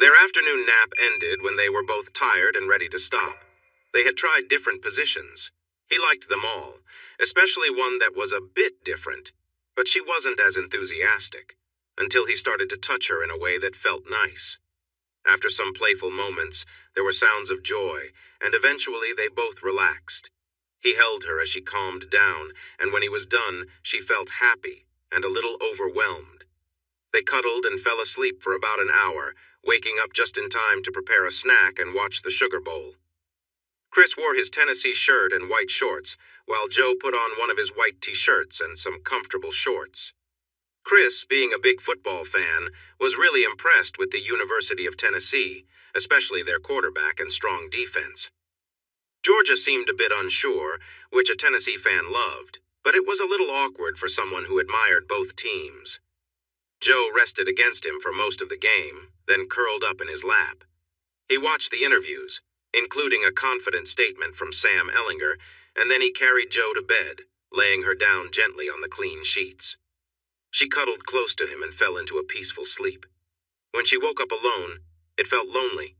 Their afternoon nap ended when they were both tired and ready to stop. They had tried different positions. He liked them all, especially one that was a bit different, but she wasn't as enthusiastic, until he started to touch her in a way that felt nice. After some playful moments, there were sounds of joy, and eventually they both relaxed. He held her as she calmed down, and when he was done, she felt happy and a little overwhelmed. They cuddled and fell asleep for about an hour, waking up just in time to prepare a snack and watch the Sugar Bowl. Chris wore his Tennessee shirt and white shorts, while Joe put on one of his white t-shirts and some comfortable shorts. Chris, being a big football fan, was really impressed with the University of Tennessee, especially their quarterback and strong defense. Georgia seemed a bit unsure, which a Tennessee fan loved, but it was a little awkward for someone who admired both teams. Joe rested against him for most of the game, then curled up in his lap. He watched the interviews, including a confident statement from Sam Ellinger, and then he carried Joe to bed, laying her down gently on the clean sheets. She cuddled close to him and fell into a peaceful sleep. When she woke up alone, it felt lonely.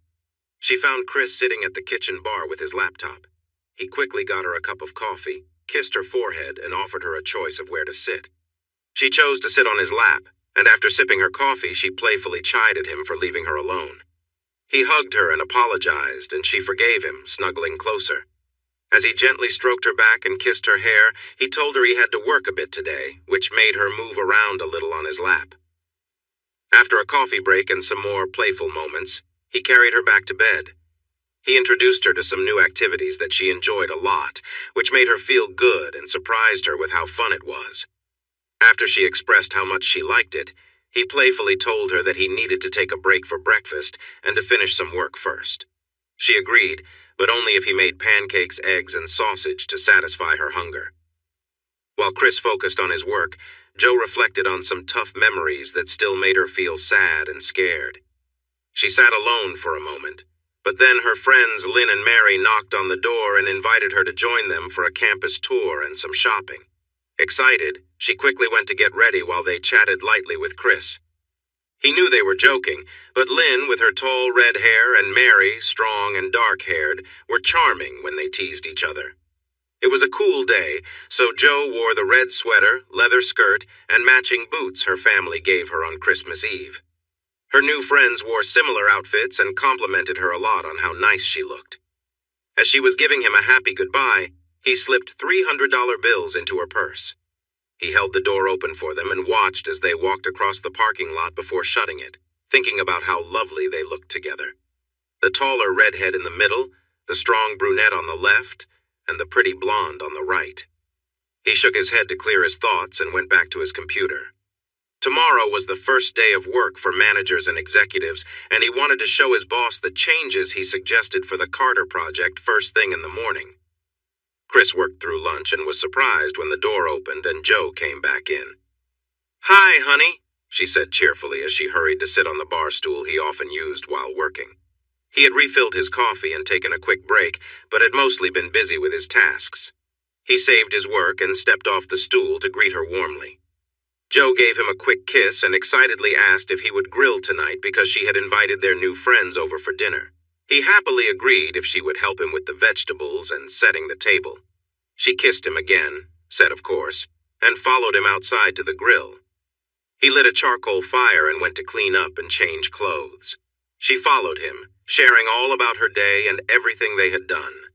She found Chris sitting at the kitchen bar with his laptop. He quickly got her a cup of coffee, kissed her forehead, and offered her a choice of where to sit. She chose to sit on his lap, and after sipping her coffee, she playfully chided him for leaving her alone. He hugged her and apologized, and she forgave him, snuggling closer. As he gently stroked her back and kissed her hair, he told her he had to work a bit today, which made her move around a little on his lap. After a coffee break and some more playful moments, he carried her back to bed. He introduced her to some new activities that she enjoyed a lot, which made her feel good and surprised her with how fun it was. After she expressed how much she liked it, he playfully told her that he needed to take a break for breakfast and to finish some work first. She agreed, but only if he made pancakes, eggs, and sausage to satisfy her hunger. While Chris focused on his work, Joe reflected on some tough memories that still made her feel sad and scared. She sat alone for a moment, but then her friends Lynn and Mary knocked on the door and invited her to join them for a campus tour and some shopping. Excited, she quickly went to get ready while they chatted lightly with Chris. He knew they were joking, but Lynn, with her tall red hair, and Mary, strong and dark-haired, were charming when they teased each other. It was a cool day, so Joe wore the red sweater, leather skirt, and matching boots her family gave her on Christmas Eve. Her new friends wore similar outfits and complimented her a lot on how nice she looked. As she was giving him a happy goodbye, he slipped $300 bills into her purse. He held the door open for them and watched as they walked across the parking lot before shutting it, thinking about how lovely they looked together. The taller redhead in the middle, the strong brunette on the left, and the pretty blonde on the right. He shook his head to clear his thoughts and went back to his computer. Tomorrow was the first day of work for managers and executives, and he wanted to show his boss the changes he suggested for the Carter project first thing in the morning. Chris worked through lunch and was surprised when the door opened and Joe came back in. "Hi, honey," she said cheerfully as she hurried to sit on the bar stool he often used while working. He had refilled his coffee and taken a quick break, but had mostly been busy with his tasks. He saved his work and stepped off the stool to greet her warmly. Joe gave him a quick kiss and excitedly asked if he would grill tonight because she had invited their new friends over for dinner. He happily agreed if she would help him with the vegetables and setting the table. She kissed him again, said of course, and followed him outside to the grill. He lit a charcoal fire and went to clean up and change clothes. She followed him, sharing all about her day and everything they had done.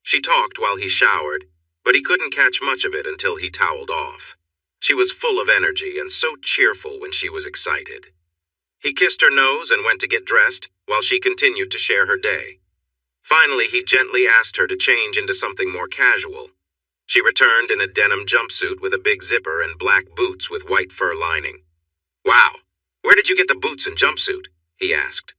She talked while he showered, but he couldn't catch much of it until he toweled off. She was full of energy and so cheerful when she was excited. He kissed her nose and went to get dressed, while she continued to share her day. Finally, he gently asked her to change into something more casual. She returned in a denim jumpsuit with a big zipper and black boots with white fur lining. "Wow, where did you get the boots and jumpsuit?" he asked.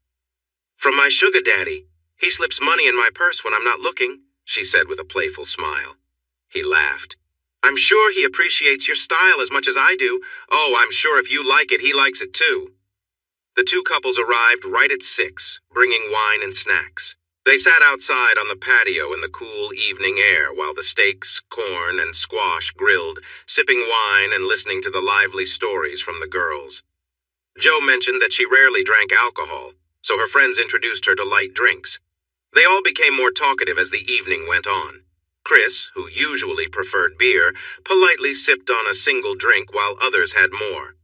"From my sugar daddy. He slips money in my purse when I'm not looking," she said with a playful smile. He laughed. "I'm sure he appreciates your style as much as I do. Oh, I'm sure if you like it, he likes it too." The two couples arrived right at 6, bringing wine and snacks. They sat outside on the patio in the cool evening air while the steaks, corn, and squash grilled, sipping wine and listening to the lively stories from the girls. Joe mentioned that she rarely drank alcohol, so her friends introduced her to light drinks. They all became more talkative as the evening went on. Chris, who usually preferred beer, politely sipped on a single drink while others had more.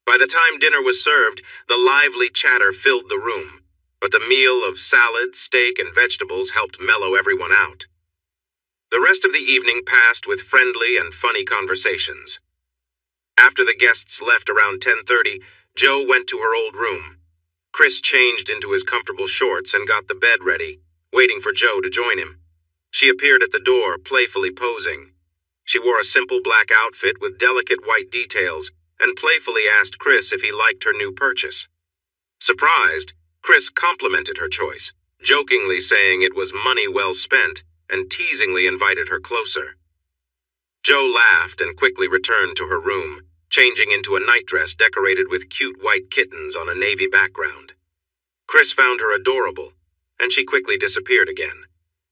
By the time dinner was served, the lively chatter filled the room, but the meal of salad, steak, and vegetables helped mellow everyone out. The rest of the evening passed with friendly and funny conversations. After the guests left around 10:30, Jo went to her old room. Chris changed into his comfortable shorts and got the bed ready, waiting for Jo to join him. She appeared at the door, playfully posing. She wore a simple black outfit with delicate white details and playfully asked Chris if he liked her new purchase. Surprised, Chris complimented her choice, jokingly saying it was money well spent, and teasingly invited her closer. Jo laughed and quickly returned to her room, changing into a nightdress decorated with cute white kittens on a navy background. Chris found her adorable, and she quickly disappeared again.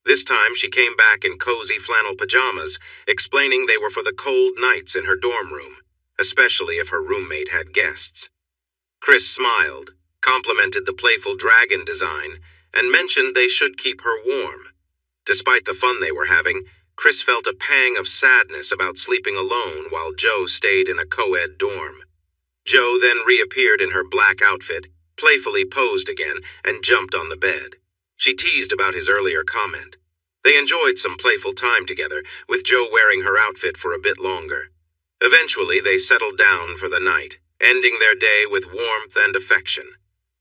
This time she came back in cozy flannel pajamas, explaining they were for the cold nights in her dorm room, especially if her roommate had guests. Chris smiled, complimented the playful dragon design, and mentioned they should keep her warm. Despite the fun they were having, Chris felt a pang of sadness about sleeping alone while Jo stayed in a co-ed dorm. Jo then reappeared in her black outfit, playfully posed again, and jumped on the bed. She teased about his earlier comment. They enjoyed some playful time together, with Jo wearing her outfit for a bit longer. Eventually, they settled down for the night, ending their day with warmth and affection.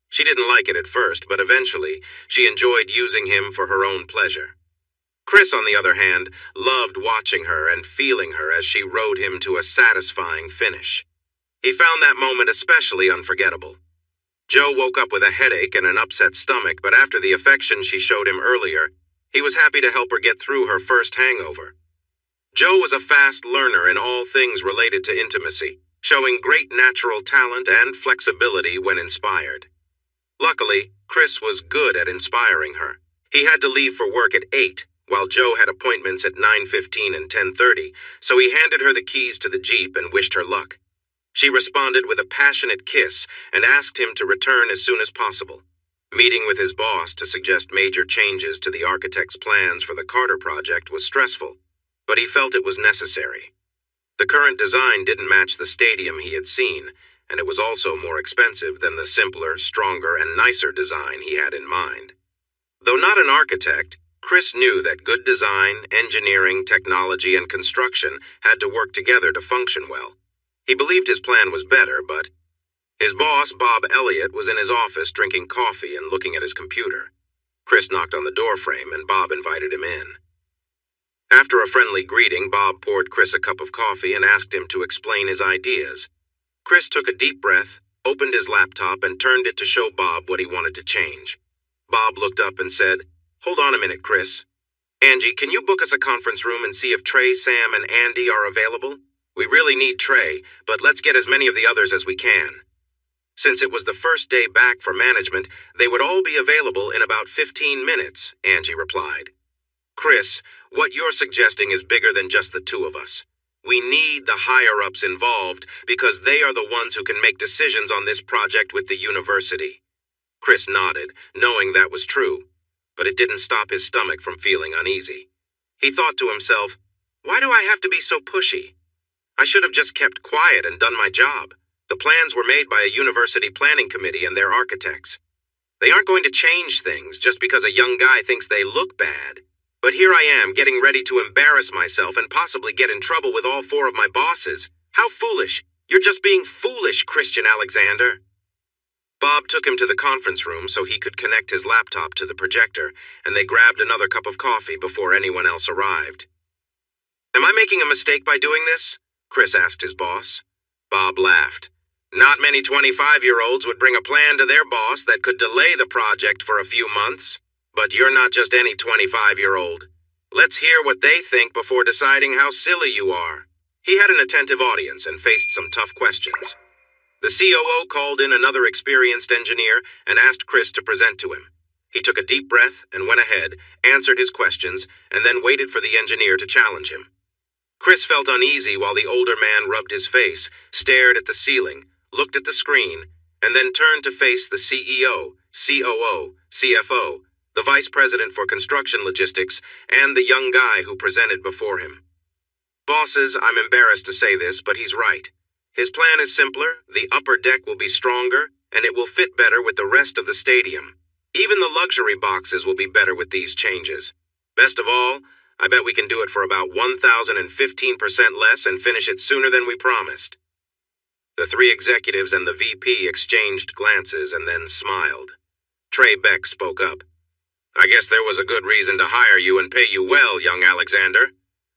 She didn't like it at first, but eventually, she enjoyed using him for her own pleasure. Chris, on the other hand, loved watching her and feeling her as she rode him to a satisfying finish. He found that moment especially unforgettable. Jo woke up with a headache and an upset stomach, but after the affection she showed him earlier, he was happy to help her get through her first hangover. Jo was a fast learner in all things related to intimacy, showing great natural talent and flexibility when inspired. Luckily, Chris was good at inspiring her. He had to leave for work at 8, while Jo had appointments at 9:15 and 10:30, so he handed her the keys to the Jeep and wished her luck. She responded with a passionate kiss and asked him to return as soon as possible. Meeting with his boss to suggest major changes to the architect's plans for the Carter project was stressful, but he felt it was necessary. The current design didn't match the stadium he had seen, and it was also more expensive than the simpler, stronger, and nicer design he had in mind. Though not an architect, Chris knew that good design, engineering, technology, and construction had to work together to function well. He believed his plan was better, but his boss, Bob Elliott, was in his office drinking coffee and looking at his computer. Chris knocked on the doorframe, and Bob invited him in. After a friendly greeting, Bob poured Chris a cup of coffee and asked him to explain his ideas. Chris took a deep breath, opened his laptop, and turned it to show Bob what he wanted to change. Bob looked up and said, "Hold on a minute, Chris. Angie, can you book us a conference room and see if Trey, Sam, and Andy are available? We really need Trey, but let's get as many of the others as we can." Since it was the first day back for management, they would all be available in about 15 minutes, Angie replied. "Chris, what you're suggesting is bigger than just the two of us. We need the higher-ups involved because they are the ones who can make decisions on this project with the university." Chris nodded, knowing that was true, but it didn't stop his stomach from feeling uneasy. He thought to himself, "Why do I have to be so pushy? I should have just kept quiet and done my job. The plans were made by a university planning committee and their architects. They aren't going to change things just because a young guy thinks they look bad. But here I am getting ready to embarrass myself and possibly get in trouble with all four of my bosses. How foolish. You're just being foolish, Christian Alexander." Bob took him to the conference room so he could connect his laptop to the projector, and they grabbed another cup of coffee before anyone else arrived. "Am I making a mistake by doing this?" Chris asked his boss. Bob laughed. "Not many 25-year-olds would bring a plan to their boss that could delay the project for a few months. But you're not just any 25-year-old. Let's hear what they think before deciding how silly you are." He had an attentive audience and faced some tough questions. The COO called in another experienced engineer and asked Chris to present to him. He took a deep breath and went ahead, answered his questions, and then waited for the engineer to challenge him. Chris felt uneasy while the older man rubbed his face, stared at the ceiling, looked at the screen, and then turned to face the CEO, COO, CFO, the Vice President for Construction Logistics, and the young guy who presented before him. Bosses, I'm embarrassed to say this, but he's right. His plan is simpler, the upper deck will be stronger, and it will fit better with the rest of the stadium. Even the luxury boxes will be better with these changes. Best of all, I bet we can do it for about 1,015% less and finish it sooner than we promised. The three executives and the VP exchanged glances and then smiled. Trey Beck spoke up. I guess there was a good reason to hire you and pay you well, young Alexander.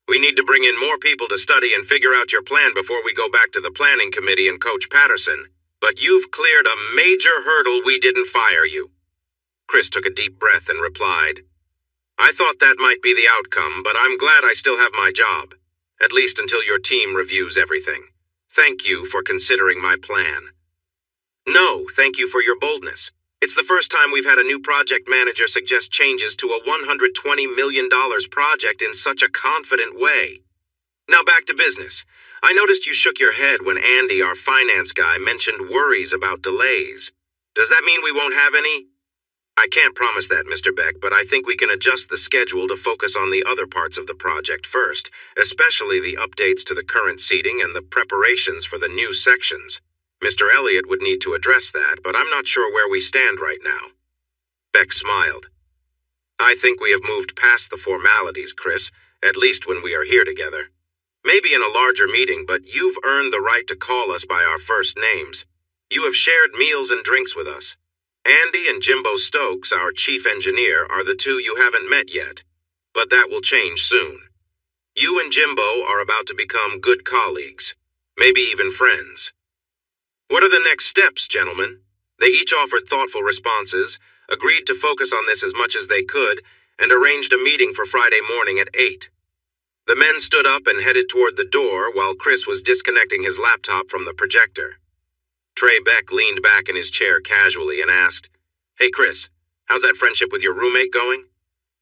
We need to bring in more people to study and figure out your plan before we go back to the planning committee and Coach Patterson. But you've cleared a major hurdle we didn't fire you. Chris took a deep breath and replied, I thought that might be the outcome, but I'm glad I still have my job, at least until your team reviews everything. Thank you for considering my plan. No, thank you for your boldness. It's the first time we've had a new project manager suggest changes to a $120 million project in such a confident way. Now back to business. I noticed you shook your head when Andy, our finance guy, mentioned worries about delays. Does that mean we won't have any? I can't promise that, Mr. Beck, but I think we can adjust the schedule to focus on the other parts of the project first, especially the updates to the current seating and the preparations for the new sections. Mr. Elliott would need to address that, but I'm not sure where we stand right now. Beck smiled. I think we have moved past the formalities, Chris, at least when we are here together. Maybe in a larger meeting, but you've earned the right to call us by our first names. You have shared meals and drinks with us. Andy and Jimbo Stokes, our chief engineer, are the two you haven't met yet, but that will change soon. You and Jimbo are about to become good colleagues, maybe even friends. What are the next steps, gentlemen? They each offered thoughtful responses, agreed to focus on this as much as they could, and arranged a meeting for Friday morning at 8. The men stood up and headed toward the door while Chris was disconnecting his laptop from the projector. Trey Beck leaned back in his chair casually and asked, Hey Chris, how's that friendship with your roommate going?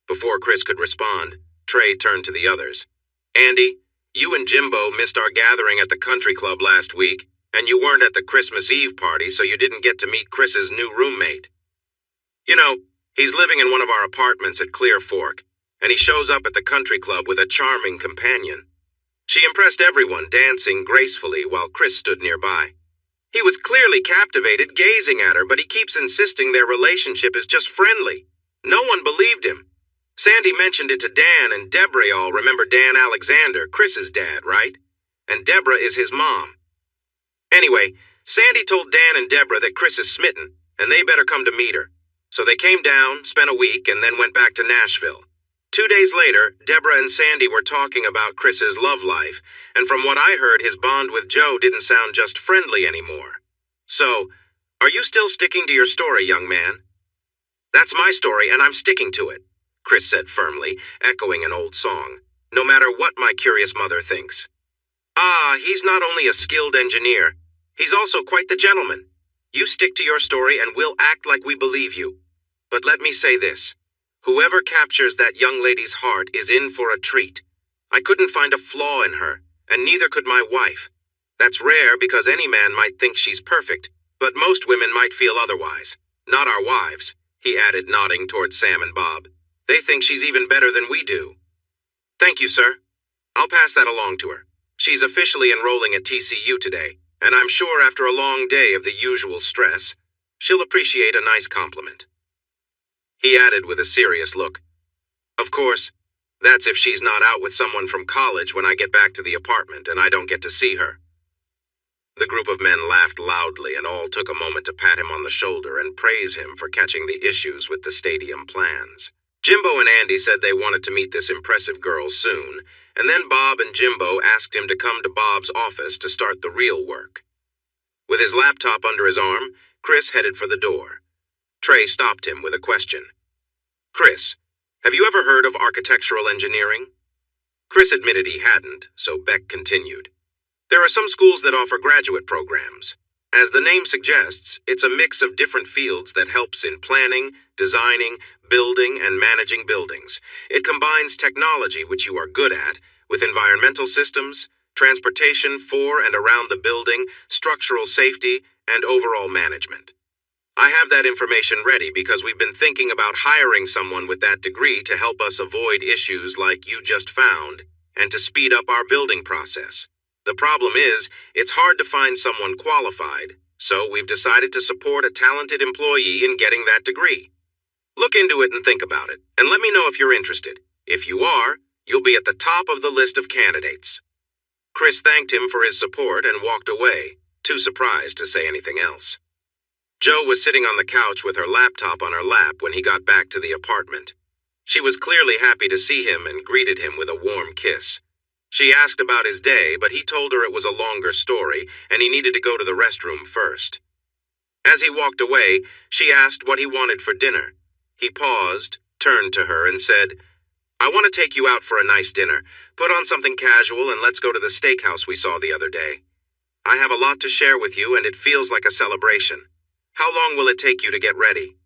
Before Chris could respond, Trey turned to the others. Andy, you and Jimbo missed our gathering at the country club last week, and you weren't at the Christmas Eve party, so you didn't get to meet Chris's new roommate. You know, he's living in one of our apartments at Clear Fork, and he shows up at the country club with a charming companion. She impressed everyone, dancing gracefully while Chris stood nearby. He was clearly captivated, gazing at her, but he keeps insisting their relationship is just friendly. No one believed him. Sandy mentioned it to Dan, and Deborah all remember Dan Alexander, Chris's dad, right? And Deborah is his mom. Anyway, Sandy told Dan and Deborah that Chris is smitten, and they better come to meet her. So they came down, spent a week, and then went back to Nashville. 2 days later, Deborah and Sandy were talking about Chris's love life, and from what I heard, his bond with Joe didn't sound just friendly anymore. So, are you still sticking to your story, young man? That's my story, and I'm sticking to it, Chris said firmly, echoing an old song. No matter what my curious mother thinks. He's not only a skilled engineer, he's also quite the gentleman. You stick to your story and we'll act like we believe you. But let me say this. Whoever captures that young lady's heart is in for a treat. I couldn't find a flaw in her, and neither could my wife. That's rare because any man might think she's perfect, but most women might feel otherwise. Not our wives, he added, nodding toward Sam and Bob. They think she's even better than we do. Thank you, sir. I'll pass that along to her. She's officially enrolling at TCU today, and I'm sure after a long day of the usual stress, she'll appreciate a nice compliment. He added with a serious look, Of course, that's if she's not out with someone from college when I get back to the apartment and I don't get to see her. The group of men laughed loudly and all took a moment to pat him on the shoulder and praise him for catching the issues with the stadium plans. Jimbo and Andy said they wanted to meet this impressive girl soon, and then Bob and Jimbo asked him to come to Bob's office to start the real work. With his laptop under his arm, Chris headed for the door. Trey stopped him with a question. Chris, have you ever heard of architectural engineering? Chris admitted he hadn't, so Beck continued. There are some schools that offer graduate programs. As the name suggests, it's a mix of different fields that helps in planning, designing, building, and managing buildings. It combines technology, which you are good at, with environmental systems, transportation for and around the building, structural safety, and overall management. I have that information ready because we've been thinking about hiring someone with that degree to help us avoid issues like you just found and to speed up our building process. The problem is, it's hard to find someone qualified, so we've decided to support a talented employee in getting that degree. Look into it and think about it, and let me know if you're interested. If you are, you'll be at the top of the list of candidates. Chris thanked him for his support and walked away, too surprised to say anything else. Jo was sitting on the couch with her laptop on her lap when he got back to the apartment. She was clearly happy to see him and greeted him with a warm kiss. She asked about his day, but he told her it was a longer story and he needed to go to the restroom first. As he walked away, she asked what he wanted for dinner. He paused, turned to her, and said, "I want to take you out for a nice dinner. Put on something casual and let's go to the steakhouse we saw the other day. I have a lot to share with you and it feels like a celebration. How long will it take you to get ready?"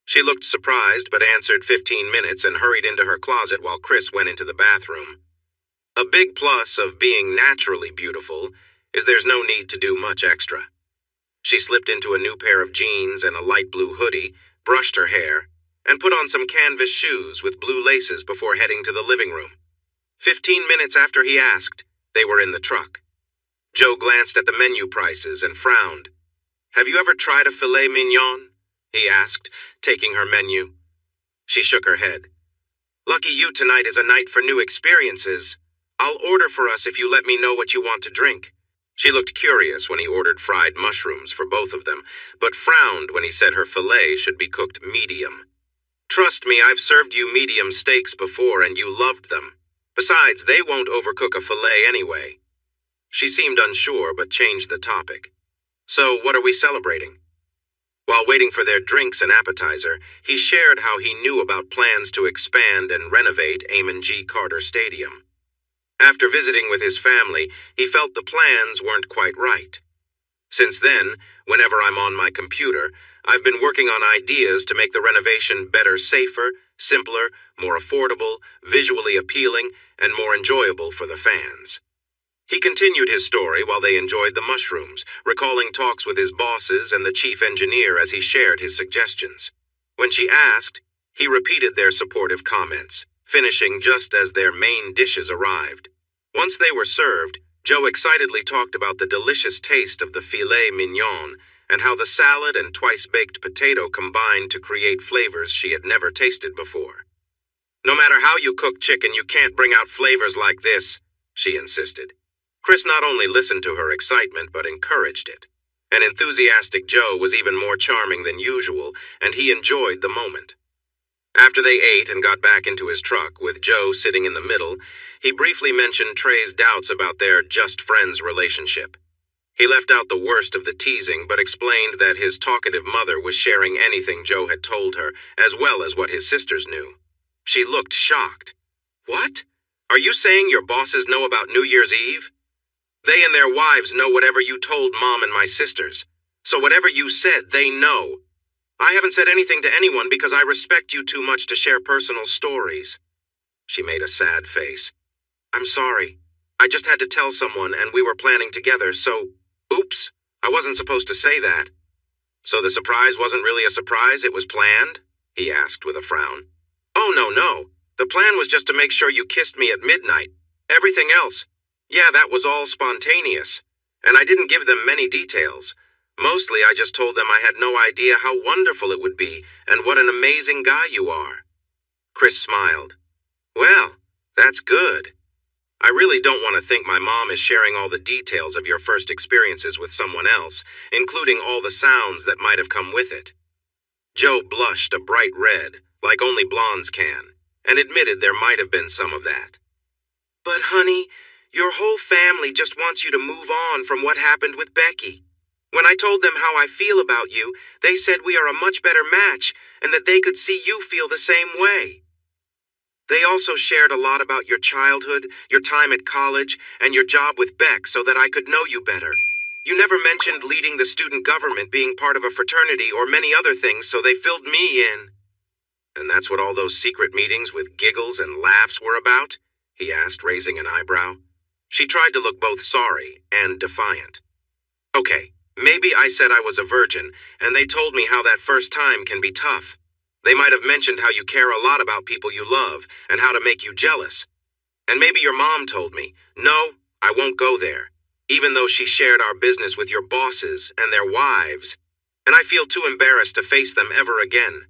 She looked surprised but answered 15 minutes and hurried into her closet while Chris went into the bathroom. A big plus of being naturally beautiful is there's no need to do much extra. She slipped into a new pair of jeans and a light blue hoodie, brushed her hair, and put on some canvas shoes with blue laces before heading to the living room. 15 minutes after he asked, they were in the truck. Jo glanced at the menu prices and frowned. "Have you ever tried a filet mignon?" he asked, taking her menu. She shook her head. "Lucky you, tonight is a night for new experiences. I'll order for us if you let me know what you want to drink." She looked curious when he ordered fried mushrooms for both of them, but frowned when he said her filet should be cooked medium. "Trust me, I've served you medium steaks before and you loved them. Besides, they won't overcook a filet anyway." She seemed unsure but changed the topic. "So, what are we celebrating?" While waiting for their drinks and appetizer, he shared how he knew about plans to expand and renovate Amon G. Carter Stadium. After visiting with his family, he felt the plans weren't quite right. Since then, whenever I'm on my computer, I've been working on ideas to make the renovation better, safer, simpler, more affordable, visually appealing, and more enjoyable for the fans. He continued his story while they enjoyed the mushrooms, recalling talks with his bosses and the chief engineer as he shared his suggestions. When she asked, he repeated their supportive comments, finishing just as their main dishes arrived. Once they were served, Jo excitedly talked about the delicious taste of the filet mignon and how the salad and twice-baked potato combined to create flavors she had never tasted before. "No matter how you cook chicken, you can't bring out flavors like this," she insisted. Chris not only listened to her excitement, but encouraged it. An enthusiastic Jo was even more charming than usual, and he enjoyed the moment. After they ate and got back into his truck, with Jo sitting in the middle, he briefly mentioned Trey's doubts about their just friends relationship. He left out the worst of the teasing, but explained that his talkative mother was sharing anything Jo had told her, as well as what his sisters knew. She looked shocked. "What? Are you saying your bosses know about New Year's Eve?" "They and their wives know whatever you told Mom and my sisters. So whatever you said, they know. I haven't said anything to anyone because I respect you too much to share personal stories." She made a sad face. "I'm sorry. I just had to tell someone and we were planning together, so... Oops, I wasn't supposed to say that." "So the surprise wasn't really a surprise, it was planned?" he asked with a frown. "Oh, no. The plan was just to make sure you kissed me at midnight. Everything else... Yeah, that was all spontaneous, and I didn't give them many details. Mostly I just told them I had no idea how wonderful it would be and what an amazing guy you are." Chris smiled. "Well, that's good. I really don't want to think my mom is sharing all the details of your first experiences with someone else, including all the sounds that might have come with it." Jo blushed a bright red, like only blondes can, and admitted there might have been some of that. "But honey, your whole family just wants you to move on from what happened with Becky. When I told them how I feel about you, they said we are a much better match and that they could see you feel the same way. They also shared a lot about your childhood, your time at college, and your job with Beck so that I could know you better. You never mentioned leading the student government, being part of a fraternity, or many other things, so they filled me in." "And that's what all those secret meetings with giggles and laughs were about?" he asked, raising an eyebrow. She tried to look both sorry and defiant. "Okay, Maybe I said I was a virgin, and they told me how that first time can be tough. They might have mentioned how you care a lot about people you love, and how to make you jealous. And maybe your mom told me, no, I won't go there, even though she shared our business with your bosses and their wives, and I feel too embarrassed to face them ever again.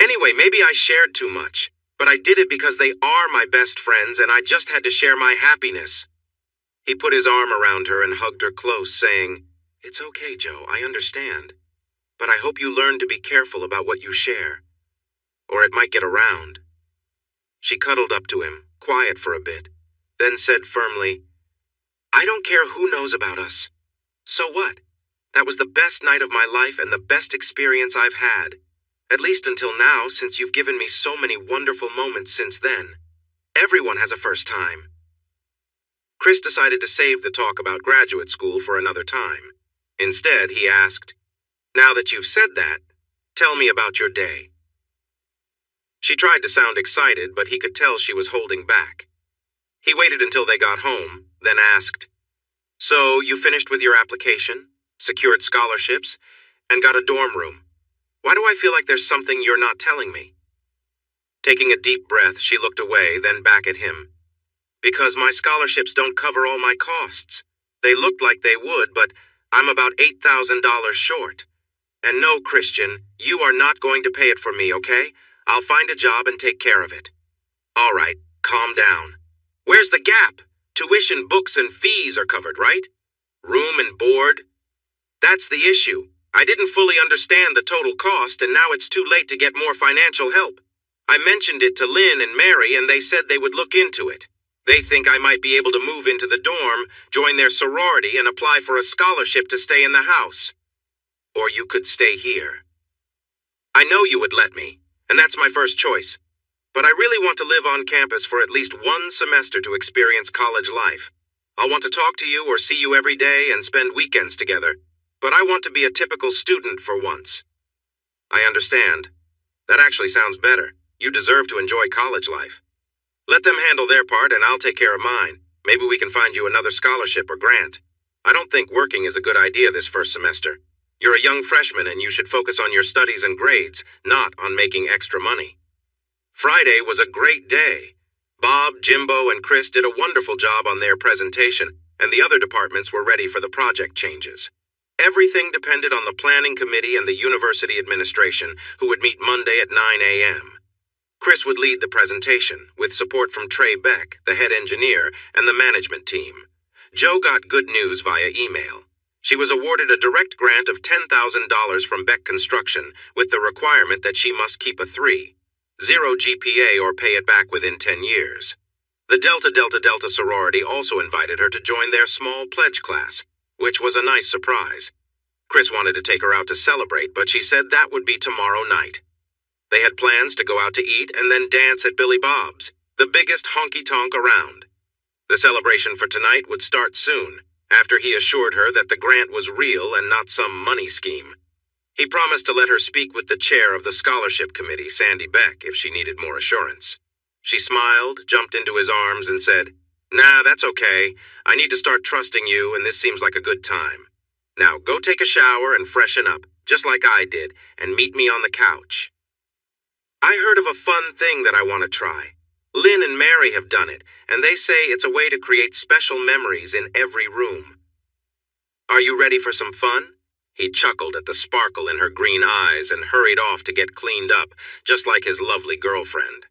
Anyway, maybe I shared too much, but I did it because they are my best friends and I just had to share my happiness. He put his arm around her and hugged her close, saying, "It's okay, Joe, I understand. But I hope you learn to be careful about what you share, or it might get around." She cuddled up to him, quiet for a bit, then said firmly, "I don't care who knows about us. So what? That was the best night of my life and the best experience I've had. At least until now, since you've given me so many wonderful moments since then. Everyone has a first time." Chris decided to save the talk about graduate school for another time. Instead, he asked, "Now that you've said that, tell me about your day." She tried to sound excited, but he could tell she was holding back. He waited until they got home, then asked, "So you finished with your application, secured scholarships, and got a dorm room? Why do I feel like there's something you're not telling me?" Taking a deep breath, she looked away, then back at him. "Because my scholarships don't cover all my costs. They looked like they would, but I'm about $8,000 short. And no, Christian, you are not going to pay it for me, okay? I'll find a job and take care of it." "All right, calm down. Where's the gap? Tuition, books, and fees are covered, right? Room and board? That's the issue. I didn't fully understand the total cost, and now it's too late to get more financial help. I mentioned it to Lynn and Mary, and they said they would look into it. They think I might be able to move into the dorm, join their sorority, and apply for a scholarship to stay in the house. Or you could stay here. I know you would let me, and that's my first choice. But I really want to live on campus for at least one semester to experience college life. I'll want to talk to you or see you every day and spend weekends together. But I want to be a typical student for once." "I understand. That actually sounds better. You deserve to enjoy college life. Let them handle their part and I'll take care of mine. Maybe we can find you another scholarship or grant. I don't think working is a good idea this first semester. You're a young freshman and you should focus on your studies and grades, not on making extra money." Friday was a great day. Bob, Jimbo, and Chris did a wonderful job on their presentation, and the other departments were ready for the project changes. Everything depended on the planning committee and the university administration, who would meet Monday at 9 a.m. Chris would lead the presentation, with support from Trey Beck, the head engineer, and the management team. Joe got good news via email. She was awarded a direct grant of $10,000 from Beck Construction, with the requirement that she must keep a 3.0 GPA or pay it back within 10 years. The Delta Delta Delta sorority also invited her to join their small pledge class, which was a nice surprise. Chris wanted to take her out to celebrate, but she said that would be tomorrow night. They had plans to go out to eat and then dance at Billy Bob's, the biggest honky-tonk around. The celebration for tonight would start soon, after he assured her that the grant was real and not some money scheme. He promised to let her speak with the chair of the scholarship committee, Sandy Beck, if she needed more assurance. She smiled, jumped into his arms, and said, "Nah, that's okay. I need to start trusting you, and this seems like a good time. Now go take a shower and freshen up, just like I did, and meet me on the couch." I heard of a fun thing that I want to try. Lynn and Mary have done it, and they say it's a way to create special memories in every room. Are you ready for some fun? He chuckled at the sparkle in her green eyes and hurried off to get cleaned up, just like his lovely girlfriend.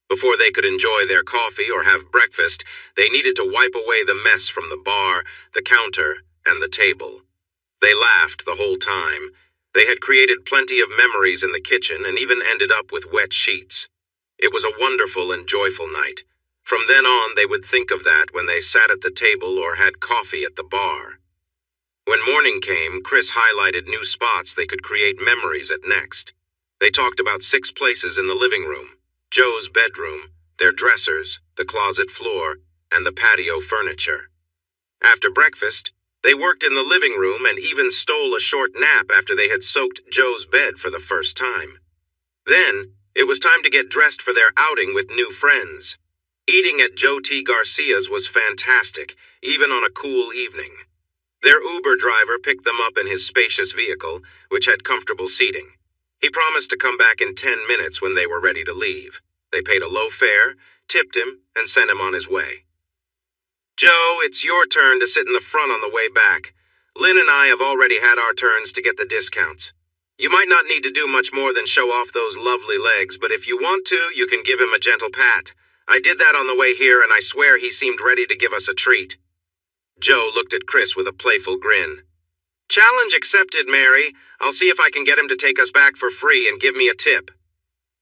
Before they could enjoy their coffee or have breakfast, they needed to wipe away the mess from the bar, the counter, and the table. They laughed the whole time. They had created plenty of memories in the kitchen and even ended up with wet sheets. It was a wonderful and joyful night. From then on, they would think of that when they sat at the table or had coffee at the bar. When morning came, Chris highlighted new spots they could create memories at next. They talked about 6 places in the living room: Joe's bedroom, their dressers, the closet floor, and the patio furniture. After breakfast, they worked in the living room and even stole a short nap after they had soaked Joe's bed for the first time. Then, it was time to get dressed for their outing with new friends. Eating at Joe T. Garcia's was fantastic, even on a cool evening. Their Uber driver picked them up in his spacious vehicle, which had comfortable seating. He promised to come back in 10 minutes when they were ready to leave. They paid a low fare, tipped him, and sent him on his way. "Joe, it's your turn to sit in the front on the way back. Lynn and I have already had our turns to get the discounts. You might not need to do much more than show off those lovely legs, but if you want to, you can give him a gentle pat. I did that on the way here, and I swear he seemed ready to give us a treat." Joe looked at Chris with a playful grin. "Challenge accepted, Mary. I'll see if I can get him to take us back for free and give me a tip."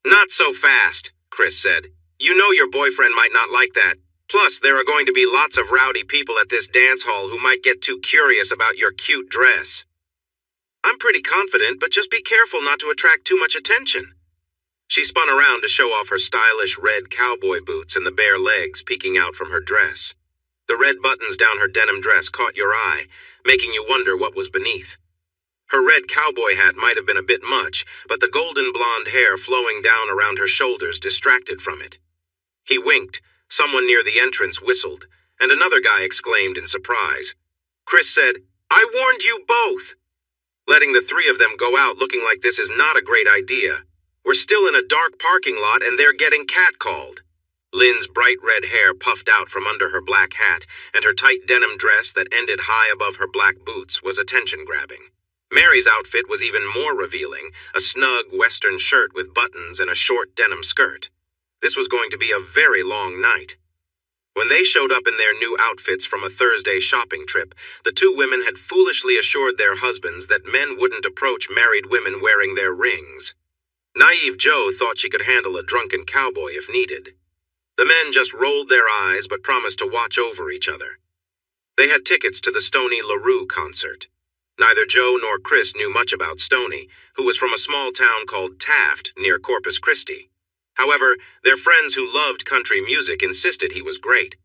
"Not so fast," Chris said. "You know your boyfriend might not like that. Plus, there are going to be lots of rowdy people at this dance hall who might get too curious about your cute dress." "I'm pretty confident, but just be careful not to attract too much attention." She spun around to show off her stylish red cowboy boots and the bare legs peeking out from her dress. The red buttons down her denim dress caught your eye, making you wonder what was beneath. Her red cowboy hat might have been a bit much, but the golden blonde hair flowing down around her shoulders distracted from it. He winked, someone near the entrance whistled, and another guy exclaimed in surprise. Chris said, "I warned you both." Letting the three of them go out looking like this is not a great idea. We're still in a dark parking lot and they're getting catcalled. Lynn's bright red hair puffed out from under her black hat, and her tight denim dress that ended high above her black boots was attention-grabbing. Mary's outfit was even more revealing, a snug western shirt with buttons and a short denim skirt. This was going to be a very long night. When they showed up in their new outfits from a Thursday shopping trip, the two women had foolishly assured their husbands that men wouldn't approach married women wearing their rings. Naive Joe thought she could handle a drunken cowboy if needed. The men just rolled their eyes but promised to watch over each other. They had tickets to the Stoney LaRue concert. Neither Joe nor Chris knew much about Stoney, who was from a small town called Taft near Corpus Christi. However, their friends who loved country music insisted he was great.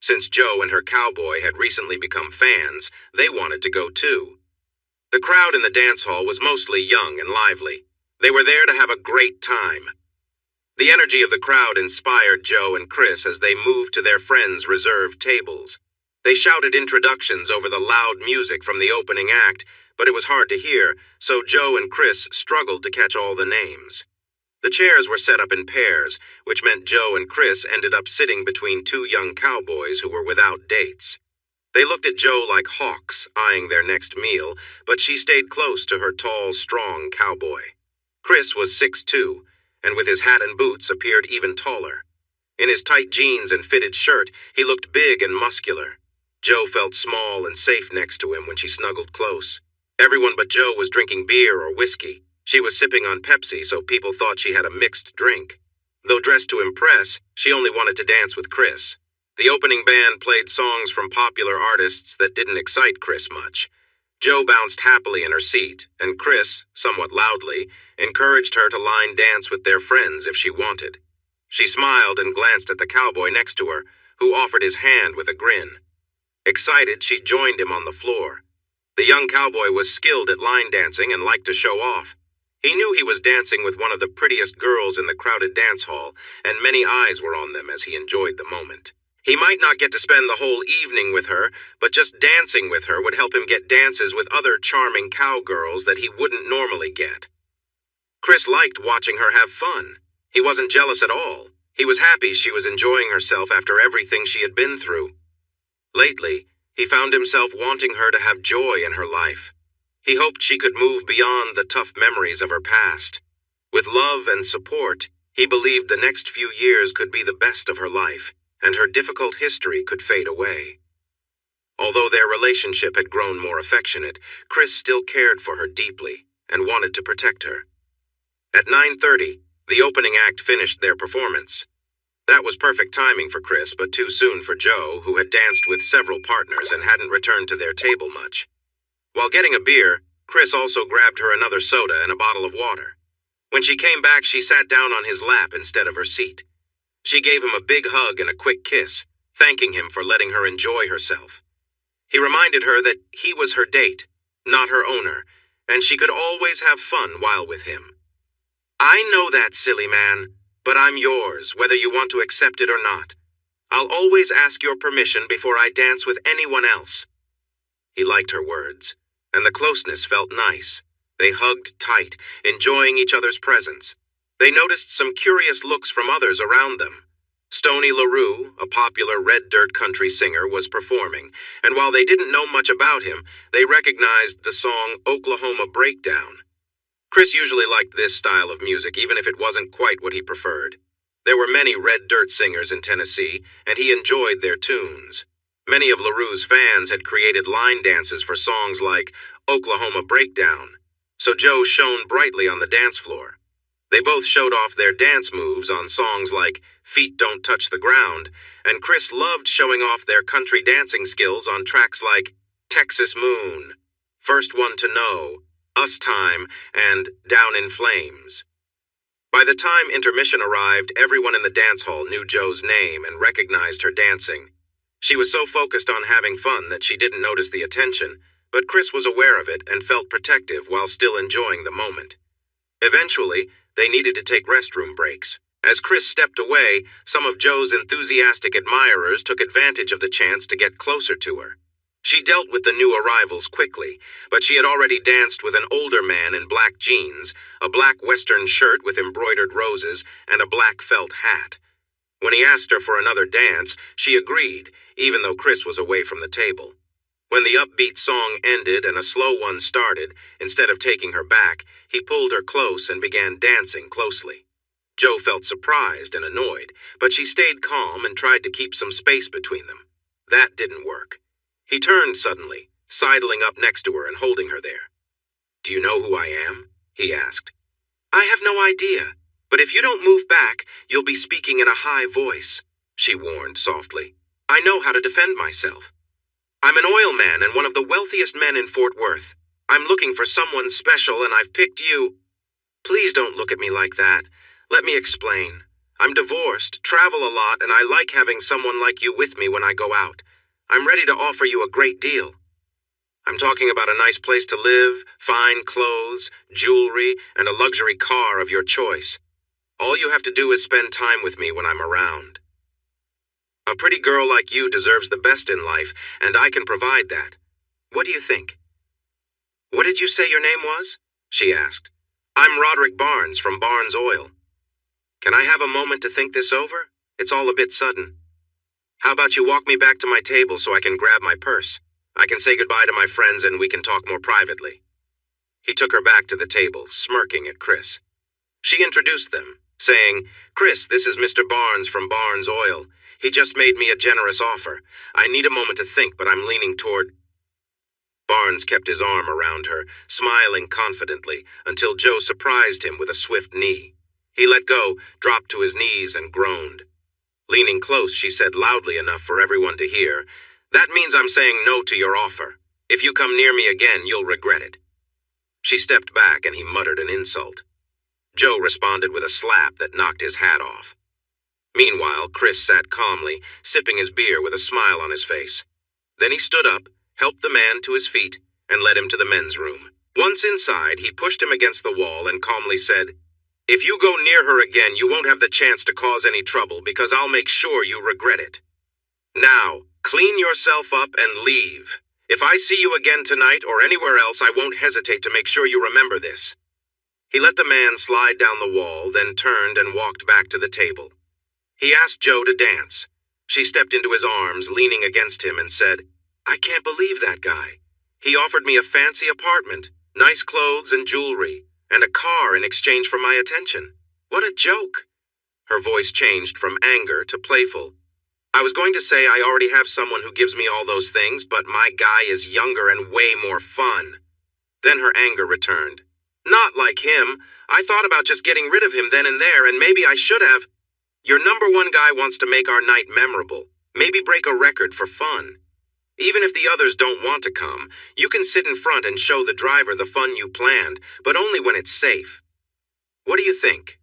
Since Joe and her cowboy had recently become fans, they wanted to go too. The crowd in the dance hall was mostly young and lively. They were there to have a great time. The energy of the crowd inspired Joe and Chris as they moved to their friends' reserved tables. They shouted introductions over the loud music from the opening act, but it was hard to hear, so Joe and Chris struggled to catch all the names. The chairs were set up in pairs, which meant Joe and Chris ended up sitting between two young cowboys who were without dates. They looked at Joe like hawks, eyeing their next meal, but she stayed close to her tall, strong cowboy. Chris was 6'2", and with his hat and boots appeared even taller. In his tight jeans and fitted shirt, he looked big and muscular. Joe felt small and safe next to him when she snuggled close. Everyone but Joe was drinking beer or whiskey. She was sipping on Pepsi, so people thought she had a mixed drink. Though dressed to impress, she only wanted to dance with Chris. The opening band played songs from popular artists that didn't excite Chris much. Joe bounced happily in her seat, and Chris, somewhat loudly, encouraged her to line dance with their friends if she wanted. She smiled and glanced at the cowboy next to her, who offered his hand with a grin. Excited, she joined him on the floor. The young cowboy was skilled at line dancing and liked to show off. He knew he was dancing with one of the prettiest girls in the crowded dance hall, and many eyes were on them as he enjoyed the moment. He might not get to spend the whole evening with her, but just dancing with her would help him get dances with other charming cowgirls that he wouldn't normally get. Chris liked watching her have fun. He wasn't jealous at all. He was happy she was enjoying herself after everything she had been through. Lately, he found himself wanting her to have joy in her life. He hoped she could move beyond the tough memories of her past. With love and support, he believed the next few years could be the best of her life, and her difficult history could fade away. Although their relationship had grown more affectionate, Chris still cared for her deeply and wanted to protect her. At 9:30, the opening act finished their performance. That was perfect timing for Chris, but too soon for Joe, who had danced with several partners and hadn't returned to their table much. While getting a beer, Chris also grabbed her another soda and a bottle of water. When she came back, she sat down on his lap instead of her seat. She gave him a big hug and a quick kiss, thanking him for letting her enjoy herself. He reminded her that he was her date, not her owner, and she could always have fun while with him. "I know that, silly man, but I'm yours, whether you want to accept it or not. I'll always ask your permission before I dance with anyone else." He liked her words, and the closeness felt nice. They hugged tight, enjoying each other's presence. They noticed some curious looks from others around them. Stoney LaRue, a popular red dirt country singer, was performing, and while they didn't know much about him, they recognized the song Oklahoma Breakdown. Chris usually liked this style of music, even if it wasn't quite what he preferred. There were many red dirt singers in Tennessee, and he enjoyed their tunes. Many of LaRue's fans had created line dances for songs like Oklahoma Breakdown, so Joe shone brightly on the dance floor. They both showed off their dance moves on songs like Feet Don't Touch the Ground, and Chris loved showing off their country dancing skills on tracks like Texas Moon, First One to Know, Us Time, and Down in Flames. By the time intermission arrived, everyone in the dance hall knew Joe's name and recognized her dancing. She was so focused on having fun that she didn't notice the attention, but Chris was aware of it and felt protective while still enjoying the moment. Eventually, they needed to take restroom breaks. As Chris stepped away, some of Joe's enthusiastic admirers took advantage of the chance to get closer to her. She dealt with the new arrivals quickly, but she had already danced with an older man in black jeans, a black western shirt with embroidered roses, and a black felt hat. When he asked her for another dance, she agreed, even though Chris was away from the table. When the upbeat song ended and a slow one started, instead of taking her back, he pulled her close and began dancing closely. Joe felt surprised and annoyed, but she stayed calm and tried to keep some space between them. That didn't work. He turned suddenly, sidling up next to her and holding her there. "Do you know who I am?" he asked. "I have no idea, but if you don't move back, you'll be speaking in a high voice," she warned softly. "I know how to defend myself. I'm an oil man and one of the wealthiest men in Fort Worth. I'm looking for someone special and I've picked you." "Please don't look at me like that. Let me explain. I'm divorced, travel a lot, and I like having someone like you with me when I go out. I'm ready to offer you a great deal. I'm talking about a nice place to live, fine clothes, jewelry, and a luxury car of your choice. All you have to do is spend time with me when I'm around. A pretty girl like you deserves the best in life, and I can provide that. What do you think?" "What did you say your name was?" she asked. "I'm Roderick Barnes from Barnes Oil. Can I have a moment to think this over? It's all a bit sudden. How about you walk me back to my table so I can grab my purse? I can say goodbye to my friends and we can talk more privately." He took her back to the table, smirking at Chris. She introduced them, saying, "Chris, this is Mr. Barnes from Barnes Oil. He just made me a generous offer. I need a moment to think, but I'm leaning toward—" Barnes kept his arm around her, smiling confidently, until Joe surprised him with a swift knee. He let go, dropped to his knees, and groaned. Leaning close, she said loudly enough for everyone to hear, "That means I'm saying no to your offer. If you come near me again, you'll regret it." She stepped back and he muttered an insult. Joe responded with a slap that knocked his hat off. Meanwhile, Chris sat calmly, sipping his beer with a smile on his face. Then he stood up, helped the man to his feet, and led him to the men's room. Once inside, he pushed him against the wall and calmly said, "If you go near her again, you won't have the chance to cause any trouble because I'll make sure you regret it. Now, clean yourself up and leave. If I see you again tonight or anywhere else, I won't hesitate to make sure you remember this." He let the man slide down the wall, then turned and walked back to the table. He asked Joe to dance. She stepped into his arms, leaning against him, and said, "I can't believe that guy. He offered me a fancy apartment, nice clothes and jewelry, and a car in exchange for my attention. What a joke." Her voice changed from anger to playful. "I was going to say I already have someone who gives me all those things, but my guy is younger and way more fun." Then her anger returned. "Not like him. I thought about just getting rid of him then and there, and maybe I should have. Your number one guy wants to make our night memorable, maybe break a record for fun. Even if the others don't want to come, you can sit in front and show the driver the fun you planned, but only when it's safe. What do you think?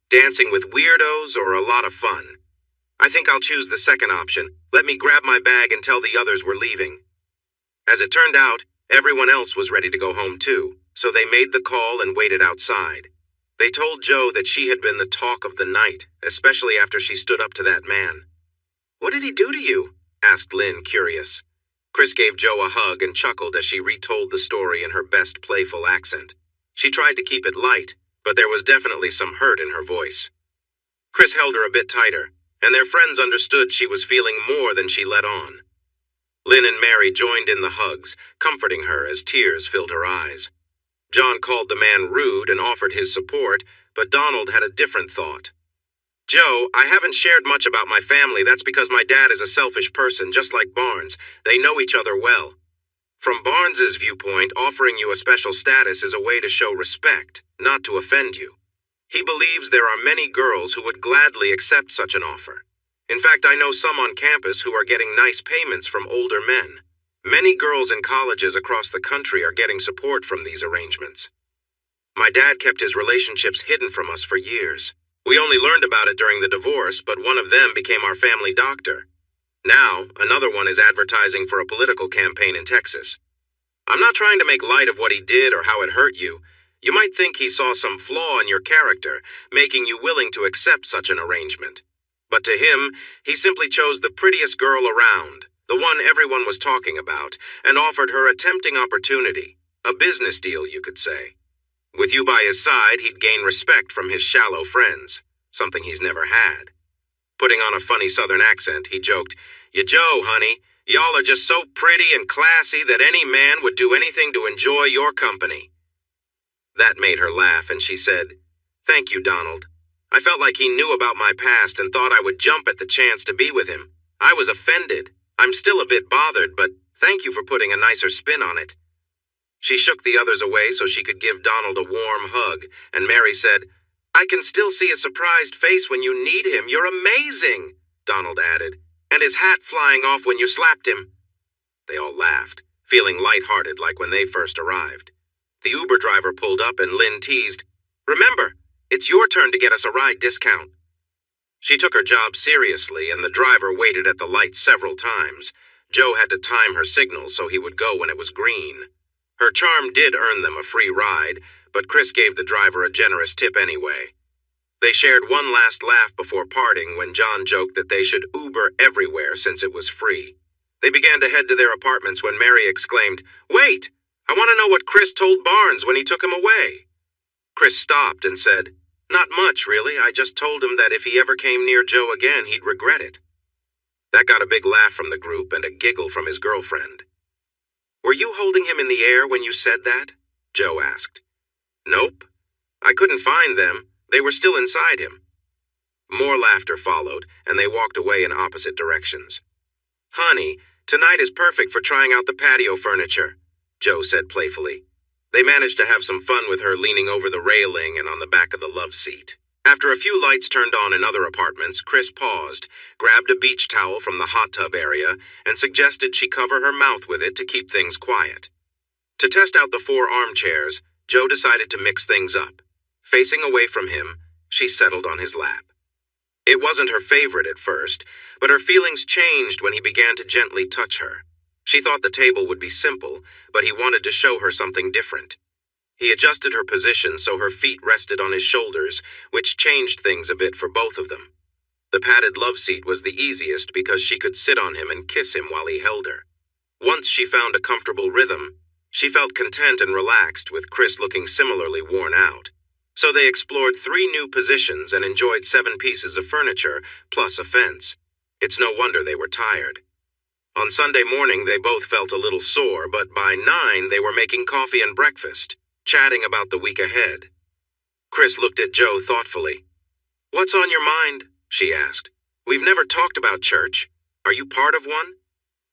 Dancing with weirdos or a lot of fun? I think I'll choose the second option. Let me grab my bag and tell the others we're leaving." As it turned out, everyone else was ready to go home too, so they made the call and waited outside. They told Joe that she had been the talk of the night, especially after she stood up to that man. "What did he do to you?" asked Lynn, curious. Chris gave Joe a hug and chuckled as she retold the story in her best playful accent. She tried to keep it light, but there was definitely some hurt in her voice. Chris held her a bit tighter, and their friends understood she was feeling more than she let on. Lynn and Mary joined in the hugs, comforting her as tears filled her eyes. John called the man rude and offered his support, but Donald had a different thought. "Joe, I haven't shared much about my family. That's because my dad is a selfish person, just like Barnes. They know each other well. From Barnes's viewpoint, offering you a special status is a way to show respect, not to offend you. He believes there are many girls who would gladly accept such an offer. In fact, I know some on campus who are getting nice payments from older men. Many girls in colleges across the country are getting support from these arrangements. My dad kept his relationships hidden from us for years. We only learned about it during the divorce, but one of them became our family doctor. Now, another one is advertising for a political campaign in Texas. I'm not trying to make light of what he did or how it hurt you. You might think he saw some flaw in your character, making you willing to accept such an arrangement. But to him, he simply chose the prettiest girl around, the one everyone was talking about, and offered her a tempting opportunity, a business deal, you could say. With you by his side, he'd gain respect from his shallow friends, something he's never had. Putting on a funny southern accent, he joked, "Ya Joe, honey, y'all are just so pretty and classy that any man would do anything to enjoy your company." That made her laugh, and she said, "Thank you, Donald. I felt like he knew about my past and thought I would jump at the chance to be with him. I was offended. I'm still a bit bothered, but thank you for putting a nicer spin on it." She shook the others away so she could give Donald a warm hug, and Mary said, "I can still see a surprised face when you need him. You're amazing," Donald added, "and his hat flying off when you slapped him." They all laughed, feeling lighthearted like when they first arrived. The Uber driver pulled up and Lynn teased, "Remember, it's your turn to get us a ride discount." She took her job seriously, and the driver waited at the light several times. Joe had to time her signals so he would go when it was green. Her charm did earn them a free ride, but Chris gave the driver a generous tip anyway. They shared one last laugh before parting when John joked that they should Uber everywhere since it was free. They began to head to their apartments when Mary exclaimed, "Wait! I want to know what Chris told Barnes when he took him away." Chris stopped and said, "Not much, really. I just told him that if he ever came near Joe again, he'd regret it." That got a big laugh from the group and a giggle from his girlfriend. "Were you holding him in the air when you said that?" Joe asked. "Nope. I couldn't find them. They were still inside him." More laughter followed, and they walked away in opposite directions. "Honey, tonight is perfect for trying out the patio furniture," Joe said playfully. They managed to have some fun with her leaning over the railing and on the back of the love seat. After a few lights turned on in other apartments, Chris paused, grabbed a beach towel from the hot tub area, and suggested she cover her mouth with it to keep things quiet. To test out the 4 armchairs, Joe decided to mix things up. Facing away from him, she settled on his lap. It wasn't her favorite at first, but her feelings changed when he began to gently touch her. She thought the table would be simple, but he wanted to show her something different. He adjusted her position so her feet rested on his shoulders, which changed things a bit for both of them. The padded love seat was the easiest because she could sit on him and kiss him while he held her. Once she found a comfortable rhythm, she felt content and relaxed, with Chris looking similarly worn out. So they explored 3 new positions and enjoyed 7 pieces of furniture, plus a fence. It's no wonder they were tired. On Sunday morning, they both felt a little sore, but by 9 they were making coffee and breakfast, chatting about the week ahead. Chris looked at Joe thoughtfully. "What's on your mind?" she asked. "We've never talked about church. Are you part of one?"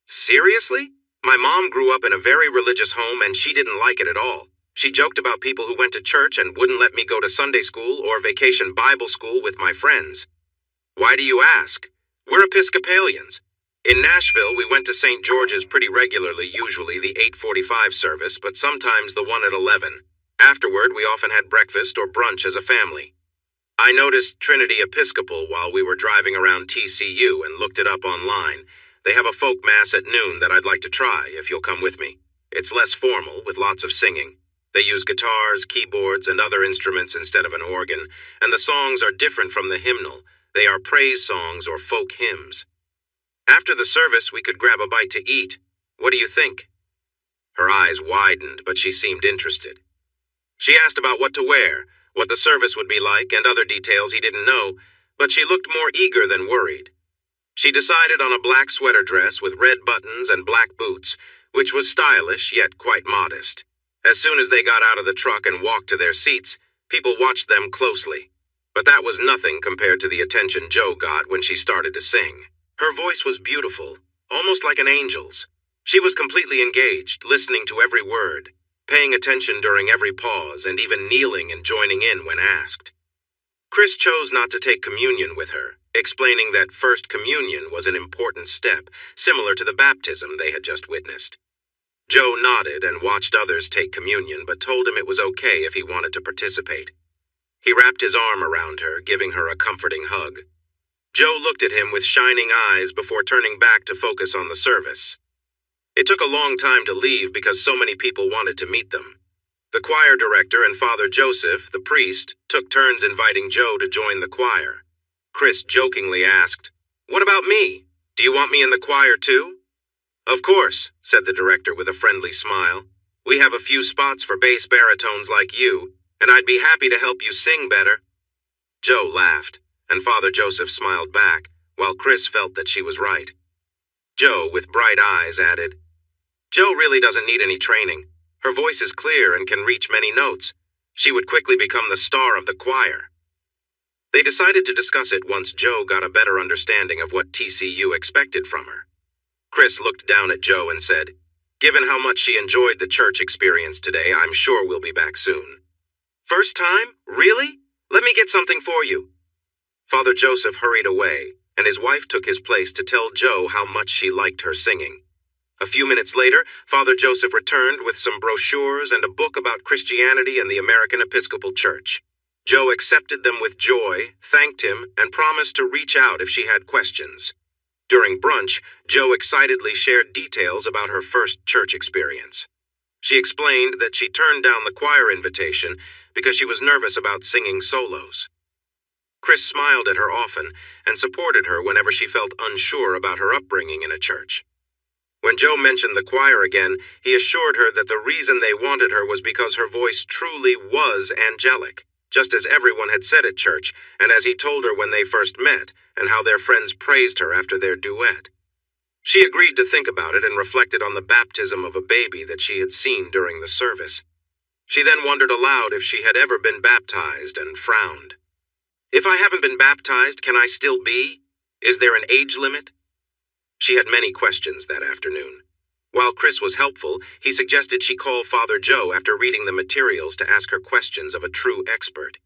"Seriously? My mom grew up in a very religious home and she didn't like it at all. She joked about people who went to church and wouldn't let me go to Sunday school or vacation Bible school with my friends." "Why do you ask?" "We're Episcopalians. In Nashville, we went to St. George's pretty regularly, usually the 8:45 service, but sometimes the one at 11. Afterward, we often had breakfast or brunch as a family. I noticed Trinity Episcopal while we were driving around TCU and looked it up online. They have a folk mass at noon that I'd like to try, if you'll come with me. It's less formal, with lots of singing. They use guitars, keyboards, and other instruments instead of an organ, and the songs are different from the hymnal. They are praise songs or folk hymns. After the service, we could grab a bite to eat. What do you think?" Her eyes widened, but she seemed interested. She asked about what to wear, what the service would be like, and other details he didn't know, but she looked more eager than worried. She decided on a black sweater dress with red buttons and black boots, which was stylish yet quite modest. As soon as they got out of the truck and walked to their seats, people watched them closely. But that was nothing compared to the attention Joe got when she started to sing. Her voice was beautiful, almost like an angel's. She was completely engaged, listening to every word, paying attention during every pause, and even kneeling and joining in when asked. Chris chose not to take communion with her, explaining that First Communion was an important step, similar to the baptism they had just witnessed. Joe nodded and watched others take communion, but told him it was okay if he wanted to participate. He wrapped his arm around her, giving her a comforting hug. Joe looked at him with shining eyes before turning back to focus on the service. It took a long time to leave because so many people wanted to meet them. The choir director and Father Joseph, the priest, took turns inviting Joe to join the choir. Chris jokingly asked, "What about me? Do you want me in the choir too?" "Of course," said the director with a friendly smile. "We have a few spots for bass baritones like you, and I'd be happy to help you sing better." Joe laughed, and Father Joseph smiled back, while Chris felt that she was right. Joe, with bright eyes, added, "Joe really doesn't need any training. Her voice is clear and can reach many notes. She would quickly become the star of the choir." They decided to discuss it once Joe got a better understanding of what TCU expected from her. Chris looked down at Joe and said, "Given how much she enjoyed the church experience today, I'm sure we'll be back soon." "First time? Really? Let me get something for you." Father Joseph hurried away, and his wife took his place to tell Joe how much she liked her singing. A few minutes later, Father Joseph returned with some brochures and a book about Christianity and the American Episcopal Church. Joe accepted them with joy, thanked him, and promised to reach out if she had questions. During brunch, Joe excitedly shared details about her first church experience. She explained that she turned down the choir invitation because she was nervous about singing solos. Chris smiled at her often and supported her whenever she felt unsure about her upbringing in a church. When Joe mentioned the choir again, he assured her that the reason they wanted her was because her voice truly was angelic, just as everyone had said at church, and as he told her when they first met, and how their friends praised her after their duet. She agreed to think about it and reflected on the baptism of a baby that she had seen during the service. She then wondered aloud if she had ever been baptized and frowned. "If I haven't been baptized, can I still be? Is there an age limit?" She had many questions that afternoon. While Chris was helpful, he suggested she call Father Joe after reading the materials to ask her questions of a true expert.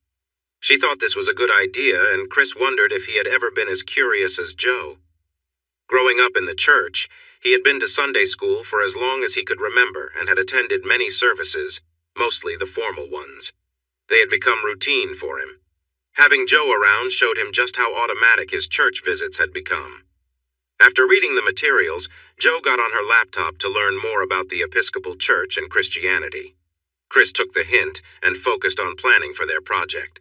She thought this was a good idea, and Chris wondered if he had ever been as curious as Joe. Growing up in the church, he had been to Sunday school for as long as he could remember and had attended many services, mostly the formal ones. They had become routine for him. Having Joe around showed him just how automatic his church visits had become. After reading the materials, Joe got on her laptop to learn more about the Episcopal Church and Christianity. Chris took the hint and focused on planning for their project.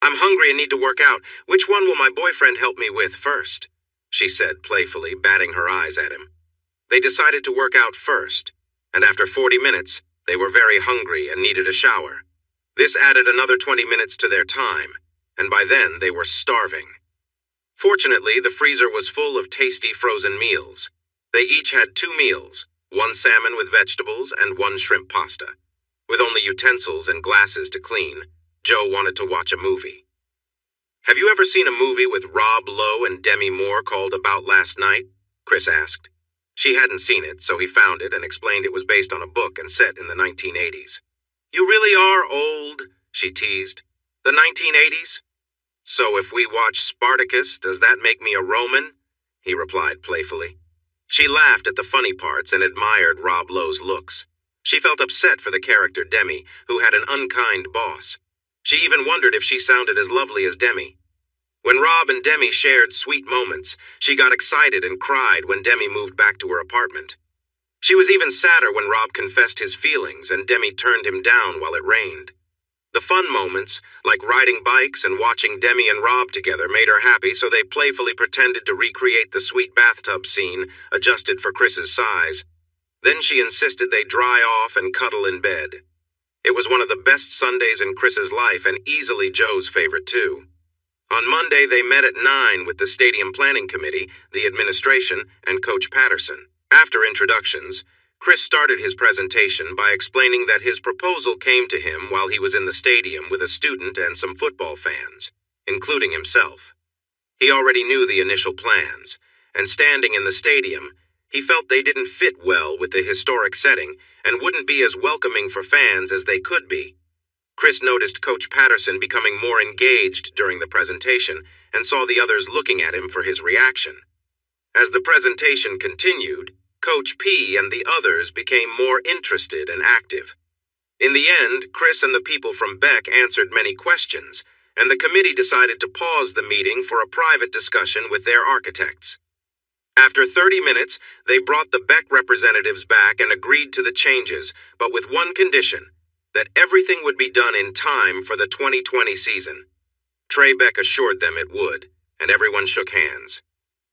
"I'm hungry and need to work out. Which one will my boyfriend help me with first?" she said playfully, batting her eyes at him. They decided to work out first, and after 40 minutes, they were very hungry and needed a shower. This added another 20 minutes to their time, and by then they were starving. Fortunately, the freezer was full of tasty frozen meals. They each had 2 meals, 1 salmon with vegetables and 1 shrimp pasta. With only utensils and glasses to clean, Joe wanted to watch a movie. "Have you ever seen a movie with Rob Lowe and Demi Moore called About Last Night?" Chris asked. She hadn't seen it, so he found it and explained it was based on a book and set in the 1980s. "You really are old," she teased. "The 1980s? So if we watch Spartacus, does that make me a Roman?" he replied playfully. She laughed at the funny parts and admired Rob Lowe's looks. She felt upset for the character Demi, who had an unkind boss. She even wondered if she sounded as lovely as Demi. When Rob and Demi shared sweet moments, she got excited and cried when Demi moved back to her apartment. She was even sadder when Rob confessed his feelings and Demi turned him down while it rained. The fun moments, like riding bikes and watching Demi and Rob together, made her happy, so they playfully pretended to recreate the sweet bathtub scene, adjusted for Chris's size. Then she insisted they dry off and cuddle in bed. It was one of the best Sundays in Chris's life and easily Joe's favorite too. On Monday, they met at 9 with the Stadium Planning Committee, the administration, and Coach Patterson. After introductions, Chris started his presentation by explaining that his proposal came to him while he was in the stadium with a student and some football fans, including himself. He already knew the initial plans, and standing in the stadium, he felt they didn't fit well with the historic setting and wouldn't be as welcoming for fans as they could be. Chris noticed Coach Patterson becoming more engaged during the presentation and saw the others looking at him for his reaction. As the presentation continued, Coach P and the others became more interested and active. In the end, Chris and the people from Beck answered many questions, and the committee decided to pause the meeting for a private discussion with their architects. After 30 minutes, they brought the Beck representatives back and agreed to the changes, but with one condition: that everything would be done in time for the 2020 season. Trey Beck assured them it would, and everyone shook hands.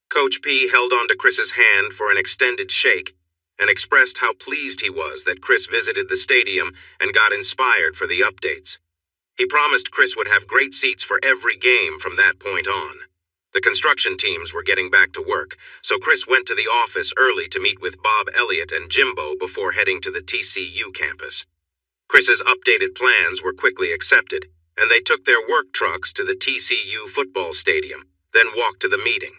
Coach P held on to Chris's hand for an extended shake and expressed how pleased he was that Chris visited the stadium and got inspired for the updates. He promised Chris would have great seats for every game from that point on. The construction teams were getting back to work, so Chris went to the office early to meet with Bob Elliott and Jimbo before heading to the TCU campus. Chris's updated plans were quickly accepted, and they took their work trucks to the TCU football stadium, then walked to the meeting.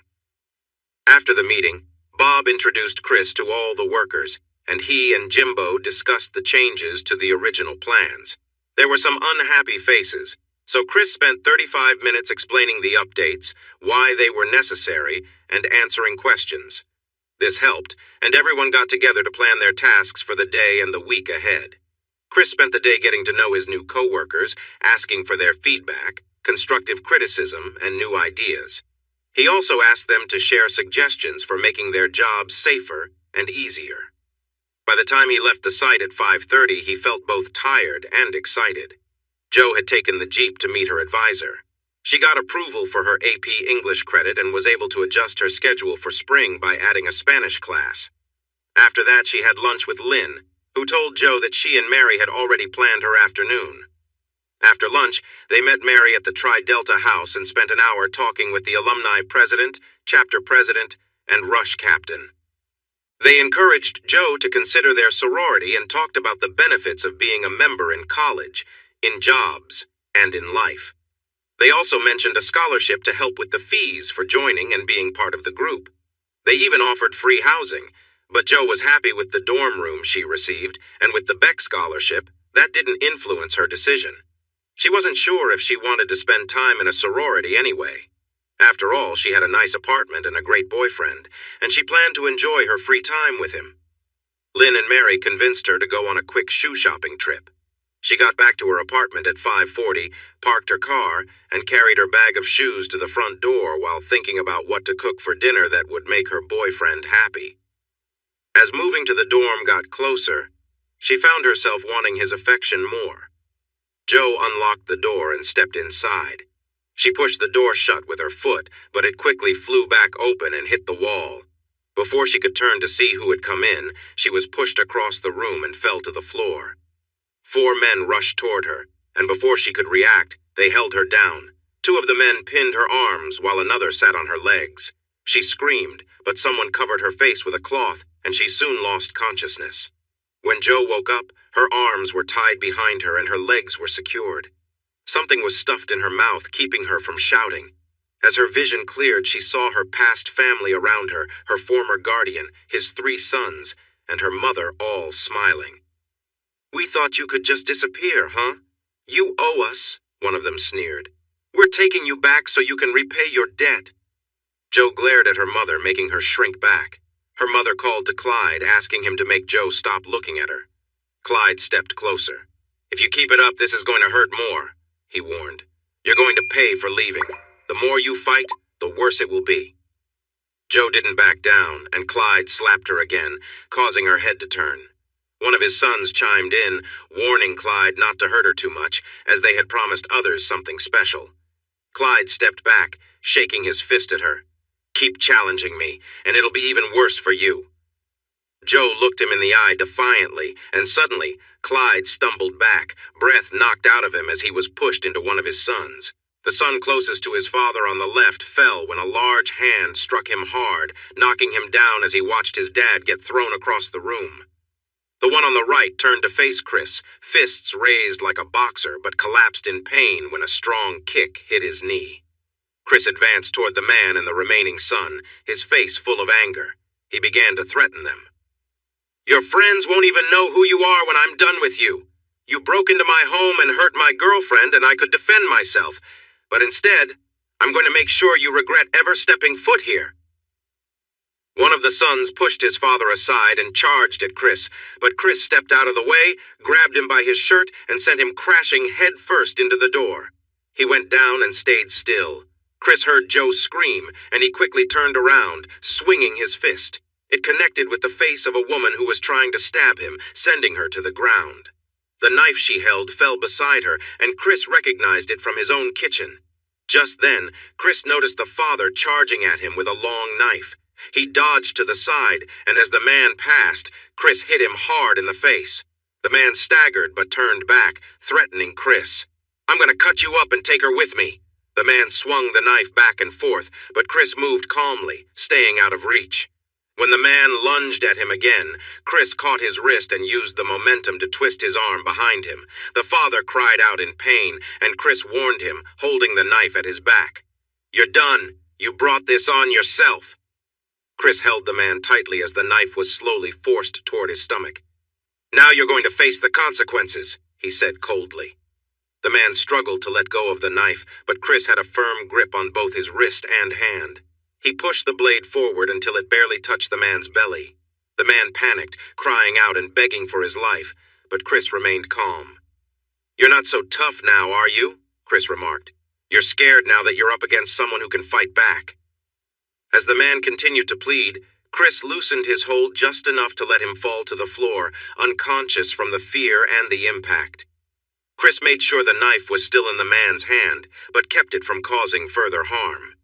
After the meeting, Bob introduced Chris to all the workers, and he and Jimbo discussed the changes to the original plans. There were some unhappy faces, so Chris spent 35 minutes explaining the updates, why they were necessary, and answering questions. This helped, and everyone got together to plan their tasks for the day and the week ahead. Chris spent the day getting to know his new coworkers, asking for their feedback, constructive criticism, and new ideas. He also asked them to share suggestions for making their jobs safer and easier. By the time he left the site at 5:30, he felt both tired and excited. Joe had taken the Jeep to meet her advisor. She got approval for her AP English credit and was able to adjust her schedule for spring by adding a Spanish class. After that, she had lunch with Lynn, who told Joe that she and Mary had already planned her afternoon. After lunch, they met Mary at the Tri-Delta house and spent an hour talking with the alumni president, chapter president, and rush captain. They encouraged Joe to consider their sorority and talked about the benefits of being a member in college, in jobs, and in life. They also mentioned a scholarship to help with the fees for joining and being part of the group. They even offered free housing, but Joe was happy with the dorm room she received, and with the Beck scholarship, that didn't influence her decision. She wasn't sure if she wanted to spend time in a sorority anyway. After all, she had a nice apartment and a great boyfriend, and she planned to enjoy her free time with him. Lynn and Mary convinced her to go on a quick shoe shopping trip. She got back to her apartment at 5:40, parked her car, and carried her bag of shoes to the front door while thinking about what to cook for dinner that would make her boyfriend happy. As moving to the dorm got closer, she found herself wanting his affection more. Joe unlocked the door and stepped inside. She pushed the door shut with her foot, but it quickly flew back open and hit the wall. Before she could turn to see who had come in, she was pushed across the room and fell to the floor. 4 men rushed toward her, and before she could react, they held her down. 2 of the men pinned her arms while another sat on her legs. She screamed, but someone covered her face with a cloth, and she soon lost consciousness. When Joe woke up, her arms were tied behind her and her legs were secured. Something was stuffed in her mouth, keeping her from shouting. As her vision cleared, she saw her past family around her, her former guardian, his 3 sons, and her mother all smiling. "We thought you could just disappear, huh? You owe us," one of them sneered. "We're taking you back so you can repay your debt." Joe glared at her mother, making her shrink back. Her mother called to Clyde, asking him to make Joe stop looking at her. Clyde stepped closer. "If you keep it up, this is going to hurt more," he warned. "You're going to pay for leaving. The more you fight, the worse it will be." Joe didn't back down, and Clyde slapped her again, causing her head to turn. One of his sons chimed in, warning Clyde not to hurt her too much, as they had promised others something special. Clyde stepped back, shaking his fist at her. "Keep challenging me, and it'll be even worse for you." Joe looked him in the eye defiantly, and suddenly, Clyde stumbled back, breath knocked out of him as he was pushed into one of his sons. The son closest to his father on the left fell when a large hand struck him hard, knocking him down as he watched his dad get thrown across the room. The one on the right turned to face Chris, fists raised like a boxer, but collapsed in pain when a strong kick hit his knee. Chris advanced toward the man and the remaining son, his face full of anger. He began to threaten them. "Your friends won't even know who you are when I'm done with you. You broke into my home and hurt my girlfriend, and I could defend myself. But instead, I'm going to make sure you regret ever stepping foot here." One of the sons pushed his father aside and charged at Chris, but Chris stepped out of the way, grabbed him by his shirt, and sent him crashing head first into the door. He went down and stayed still. Chris heard Joe scream, and he quickly turned around, swinging his fist. It connected with the face of a woman who was trying to stab him, sending her to the ground. The knife she held fell beside her, and Chris recognized it from his own kitchen. Just then, Chris noticed the father charging at him with a long knife. He dodged to the side, and as the man passed, Chris hit him hard in the face. The man staggered but turned back, threatening Chris. "I'm going to cut you up and take her with me." The man swung the knife back and forth, but Chris moved calmly, staying out of reach. When the man lunged at him again, Chris caught his wrist and used the momentum to twist his arm behind him. The father cried out in pain, and Chris warned him, holding the knife at his back. "You're done. You brought this on yourself." Chris held the man tightly as the knife was slowly forced toward his stomach. "Now you're going to face the consequences," he said coldly. The man struggled to let go of the knife, but Chris had a firm grip on both his wrist and hand. He pushed the blade forward until it barely touched the man's belly. The man panicked, crying out and begging for his life, but Chris remained calm. "You're not so tough now, are you?" Chris remarked. "You're scared now that you're up against someone who can fight back." As the man continued to plead, Chris loosened his hold just enough to let him fall to the floor, unconscious from the fear and the impact. Chris made sure the knife was still in the man's hand, but kept it from causing further harm.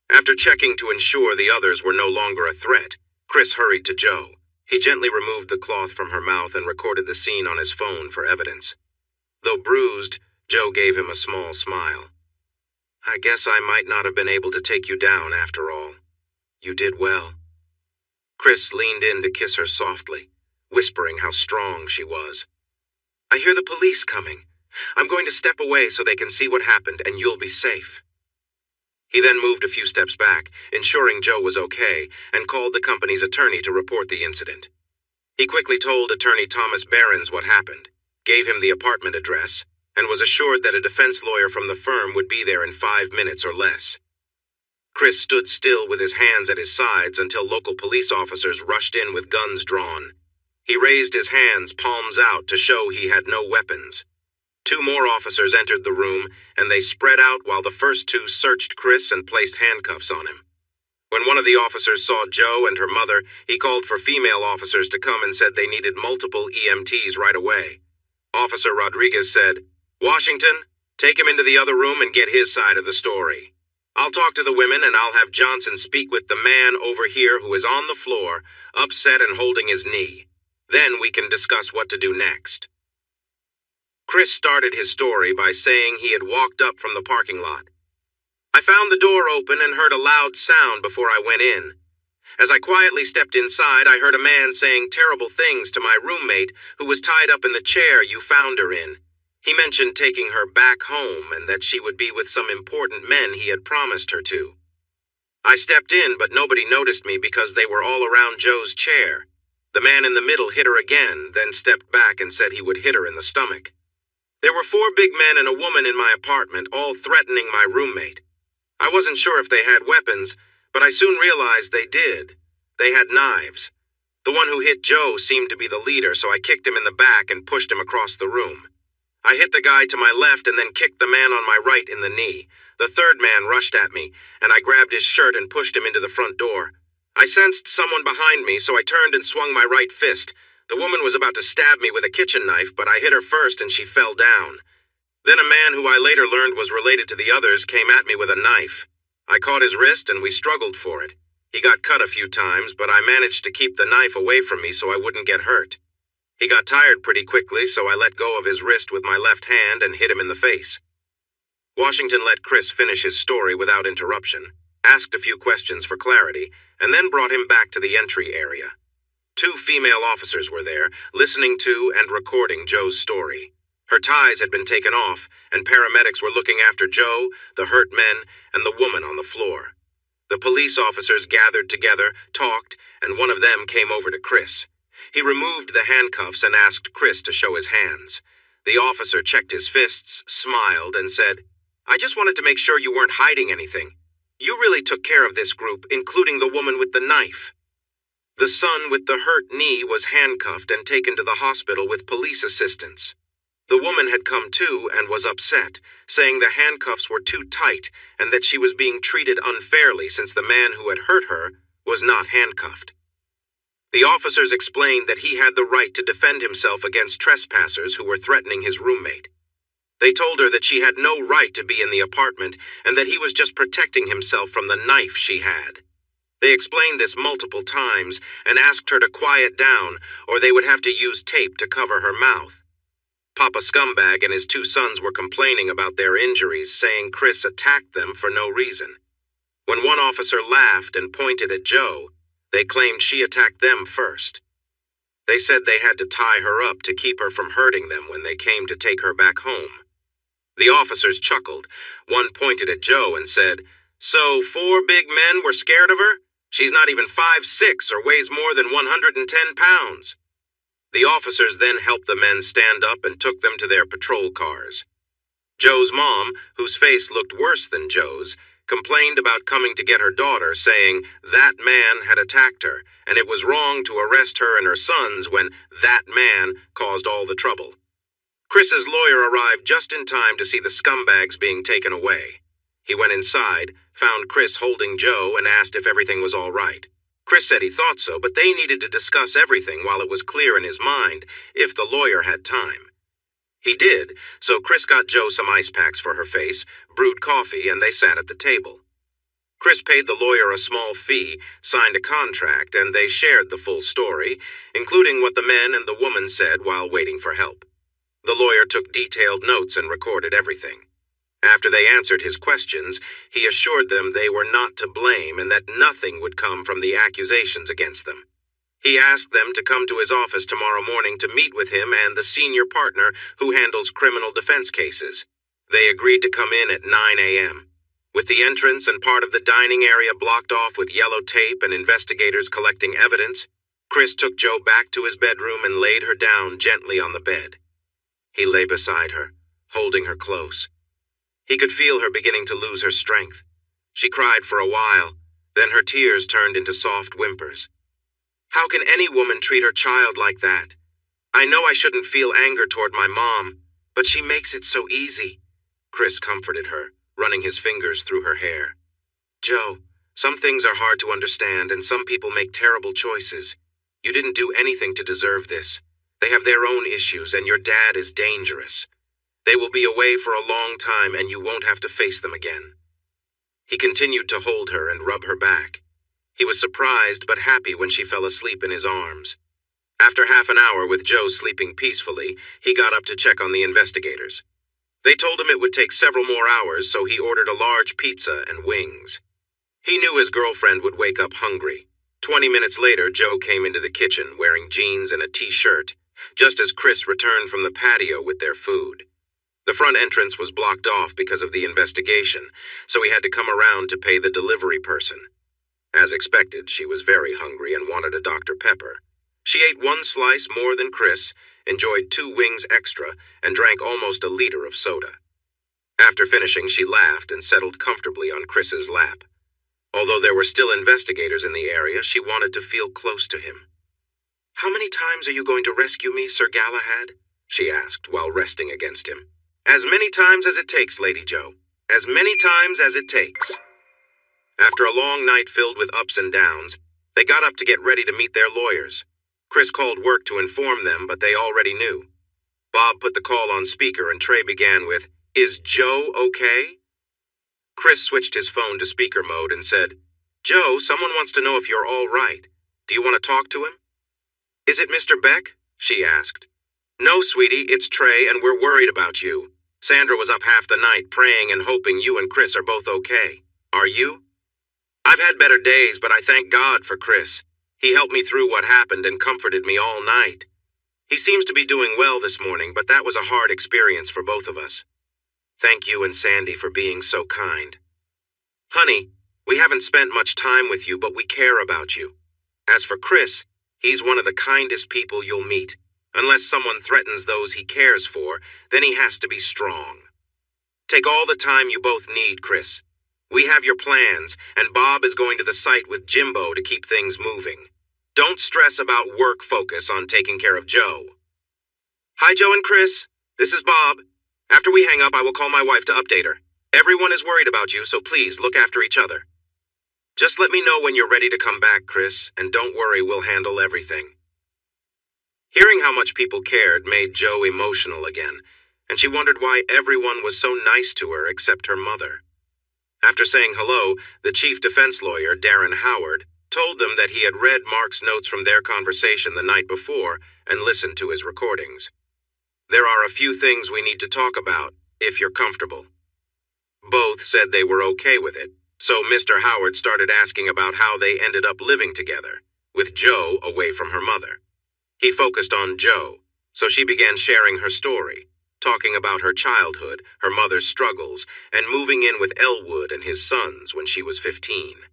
After checking to ensure the others were no longer a threat, Chris hurried to Joe. He gently removed the cloth from her mouth and recorded the scene on his phone for evidence. Though bruised, Joe gave him a small smile. "I guess I might not have been able to take you down after all. You did well." Chris leaned in to kiss her softly, whispering how strong she was. "I hear the police coming. I'm going to step away so they can see what happened, and you'll be safe." He then moved a few steps back, ensuring Joe was okay, and called the company's attorney to report the incident. He quickly told attorney Thomas Behrens what happened, gave him the apartment address, and was assured that a defense lawyer from the firm would be there in 5 minutes or less. Chris stood still with his hands at his sides until local police officers rushed in with guns drawn. He raised his hands, palms out, to show he had no weapons. 2 more officers entered the room, and they spread out while the first 2 searched Chris and placed handcuffs on him. When one of the officers saw Joe and her mother, he called for female officers to come and said they needed multiple EMTs right away. Officer Rodriguez said, "Washington, take him into the other room and get his side of the story. I'll talk to the women, and I'll have Johnson speak with the man over here who is on the floor, upset and holding his knee. Then we can discuss what to do next." Chris started his story by saying he had walked up from the parking lot. "I found the door open and heard a loud sound before I went in. As I quietly stepped inside, I heard a man saying terrible things to my roommate who was tied up in the chair you found her in. He mentioned taking her back home and that she would be with some important men he had promised her to. I stepped in, but nobody noticed me because they were all around Joe's chair. The man in the middle hit her again, then stepped back and said he would hit her in the stomach. There were 4 big men and a woman in my apartment, all threatening my roommate. I wasn't sure if they had weapons, but I soon realized they did. They had knives. The one who hit Joe seemed to be the leader, so I kicked him in the back and pushed him across the room. I hit the guy to my left and then kicked the man on my right in the knee. The 3rd man rushed at me, and I grabbed his shirt and pushed him into the front door. I sensed someone behind me, so I turned and swung my right fist. The woman was about to stab me with a kitchen knife, but I hit her first and she fell down. Then a man who I later learned was related to the others came at me with a knife. I caught his wrist and we struggled for it. He got cut a few times, but I managed to keep the knife away from me so I wouldn't get hurt. He got tired pretty quickly, so I let go of his wrist with my left hand and hit him in the face." Washington let Chris finish his story without interruption, asked a few questions for clarity, and then brought him back to the entry area. 2 female officers were there, listening to and recording Joe's story. Her ties had been taken off, and paramedics were looking after Joe, the hurt men, and the woman on the floor. The police officers gathered together, talked, and one of them came over to Chris. He removed the handcuffs and asked Chris to show his hands. The officer checked his fists, smiled, and said, "I just wanted to make sure you weren't hiding anything. You really took care of this group, including the woman with the knife." The son with the hurt knee was handcuffed and taken to the hospital with police assistance. The woman had come to and was upset, saying the handcuffs were too tight and that she was being treated unfairly since the man who had hurt her was not handcuffed. The officers explained that he had the right to defend himself against trespassers who were threatening his roommate. They told her that she had no right to be in the apartment and that he was just protecting himself from the knife she had. They explained this multiple times and asked her to quiet down or they would have to use tape to cover her mouth. Papa Scumbag and his 2 sons were complaining about their injuries, saying Chris attacked them for no reason. When one officer laughed and pointed at Joe, they claimed she attacked them first. They said they had to tie her up to keep her from hurting them when they came to take her back home. The officers chuckled. One pointed at Joe and said, "So 4 big men were scared of her? She's not even 5'6" or weighs more than 110 pounds. The officers then helped the men stand up and took them to their patrol cars. Joe's mom, whose face looked worse than Joe's, complained about coming to get her daughter, saying that man had attacked her, and it was wrong to arrest her and her sons when that man caused all the trouble. Chris's lawyer arrived just in time to see the scumbags being taken away. He went inside, found Chris holding Joe, and asked if everything was all right. Chris said he thought so, but they needed to discuss everything while it was clear in his mind, if the lawyer had time. He did, so Chris got Joe some ice packs for her face, brewed coffee, and they sat at the table. Chris paid the lawyer a small fee, signed a contract, and they shared the full story, including what the men and the woman said while waiting for help. The lawyer took detailed notes and recorded everything. After they answered his questions, he assured them they were not to blame and that nothing would come from the accusations against them. He asked them to come to his office tomorrow morning to meet with him and the senior partner who handles criminal defense cases. They agreed to come in at 9 a.m. With the entrance and part of the dining area blocked off with yellow tape and investigators collecting evidence, Chris took Joe back to his bedroom and laid her down gently on the bed. He lay beside her, holding her close. He could feel her beginning to lose her strength. She cried for a while, then her tears turned into soft whimpers. "How can any woman treat her child like that? I know I shouldn't feel anger toward my mom, but she makes it so easy." Chris comforted her, running his fingers through her hair. "Joe, some things are hard to understand and some people make terrible choices. You didn't do anything to deserve this. They have their own issues and your dad is dangerous. They will be away for a long time and you won't have to face them again." He continued to hold her and rub her back. He was surprised but happy when she fell asleep in his arms. After half an hour with Joe sleeping peacefully, he got up to check on the investigators. They told him it would take several more hours, so he ordered a large pizza and wings. He knew his girlfriend would wake up hungry. 20 minutes later, Joe came into the kitchen wearing jeans and a t-shirt, just as Chris returned from the patio with their food. The front entrance was blocked off because of the investigation, so he had to come around to pay the delivery person. As expected, she was very hungry and wanted a Dr. Pepper. She ate 1 slice more than Chris, enjoyed 2 wings extra, and drank almost a liter of soda. After finishing, she laughed and settled comfortably on Chris's lap. Although there were still investigators in the area, she wanted to feel close to him. "How many times are you going to rescue me, Sir Galahad?" she asked while resting against him. "As many times as it takes, Lady Joe. As many times as it takes." After a long night filled with ups and downs, they got up to get ready to meet their lawyers. Chris called work to inform them, but they already knew. Bob put the call on speaker and Trey began with, "Is Joe okay?" Chris switched his phone to speaker mode and said, "Joe, someone wants to know if you're all right. Do you want to talk to him?" "Is it Mr. Beck?" she asked. "No, sweetie, it's Trey, and we're worried about you. Sandra was up half the night praying and hoping you and Chris are both okay. Are you?" "I've had better days, but I thank God for Chris. He helped me through what happened and comforted me all night. He seems to be doing well this morning, but that was a hard experience for both of us. Thank you and Sandy for being so kind. Honey, we haven't spent much time with you, but we care about you. As for Chris, he's one of the kindest people you'll meet. Unless someone threatens those he cares for, then he has to be strong. Take all the time you both need, Chris. We have your plans, and Bob is going to the site with Jimbo to keep things moving. Don't stress about work, focus on taking care of Joe." "Hi, Joe and Chris. This is Bob. After we hang up, I will call my wife to update her. Everyone is worried about you, so please look after each other. Just let me know when you're ready to come back, Chris, and don't worry, we'll handle everything." Hearing how much people cared made Joe emotional again, and she wondered why everyone was so nice to her except her mother. After saying hello, the chief defense lawyer, Darren Howard, told them that he had read Mark's notes from their conversation the night before and listened to his recordings. "There are a few things we need to talk about, if you're comfortable." Both said they were okay with it, so Mr. Howard started asking about how they ended up living together, with Joe away from her mother. He focused on Joe, so she began sharing her story, talking about her childhood, her mother's struggles, and moving in with Elwood and his sons when she was 15.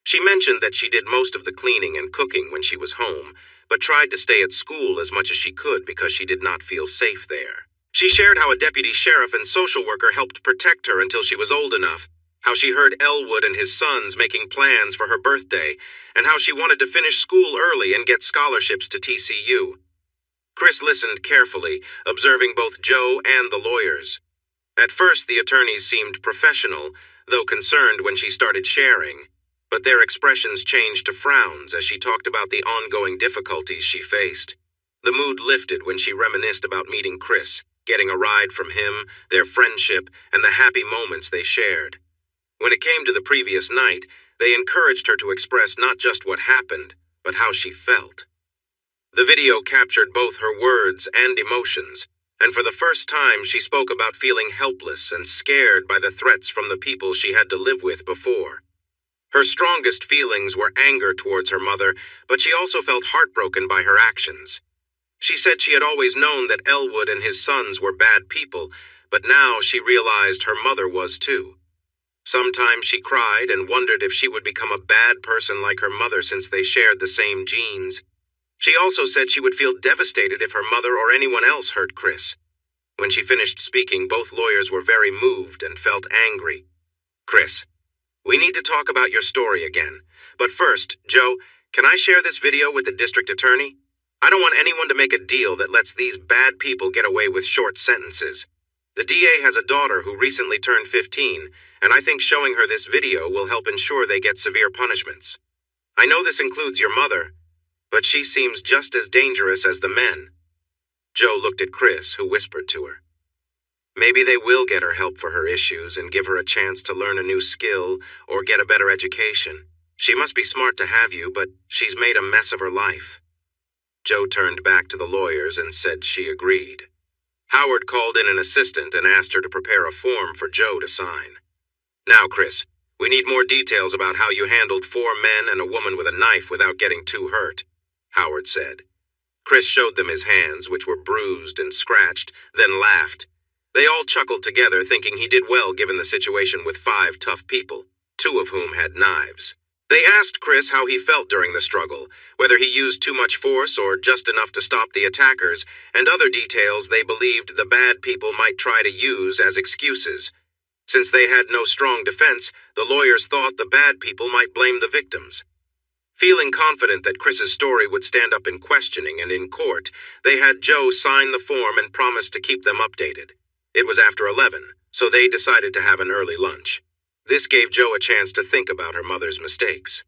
She mentioned that she did most of the cleaning and cooking when she was home, but tried to stay at school as much as she could because she did not feel safe there. She shared how a deputy sheriff and social worker helped protect her until she was old enough, how she heard Elwood and his sons making plans for her birthday, and how she wanted to finish school early and get scholarships to TCU. Chris listened carefully, observing both Joe and the lawyers. At first, the attorneys seemed professional, though concerned when she started sharing, but their expressions changed to frowns as she talked about the ongoing difficulties she faced. The mood lifted when she reminisced about meeting Chris, getting a ride from him, their friendship, and the happy moments they shared. When it came to the previous night, they encouraged her to express not just what happened, but how she felt. The video captured both her words and emotions, and for the first time she spoke about feeling helpless and scared by the threats from the people she had to live with before. Her strongest feelings were anger towards her mother, but she also felt heartbroken by her actions. She said she had always known that Elwood and his sons were bad people, but now she realized her mother was too. Sometimes she cried and wondered if she would become a bad person like her mother since they shared the same genes. She also said she would feel devastated if her mother or anyone else hurt Chris. When she finished speaking, both lawyers were very moved and felt angry. "Chris, we need to talk about your story again. But first, Joe, can I share this video with the district attorney? I don't want anyone to make a deal that lets these bad people get away with short sentences. The DA has a daughter who recently turned 15, and I think showing her this video will help ensure they get severe punishments. I know this includes your mother, but she seems just as dangerous as the men." Joe looked at Chris, who whispered to her. "Maybe they will get her help for her issues and give her a chance to learn a new skill or get a better education. She must be smart to have you, but she's made a mess of her life." Joe turned back to the lawyers and said she agreed. Howard called in an assistant and asked her to prepare a form for Joe to sign. "Now, Chris, we need more details about how you handled 4 men and a woman with a knife without getting too hurt," Howard said. Chris showed them his hands, which were bruised and scratched, then laughed. They all chuckled together, thinking he did well given the situation with 5 tough people, 2 of whom had knives. They asked Chris how he felt during the struggle, whether he used too much force or just enough to stop the attackers, and other details they believed the bad people might try to use as excuses. Since they had no strong defense, the lawyers thought the bad people might blame the victims. Feeling confident that Chris's story would stand up in questioning and in court, they had Joe sign the form and promised to keep them updated. It was after 11, so they decided to have an early lunch. This gave Joe a chance to think about her mother's mistakes.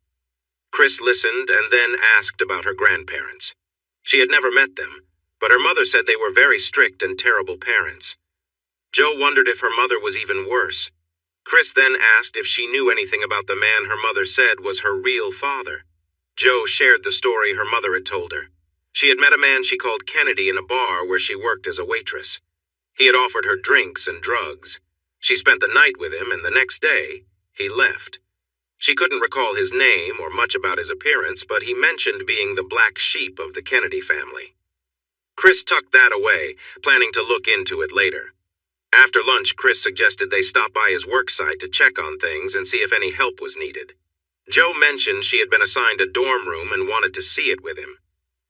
Chris listened and then asked about her grandparents. She had never met them, but her mother said they were very strict and terrible parents. Joe wondered if her mother was even worse. Chris then asked if she knew anything about the man her mother said was her real father. Jo shared the story her mother had told her. She had met a man she called Kennedy in a bar where she worked as a waitress. He had offered her drinks and drugs. She spent the night with him, and the next day, he left. She couldn't recall his name or much about his appearance, but he mentioned being the black sheep of the Kennedy family. Chris tucked that away, planning to look into it later. After lunch, Chris suggested they stop by his work site to check on things and see if any help was needed. Jo mentioned she had been assigned a dorm room and wanted to see it with him.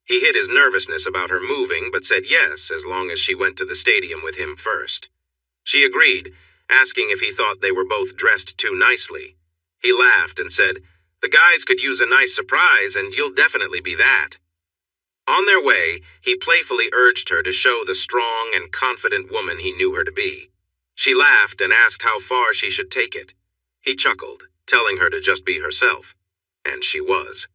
He hid his nervousness about her moving, but said yes, as long as she went to the stadium with him first. She agreed, asking if he thought they were both dressed too nicely. He laughed and said, "The guys could use a nice surprise, and you'll definitely be that." On their way, he playfully urged her to show the strong and confident woman he knew her to be. She laughed and asked how far she should take it. He chuckled, telling her to just be herself. And she was.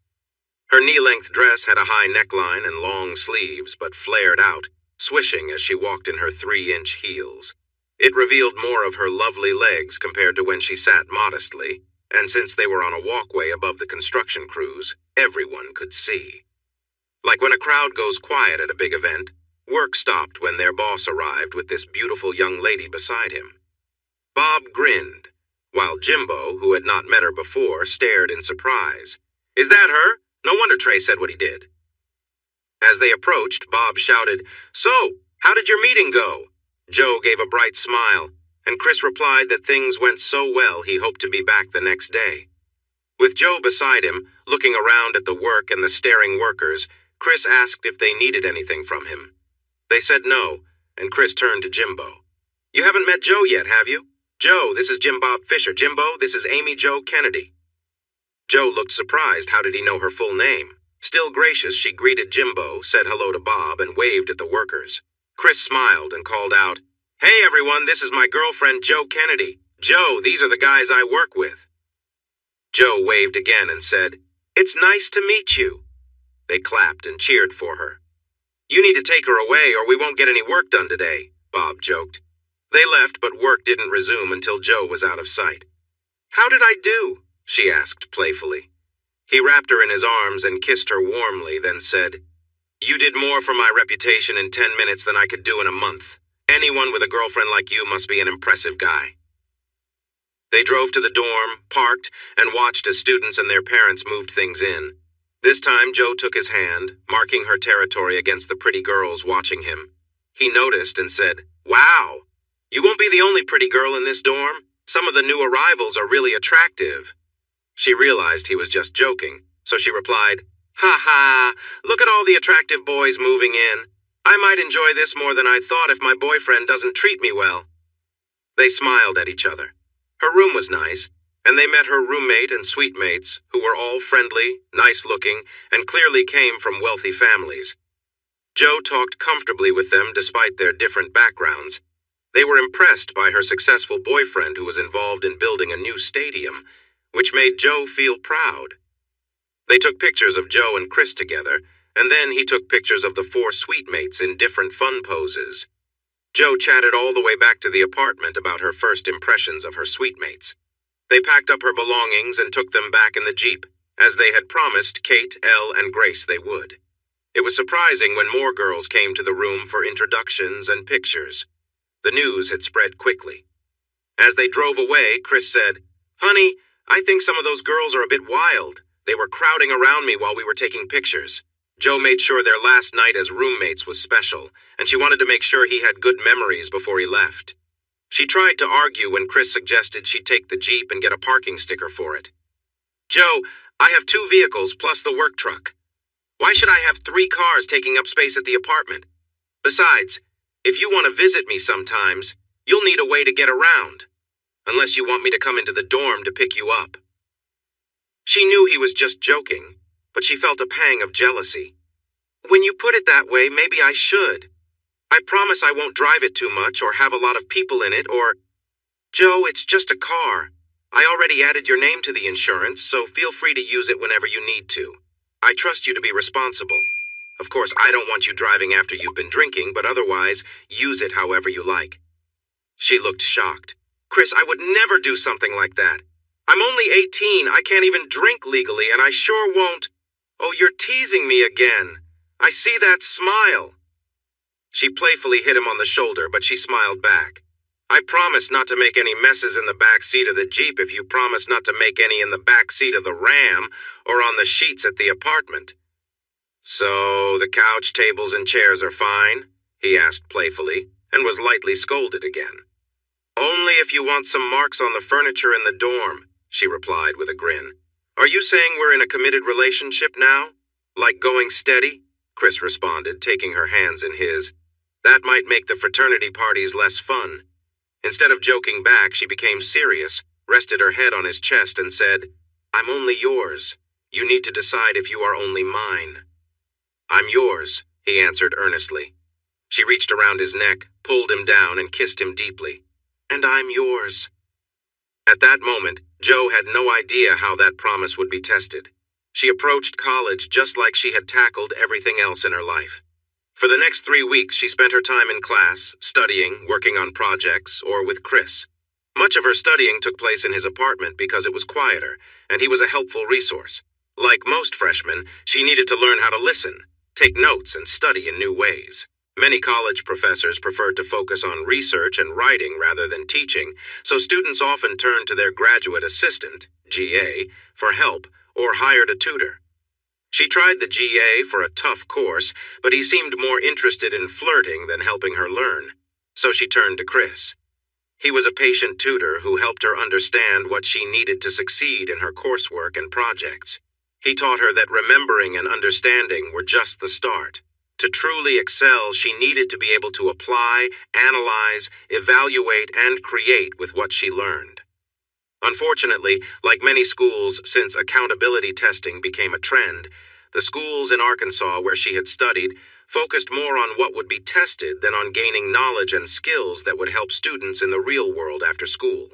Her knee-length dress had a high neckline and long sleeves, but flared out, swishing as she walked in her 3-inch heels. It revealed more of her lovely legs compared to when she sat modestly, and since they were on a walkway above the construction crews, everyone could see. Like when a crowd goes quiet at a big event, work stopped when their boss arrived with this beautiful young lady beside him. Bob grinned, while Jimbo, who had not met her before, stared in surprise. "Is that her? No wonder Trey said what he did." As they approached, Bob shouted, "So, how did your meeting go?" Jo gave a bright smile, and Chris replied that things went so well he hoped to be back the next day. With Jo beside him, looking around at the work and the staring workers, Chris asked if they needed anything from him. They said no, and Chris turned to Jimbo. "You haven't met Jo yet, have you? Jo, this is Jim Bob Fisher. Jimbo, this is Amy Jo Kennedy." Jo looked surprised. How did he know her full name? Still gracious, she greeted Jimbo, said hello to Bob, and waved at the workers. Chris smiled and called out, "Hey everyone, this is my girlfriend Jo Kennedy. Jo, these are the guys I work with." Jo waved again and said, "It's nice to meet you." They clapped and cheered for her. "You need to take her away or we won't get any work done today," Bob joked. They left, but work didn't resume until Jo was out of sight. "How did I do?" she asked playfully. He wrapped her in his arms and kissed her warmly, then said, "You did more for my reputation in 10 minutes than I could do in a month. Anyone with a girlfriend like you must be an impressive guy." They drove to the dorm, parked, and watched as students and their parents moved things in. This time, Jo took his hand, marking her territory against the pretty girls watching him. He noticed and said, "Wow, you won't be the only pretty girl in this dorm. Some of the new arrivals are really attractive." She realized he was just joking, so she replied, "Ha ha, look at all the attractive boys moving in. I might enjoy this more than I thought if my boyfriend doesn't treat me well." They smiled at each other. Her room was nice, and they met her roommate and suite mates, who were all friendly, nice-looking, and clearly came from wealthy families. Jo talked comfortably with them despite their different backgrounds. They were impressed by her successful boyfriend who was involved in building a new stadium, which made Jo feel proud. They took pictures of Jo and Chris together, and then he took pictures of the 4 suite mates in different fun poses. Jo chatted all the way back to the apartment about her first impressions of her suite mates. They packed up her belongings and took them back in the Jeep, as they had promised Kate, Elle, and Grace they would. It was surprising when more girls came to the room for introductions and pictures. The news had spread quickly. As they drove away, Chris said, "Honey, I think some of those girls are a bit wild. They were crowding around me while we were taking pictures." Jo made sure their last night as roommates was special, and she wanted to make sure he had good memories before he left. She tried to argue when Chris suggested she take the Jeep and get a parking sticker for it. "Jo, I have 2 vehicles plus the work truck. Why should I have 3 cars taking up space at the apartment? Besides, if you want to visit me sometimes, you'll need a way to get around. Unless you want me to come into the dorm to pick you up." She knew he was just joking, but she felt a pang of jealousy. "When you put it that way, maybe I should. I promise I won't drive it too much or have a lot of people in it or—" "Jo, it's just a car. I already added your name to the insurance, so feel free to use it whenever you need to. I trust you to be responsible. Of course, I don't want you driving after you've been drinking, but otherwise, use it however you like." She looked shocked. Chris, I would never do something like that. I'm only 18, I can't even drink legally, and I sure won't. Oh, you're teasing me again. I see that smile. She playfully hit him on the shoulder, but she smiled back. I promise not to make any messes in the back seat of the Jeep if you promise not to make any in the back seat of the Ram or on the sheets at the apartment. So, the couch, tables, and chairs are fine? He asked playfully, and was lightly scolded again. Only if you want some marks on the furniture in the dorm, she replied with a grin. Are you saying we're in a committed relationship now? Like going steady? Chris responded, taking her hands in his. That might make the fraternity parties less fun. Instead of joking back, she became serious, rested her head on his chest, and said, I'm only yours. You need to decide if you are only mine. I'm yours, he answered earnestly. She reached around his neck, pulled him down, and kissed him deeply. And I'm yours. At that moment, Jo had no idea how that promise would be tested. She approached college just like she had tackled everything else in her life. For the next 3 weeks, she spent her time in class, studying, working on projects, or with Chris. Much of her studying took place in his apartment because it was quieter, and he was a helpful resource. Like most freshmen, she needed to learn how to listen, take notes, and study in new ways. Many college professors preferred to focus on research and writing rather than teaching, so students often turned to their graduate assistant, GA, for help or hired a tutor. She tried the GA for a tough course, but he seemed more interested in flirting than helping her learn, so she turned to Chris. He was a patient tutor who helped her understand what she needed to succeed in her coursework and projects. He taught her that remembering and understanding were just the start. To truly excel, she needed to be able to apply, analyze, evaluate, and create with what she learned. Unfortunately, like many schools since accountability testing became a trend, the schools in Arkansas where she had studied focused more on what would be tested than on gaining knowledge and skills that would help students in the real world after school.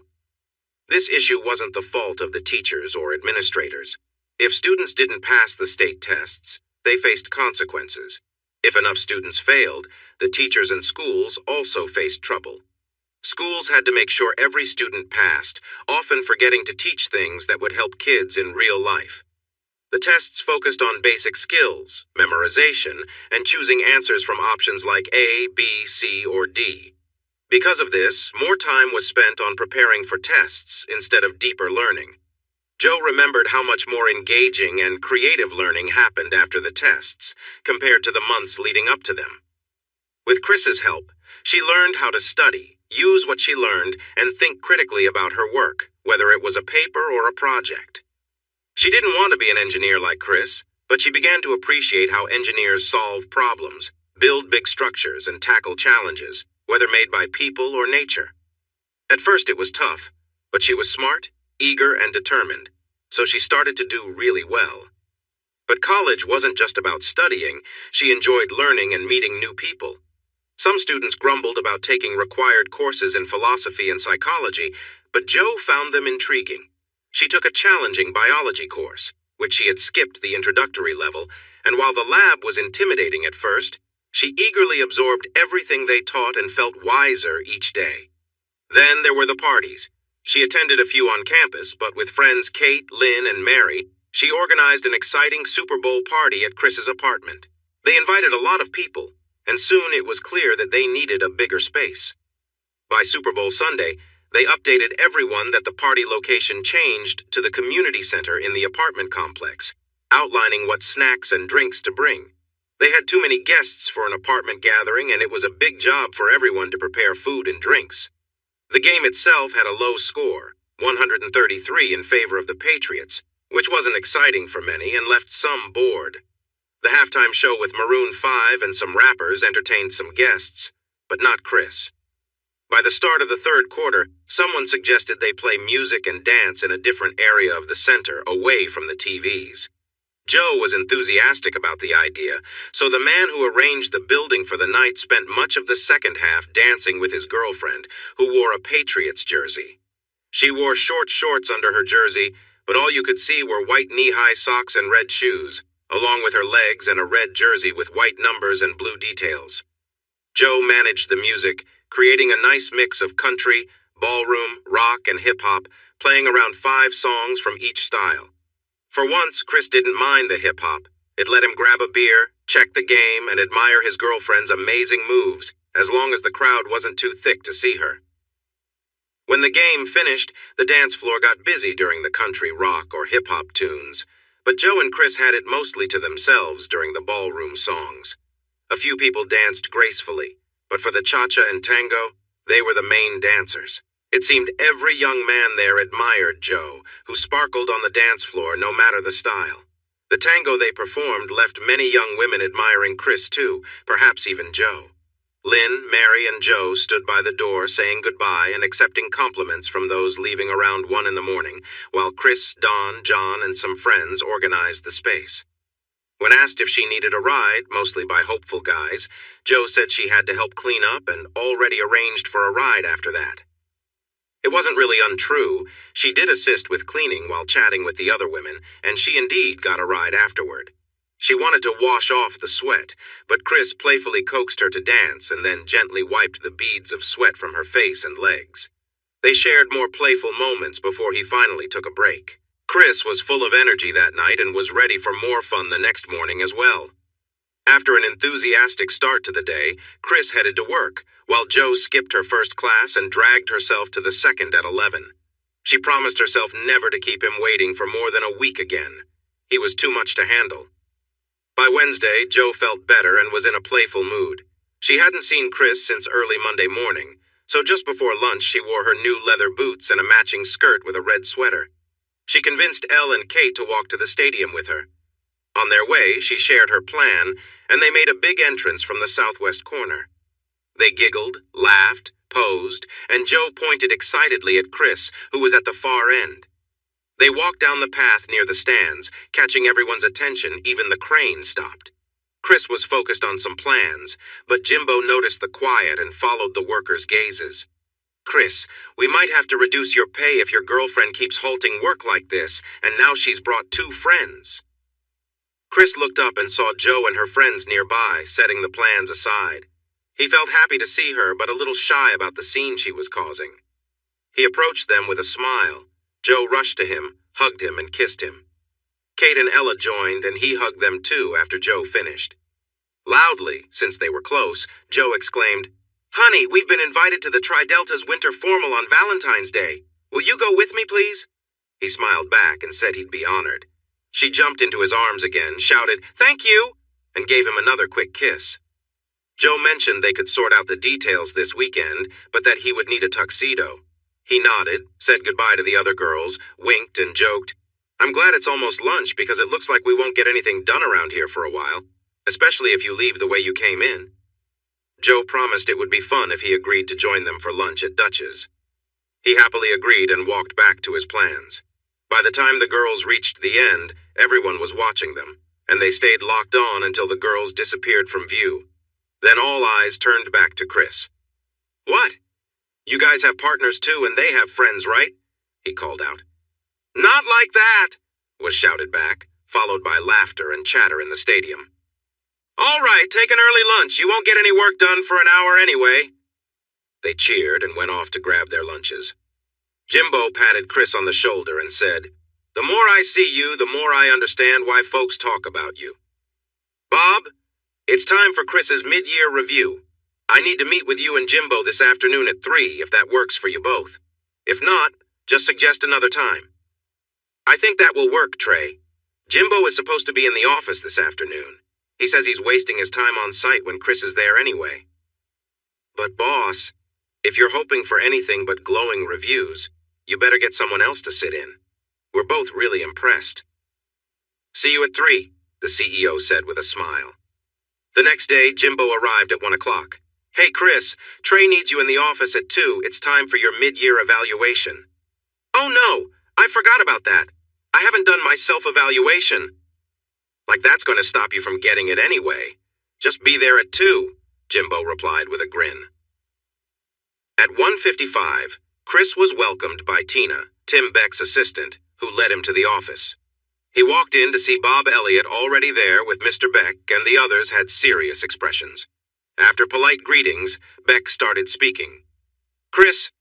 This issue wasn't the fault of the teachers or administrators. If students didn't pass the state tests, they faced consequences. If enough students failed, the teachers and schools also faced trouble. Schools had to make sure every student passed, often forgetting to teach things that would help kids in real life. The tests focused on basic skills, memorization, and choosing answers from options like A, B, C, or D. Because of this, more time was spent on preparing for tests instead of deeper learning. Jo remembered how much more engaging and creative learning happened after the tests, compared to the months leading up to them. With Chris's help, she learned how to study, use what she learned, and think critically about her work, whether it was a paper or a project. She didn't want to be an engineer like Chris, but she began to appreciate how engineers solve problems, build big structures, and tackle challenges, whether made by people or nature. At first it was tough, but she was smart, eager, and determined, so she started to do really well. But college wasn't just about studying. She enjoyed learning and meeting new people. Some students grumbled about taking required courses in philosophy and psychology, but Jo found them intriguing. She took a challenging biology course, which she had skipped the introductory level, and while the lab was intimidating at first, she eagerly absorbed everything they taught and felt wiser each day. Then there were the parties. She attended a few on campus, but with friends Kate, Lynn, and Mary, she organized an exciting Super Bowl party at Chris's apartment. They invited a lot of people, and soon it was clear that they needed a bigger space. By Super Bowl Sunday, they updated everyone that the party location changed to the community center in the apartment complex, outlining what snacks and drinks to bring. They had too many guests for an apartment gathering, and it was a big job for everyone to prepare food and drinks. The game itself had a low score, 133 in favor of the Patriots, which wasn't exciting for many and left some bored. The halftime show with Maroon 5 and some rappers entertained some guests, but not Chris. By the start of the third quarter, someone suggested they play music and dance in a different area of the center, away from the TVs. Jo was enthusiastic about the idea, so the man who arranged the building for the night spent much of the second half dancing with his girlfriend, who wore a Patriots jersey. She wore short shorts under her jersey, but all you could see were white knee-high socks and red shoes, along with her legs and a red jersey with white numbers and blue details. Jo managed the music, creating a nice mix of country, ballroom, rock, and hip-hop, playing around 5 songs from each style. For once, Chris didn't mind the hip-hop. It let him grab a beer, check the game, and admire his girlfriend's amazing moves, as long as the crowd wasn't too thick to see her. When the game finished, the dance floor got busy during the country, rock, or hip-hop tunes, but Joe and Chris had it mostly to themselves during the ballroom songs. A few people danced gracefully, but for the cha-cha and tango, they were the main dancers. It seemed every young man there admired Joe, who sparkled on the dance floor no matter the style. The tango they performed left many young women admiring Chris too, perhaps even Joe. Lynn, Mary, and Joe stood by the door saying goodbye and accepting compliments from those leaving around 1 in the morning, while Chris, Don, John, and some friends organized the space. When asked if she needed a ride, mostly by hopeful guys, Joe said she had to help clean up and already arranged for a ride after that. It wasn't really untrue. She did assist with cleaning while chatting with the other women, and she indeed got a ride afterward. She wanted to wash off the sweat, but Chris playfully coaxed her to dance and then gently wiped the beads of sweat from her face and legs. They shared more playful moments before he finally took a break. Chris was full of energy that night and was ready for more fun the next morning as well. After an enthusiastic start to the day, Chris headed to work, while Joe skipped her first class and dragged herself to the second at 11. She promised herself never to keep him waiting for more than a week again. He was too much to handle. By Wednesday, Joe felt better and was in a playful mood. She hadn't seen Chris since early Monday morning, so just before lunch she wore her new leather boots and a matching skirt with a red sweater. She convinced Elle and Kate to walk to the stadium with her. On their way, she shared her plan, and they made a big entrance from the southwest corner. They giggled, laughed, posed, and Joe pointed excitedly at Chris, who was at the far end. They walked down the path near the stands, catching everyone's attention. Even the crane stopped. Chris was focused on some plans, but Jimbo noticed the quiet and followed the workers' gazes. "Chris, we might have to reduce your pay if your girlfriend keeps halting work like this, and now she's brought 2 friends. Chris looked up and saw Joe and her friends nearby, setting the plans aside. He felt happy to see her, but a little shy about the scene she was causing. He approached them with a smile. Joe rushed to him, hugged him, and kissed him. Kate and Ella joined, and he hugged them too after Joe finished. Loudly, since they were close, Joe exclaimed, "Honey, we've been invited to the Tri-Delta's winter formal on Valentine's Day. Will you go with me, please?" He smiled back and said he'd be honored. She jumped into his arms again, shouted, "Thank you," and gave him another quick kiss. Joe mentioned they could sort out the details this weekend, but that he would need a tuxedo. He nodded, said goodbye to the other girls, winked, and joked, "I'm glad it's almost lunch because it looks like we won't get anything done around here for a while, especially if you leave the way you came in." Joe promised it would be fun if he agreed to join them for lunch at Dutch's. He happily agreed and walked back to his plans. By the time the girls reached the end, everyone was watching them, and they stayed locked on until the girls disappeared from view. Then all eyes turned back to Chris. "What? You guys have partners too, and they have friends, right?" he called out. "Not like that," was shouted back, followed by laughter and chatter in the stadium. "All right, take an early lunch. You won't get any work done for an hour anyway." They cheered and went off to grab their lunches. Jimbo patted Chris on the shoulder and said, "The more I see you, the more I understand why folks talk about you. Bob, it's time for Chris's mid-year review. I need to meet with you and Jimbo this afternoon at 3 if that works for you both. If not, just suggest another time." "I think that will work, Trey. Jimbo is supposed to be in the office this afternoon. He says he's wasting his time on site when Chris is there anyway." "But boss, if you're hoping for anything but glowing reviews, you better get someone else to sit in. We're both really impressed." "See you at 3, the CEO said with a smile. The next day, Jimbo arrived at 1 o'clock. "Hey, Chris, Trey needs you in the office at 2. It's time for your mid-year evaluation." "Oh no, I forgot about that. I haven't done my self-evaluation." "Like that's going to stop you from getting it anyway. Just be there at 2, Jimbo replied with a grin. At 1:55, Chris was welcomed by Tina, Tim Beck's assistant, who led him to the office. He walked in to see Bob Elliott already there with Mr. Beck, and the others had serious expressions. After polite greetings, Beck started speaking. "Chris,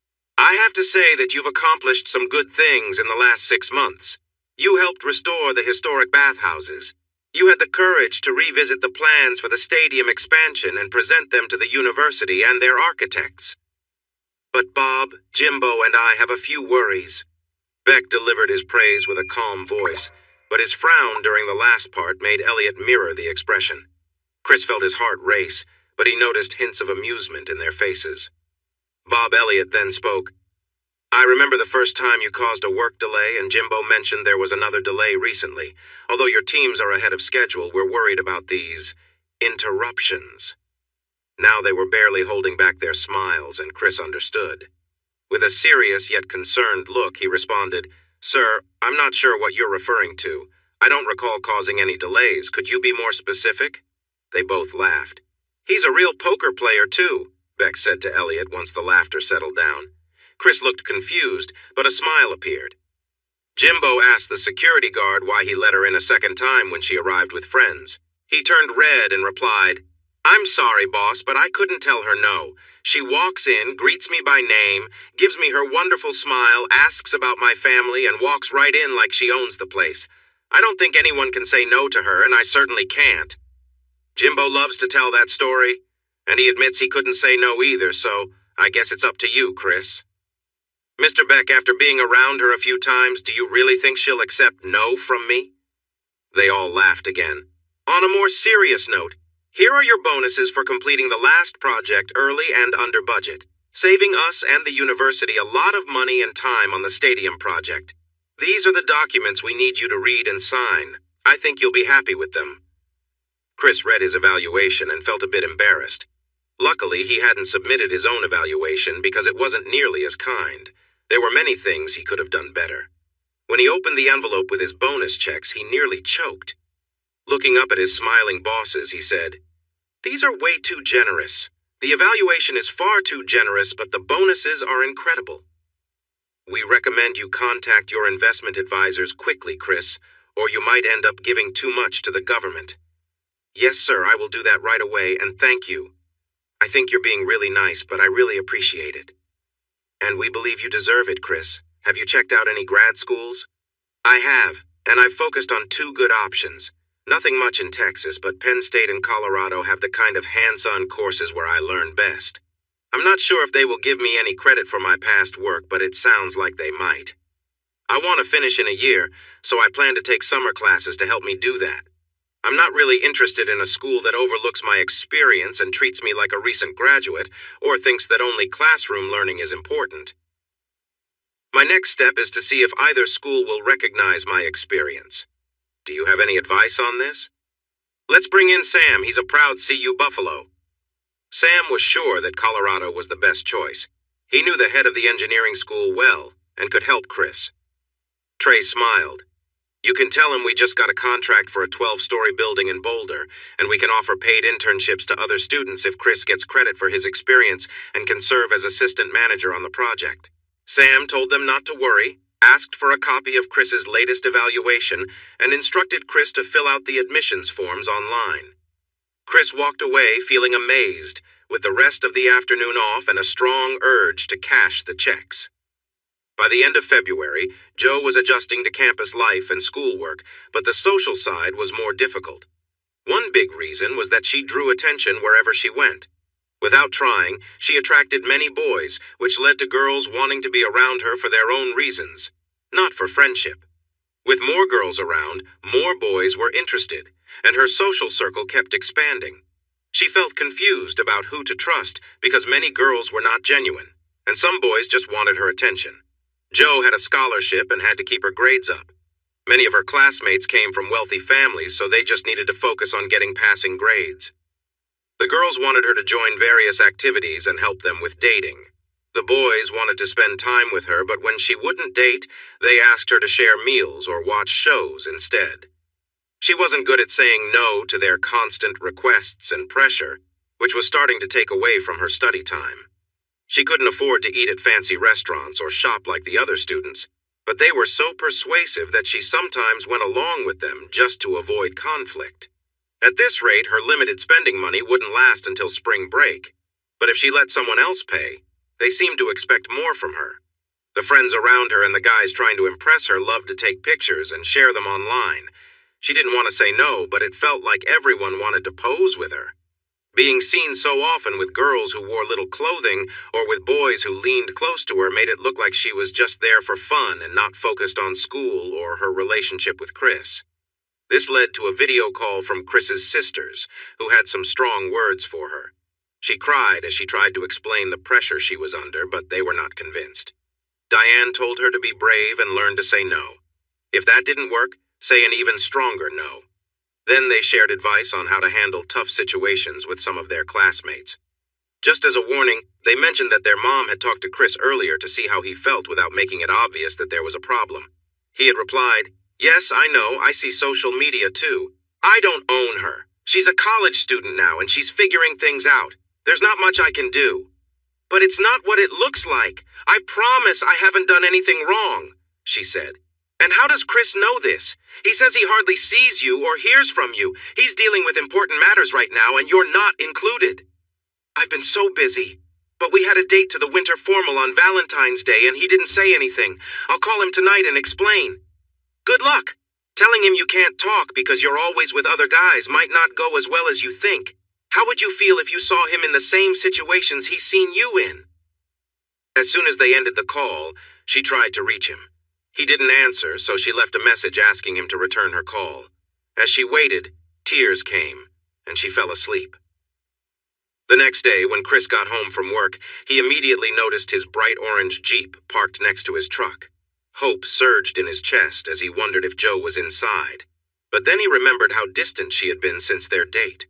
I have to say that you've accomplished some good things in the last 6 months. You helped restore the historic bathhouses. You had the courage to revisit the plans for the stadium expansion and present them to the university and their architects. But Bob, Jimbo, and I have a few worries. Beck delivered his praise with a calm voice, but his frown during the last part made Elliot mirror the expression. Chris felt his heart race, but he noticed hints of amusement in their faces. Bob Elliott then spoke. I remember the first time you caused a work delay and Jimbo mentioned there was another delay recently. Although your teams are ahead of schedule, we're worried about these interruptions. Now they were barely holding back their smiles, and Chris understood. With a serious yet concerned look, he responded, Sir, I'm not sure what you're referring to. I don't recall causing any delays. Could you be more specific? They both laughed. He's a real poker player, too, Beck said to Elliot once the laughter settled down. Chris looked confused, but a smile appeared. Jimbo asked the security guard why he let her in a second time when she arrived with friends. He turned red and replied, I'm sorry, boss, but I couldn't tell her no. She walks in, greets me by name, gives me her wonderful smile, asks about my family, and walks right in like she owns the place. I don't think anyone can say no to her, and I certainly can't. Jimbo loves to tell that story, and he admits he couldn't say no either, so I guess it's up to you, Chris. Mr. Beck, after being around her a few times, do you really think she'll accept no from me? They all laughed again. On a more serious note, here are your bonuses for completing the last project early and under budget, saving us and the university a lot of money and time on the stadium project. These are the documents we need you to read and sign. I think you'll be happy with them. Chris read his evaluation and felt a bit embarrassed. Luckily, he hadn't submitted his own evaluation because it wasn't nearly as kind. There were many things he could have done better. When he opened the envelope with his bonus checks, he nearly choked. Looking up at his smiling bosses, he said, These are way too generous. The evaluation is far too generous, but the bonuses are incredible. We recommend you contact your investment advisors quickly, Chris, or you might end up giving too much to the government. Yes, sir, I will do that right away, and thank you. I think you're being really nice, but I really appreciate it. And we believe you deserve it, Chris. Have you checked out any grad schools? I have, and I've focused on 2 good options. Nothing much in Texas, but Penn State and Colorado have the kind of hands-on courses where I learn best. I'm not sure if they will give me any credit for my past work, but it sounds like they might. I want to finish in a year, so I plan to take summer classes to help me do that. I'm not really interested in a school that overlooks my experience and treats me like a recent graduate, or thinks that only classroom learning is important. My next step is to see if either school will recognize my experience. Do you have any advice on this? Let's bring in Sam. He's a proud CU Buffalo. Sam was sure that Colorado was the best choice. He knew the head of the engineering school well and could help Chris. Trey smiled. You can tell him we just got a contract for a 12-story building in Boulder, and we can offer paid internships to other students if Chris gets credit for his experience and can serve as assistant manager on the project. Sam told them not to worry, asked for a copy of Chris's latest evaluation, and instructed Chris to fill out the admissions forms online. Chris walked away feeling amazed, with the rest of the afternoon off and a strong urge to cash the checks. By the end of February, Joe was adjusting to campus life and schoolwork, but the social side was more difficult. One big reason was that she drew attention wherever she went. Without trying, she attracted many boys, which led to girls wanting to be around her for their own reasons, not for friendship. With more girls around, more boys were interested, and her social circle kept expanding. She felt confused about who to trust because many girls were not genuine, and some boys just wanted her attention. Joe had a scholarship and had to keep her grades up. Many of her classmates came from wealthy families, so they just needed to focus on getting passing grades. The girls wanted her to join various activities and help them with dating. The boys wanted to spend time with her, but when she wouldn't date, they asked her to share meals or watch shows instead. She wasn't good at saying no to their constant requests and pressure, which was starting to take away from her study time. She couldn't afford to eat at fancy restaurants or shop like the other students, but they were so persuasive that she sometimes went along with them just to avoid conflict. At this rate, her limited spending money wouldn't last until spring break, but if she let someone else pay, They seemed to expect more from her. The friends around her and the guys trying to impress her loved to take pictures and share them online. She didn't want to say no, but it felt like everyone wanted to pose with her. Being seen so often with girls who wore little clothing or with boys who leaned close to her made it look like she was just there for fun and not focused on school or her relationship with Chris. This led to a video call from Chris's sisters, who had some strong words for her. She cried as she tried to explain the pressure she was under, but they were not convinced. Diane told her to be brave and learn to say no. If that didn't work, say an even stronger no. Then they shared advice on how to handle tough situations with some of their classmates. Just as a warning, they mentioned that their mom had talked to Chris earlier to see how he felt without making it obvious that there was a problem. He had replied, "Yes, I know, I see social media too. I don't own her. She's a college student now and she's figuring things out. There's not much I can do." "But it's not what it looks like. I promise I haven't done anything wrong," she said. "And how does Chris know this? He says he hardly sees you or hears from you. He's dealing with important matters right now and you're not included." "I've been so busy. But we had a date to the winter formal on Valentine's Day and he didn't say anything. I'll call him tonight and explain." "Good luck. Telling him you can't talk because you're always with other guys might not go as well as you think. How would you feel if you saw him in the same situations he's seen you in?" As soon as they ended the call, she tried to reach him. He didn't answer, so she left a message asking him to return her call. As she waited, tears came, and she fell asleep. The next day, when Chris got home from work, he immediately noticed his bright orange Jeep parked next to his truck. Hope surged in his chest as he wondered if Joe was inside. But then he remembered how distant she had been since their date.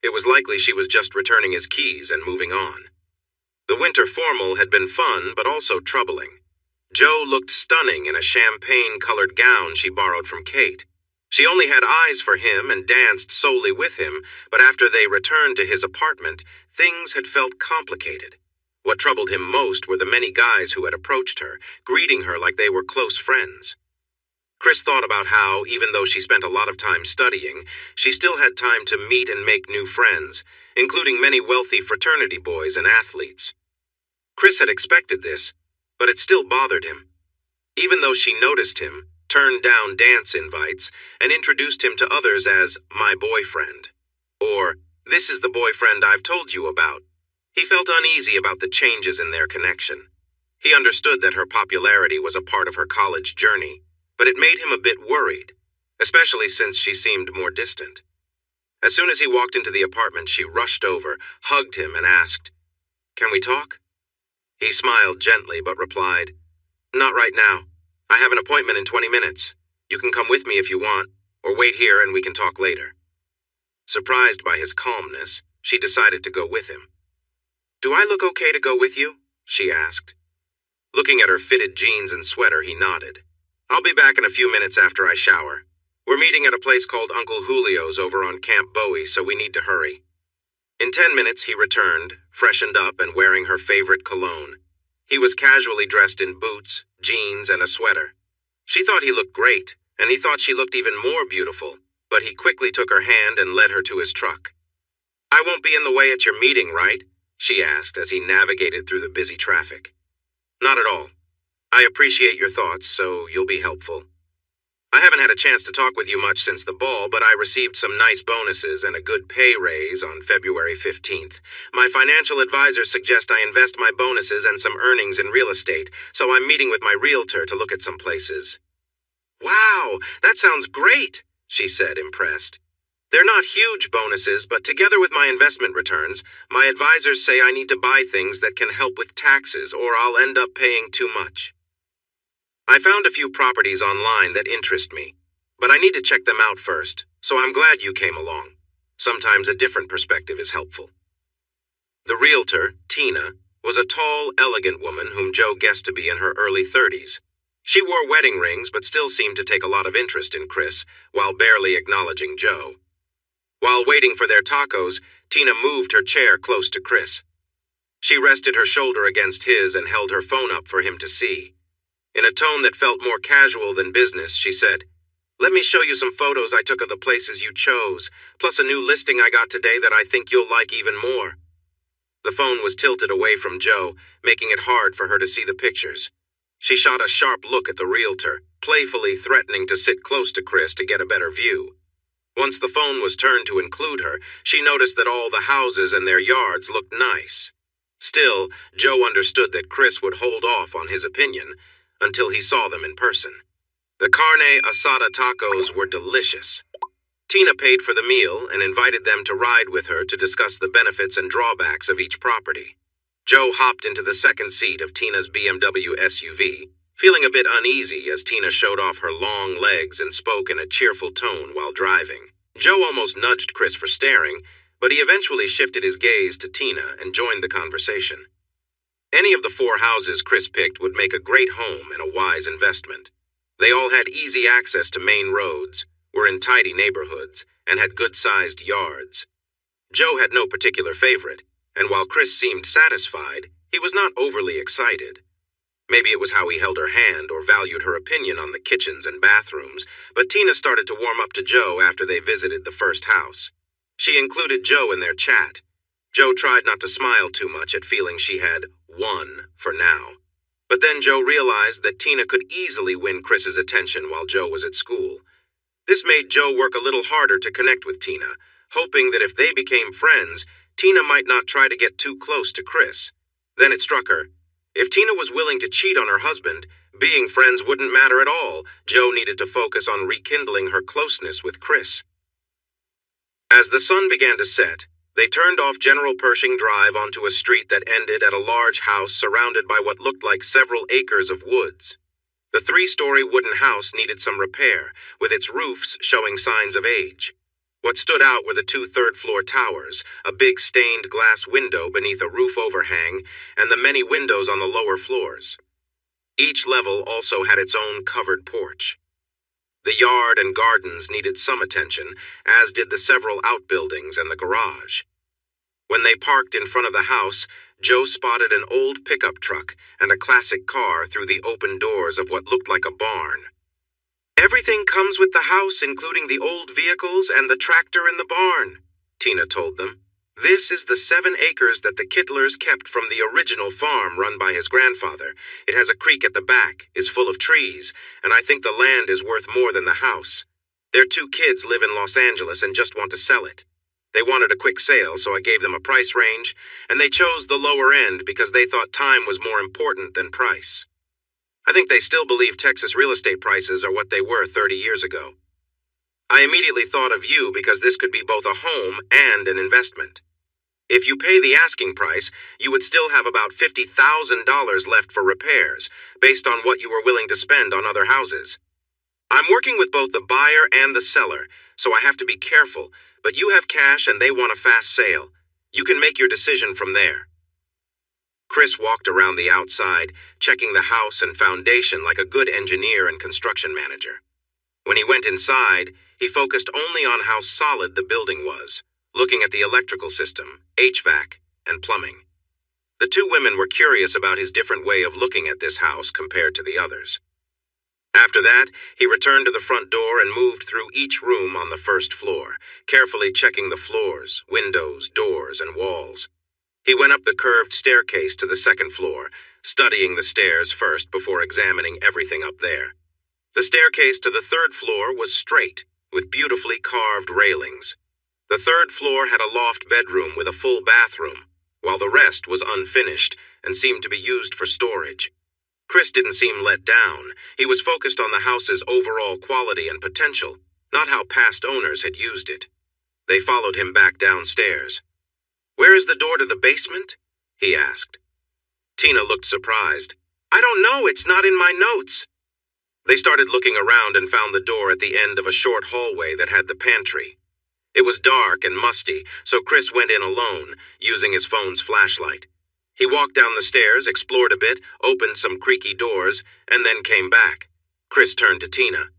It was likely she was just returning his keys and moving on. The winter formal had been fun, but also troubling. Joe looked stunning in a champagne-colored gown she borrowed from Kate. She only had eyes for him and danced solely with him, but after they returned to his apartment, things had felt complicated. What troubled him most were the many guys who had approached her, greeting her like they were close friends. Chris thought about how, even though she spent a lot of time studying, she still had time to meet and make new friends, including many wealthy fraternity boys and athletes. Chris had expected this, but it still bothered him. Even though she noticed him, turned down dance invites, and introduced him to others as "my boyfriend," or "this is the boyfriend I've told you about," he felt uneasy about the changes in their connection. He understood that her popularity was a part of her college journey, but it made him a bit worried, especially since she seemed more distant. As soon as he walked into the apartment, she rushed over, hugged him, and asked, "Can we talk?" He smiled gently but replied, "Not right now. I have an appointment in 20 minutes. You can come with me if you want, or wait here and we can talk later." Surprised by his calmness, she decided to go with him. "Do I look okay to go with you?" she asked. Looking at her fitted jeans and sweater, he nodded. "I'll be back in a few minutes after I shower. We're meeting at a place called Uncle Julio's over on Camp Bowie, so we need to hurry." In 10 minutes, he returned, freshened up and wearing her favorite cologne. He was casually dressed in boots, jeans, and a sweater. She thought he looked great, and he thought she looked even more beautiful, but he quickly took her hand and led her to his truck. "I won't be in the way at your meeting, right?" she asked as he navigated through the busy traffic. "Not at all. I appreciate your thoughts, so you'll be helpful. I haven't had a chance to talk with you much since the ball, but I received some nice bonuses and a good pay raise on February 15th. My financial advisors suggest I invest my bonuses and some earnings in real estate, so I'm meeting with my realtor to look at some places." "Wow, that sounds great," she said, impressed. "They're not huge bonuses, but together with my investment returns, my advisors say I need to buy things that can help with taxes or I'll end up paying too much. I found a few properties online that interest me, but I need to check them out first, so I'm glad you came along. Sometimes a different perspective is helpful." The realtor, Tina, was a tall, elegant woman whom Joe guessed to be in her early 30s. She wore wedding rings but still seemed to take a lot of interest in Chris, while barely acknowledging Joe. While waiting for their tacos, Tina moved her chair close to Chris. She rested her shoulder against his and held her phone up for him to see. In a tone that felt more casual than business, she said, "Let me show you some photos I took of the places you chose, plus a new listing I got today that I think you'll like even more." The phone was tilted away from Joe, making it hard for her to see the pictures. She shot a sharp look at the realtor, playfully threatening to sit close to Chris to get a better view. Once the phone was turned to include her, she noticed that all the houses and their yards looked nice. Still, Joe understood that Chris would hold off on his opinion until he saw them in person. The carne asada tacos were delicious. Tina paid for the meal and invited them to ride with her to discuss the benefits and drawbacks of each property. Joe hopped into the second seat of Tina's BMW SUV, feeling a bit uneasy as Tina showed off her long legs and spoke in a cheerful tone while driving. Joe almost nudged Chris for staring, but he eventually shifted his gaze to Tina and joined the conversation. Any of the 4 houses Chris picked would make a great home and a wise investment. They all had easy access to main roads, were in tidy neighborhoods, and had good-sized yards. Joe had no particular favorite, and while Chris seemed satisfied, he was not overly excited. Maybe it was how he held her hand or valued her opinion on the kitchens and bathrooms, but Tina started to warm up to Joe after they visited the first house. She included Joe in their chat. Joe tried not to smile too much at feeling she had won for now. But then Joe realized that Tina could easily win Chris's attention while Joe was at school. This made Joe work a little harder to connect with Tina, hoping that if they became friends, Tina might not try to get too close to Chris. Then it struck her. If Tina was willing to cheat on her husband, being friends wouldn't matter at all. Joe needed to focus on rekindling her closeness with Chris. As the sun began to set, they turned off General Pershing Drive onto a street that ended at a large house surrounded by what looked like several acres of woods. The 3-story wooden house needed some repair, with its roofs showing signs of age. What stood out were the 2 third-floor towers, a big stained glass window beneath a roof overhang, and the many windows on the lower floors. Each level also had its own covered porch. The yard and gardens needed some attention, as did the several outbuildings and the garage. When they parked in front of the house, Joe spotted an old pickup truck and a classic car through the open doors of what looked like a barn. "Everything comes with the house, including the old vehicles and the tractor in the barn," Tina told them. "This is the 7 acres that the Kittlers kept from the original farm run by his grandfather. It has a creek at the back, is full of trees, and I think the land is worth more than the house. Their 2 kids live in Los Angeles and just want to sell it. They wanted a quick sale, so I gave them a price range, and they chose the lower end because they thought time was more important than price. I think they still believe Texas real estate prices are what they were 30 years ago. I immediately thought of you because this could be both a home and an investment. If you pay the asking price, you would still have about $50,000 left for repairs, based on what you were willing to spend on other houses. I'm working with both the buyer and the seller, so I have to be careful, but you have cash and they want a fast sale. You can make your decision from there." Chris walked around the outside, checking the house and foundation like a good engineer and construction manager. When he went inside, he focused only on how solid the building was, looking at the electrical system, HVAC, and plumbing. The 2 women were curious about his different way of looking at this house compared to the others. After that, he returned to the front door and moved through each room on the first floor, carefully checking the floors, windows, doors, and walls. He went up the curved staircase to the second floor, studying the stairs first before examining everything up there. The staircase to the 3rd floor was straight, with beautifully carved railings. The 3rd floor had a loft bedroom with a full bathroom, while the rest was unfinished and seemed to be used for storage. Chris didn't seem let down. He was focused on the house's overall quality and potential, not how past owners had used it. They followed him back downstairs. "Where is the door to the basement?" he asked. Tina looked surprised. "I don't know, it's not in my notes." They started looking around and found the door at the end of a short hallway that had the pantry. It was dark and musty, so Chris went in alone, using his phone's flashlight. He walked down the stairs, explored a bit, opened some creaky doors, and then came back. Chris turned to Tina.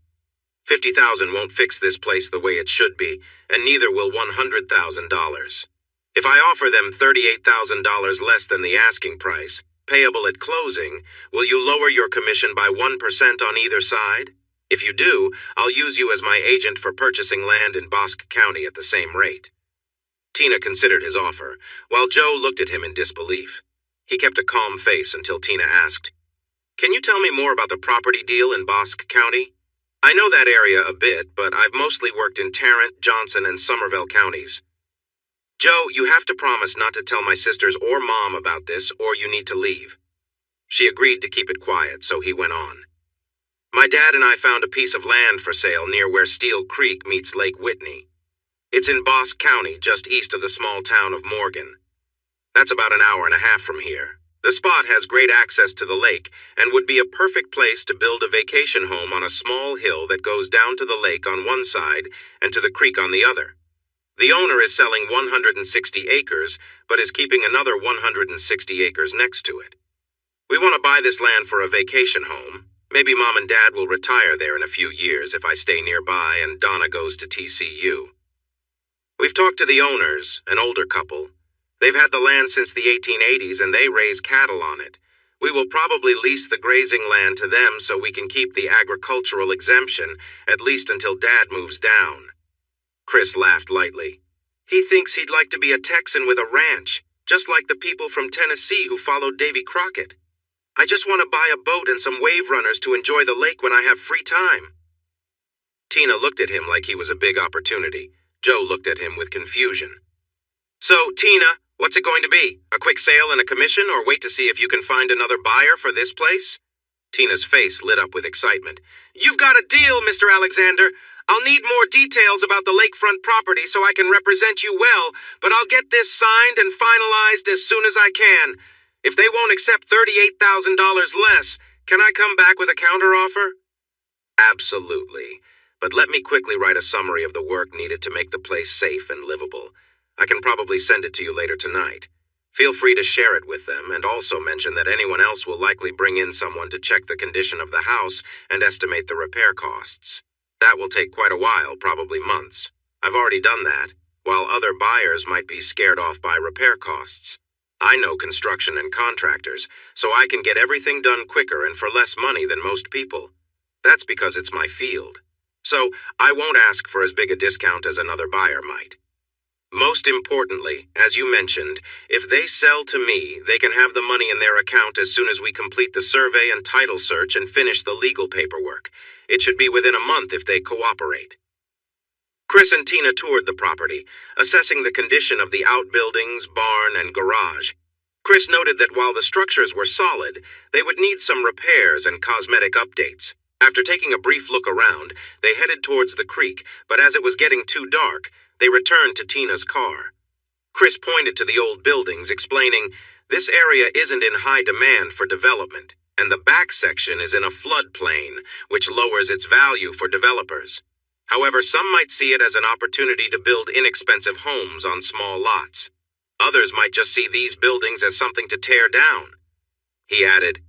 $50,000 won't fix this place the way it should be, and neither will $100,000. If I offer them $38,000 less than the asking price, payable at closing, will you lower your commission by 1% on either side? If you do, I'll use you as my agent for purchasing land in Bosque County at the same rate." Tina considered his offer, while Joe looked at him in disbelief. He kept a calm face until Tina asked, "Can you tell me more about the property deal in Bosque County? I know that area a bit, but I've mostly worked in Tarrant, Johnson, and Somervell counties." "Joe, you have to promise not to tell my sisters or Mom about this, or you need to leave." She agreed to keep it quiet, so he went on. "My dad and I found a piece of land for sale near where Steel Creek meets Lake Whitney. It's in Bosque County, just east of the small town of Morgan. That's about an hour and a half from here. The spot has great access to the lake and would be a perfect place to build a vacation home on a small hill that goes down to the lake on one side and to the creek on the other. The owner is selling 160 acres, but is keeping another 160 acres next to it. We want to buy this land for a vacation home. Maybe Mom and Dad will retire there in a few years if I stay nearby and Donna goes to TCU. We've talked to the owners, an older couple. They've had the land since the 1880s and they raise cattle on it. We will probably lease the grazing land to them so we can keep the agricultural exemption, at least until Dad moves down." Chris laughed lightly. "He thinks he'd like to be a Texan with a ranch, just like the people from Tennessee who followed Davy Crockett. I just want to buy a boat and some wave runners to enjoy the lake when I have free time." Tina looked at him like he was a big opportunity. Joe looked at him with confusion. "So, Tina, what's it going to be? A quick sale and a commission, or wait to see if you can find another buyer for this place?" Tina's face lit up with excitement. "You've got a deal, Mr. Alexander. I'll need more details about the lakefront property so I can represent you well, but I'll get this signed and finalized as soon as I can. If they won't accept $38,000 less, can I come back with a counteroffer?" "Absolutely. But let me quickly write a summary of the work needed to make the place safe and livable. I can probably send it to you later tonight. Feel free to share it with them, and also mention that anyone else will likely bring in someone to check the condition of the house and estimate the repair costs. That will take quite a while, probably months. I've already done that, while other buyers might be scared off by repair costs. I know construction and contractors, so I can get everything done quicker and for less money than most people. That's because it's my field. So I won't ask for as big a discount as another buyer might. Most importantly, as you mentioned, if they sell to me, they can have the money in their account as soon as we complete the survey and title search and finish the legal paperwork. It should be within a month if they cooperate." Chris and Tina toured the property, assessing the condition of the outbuildings, barn, and garage. Chris noted that while the structures were solid, they would need some repairs and cosmetic updates. After taking a brief look around, they headed towards the creek, but as it was getting too dark, they returned to Tina's car. Chris pointed to the old buildings, explaining, "This area isn't in high demand for development, and the back section is in a floodplain, which lowers its value for developers. However, some might see it as an opportunity to build inexpensive homes on small lots. Others might just see these buildings as something to tear down." He added,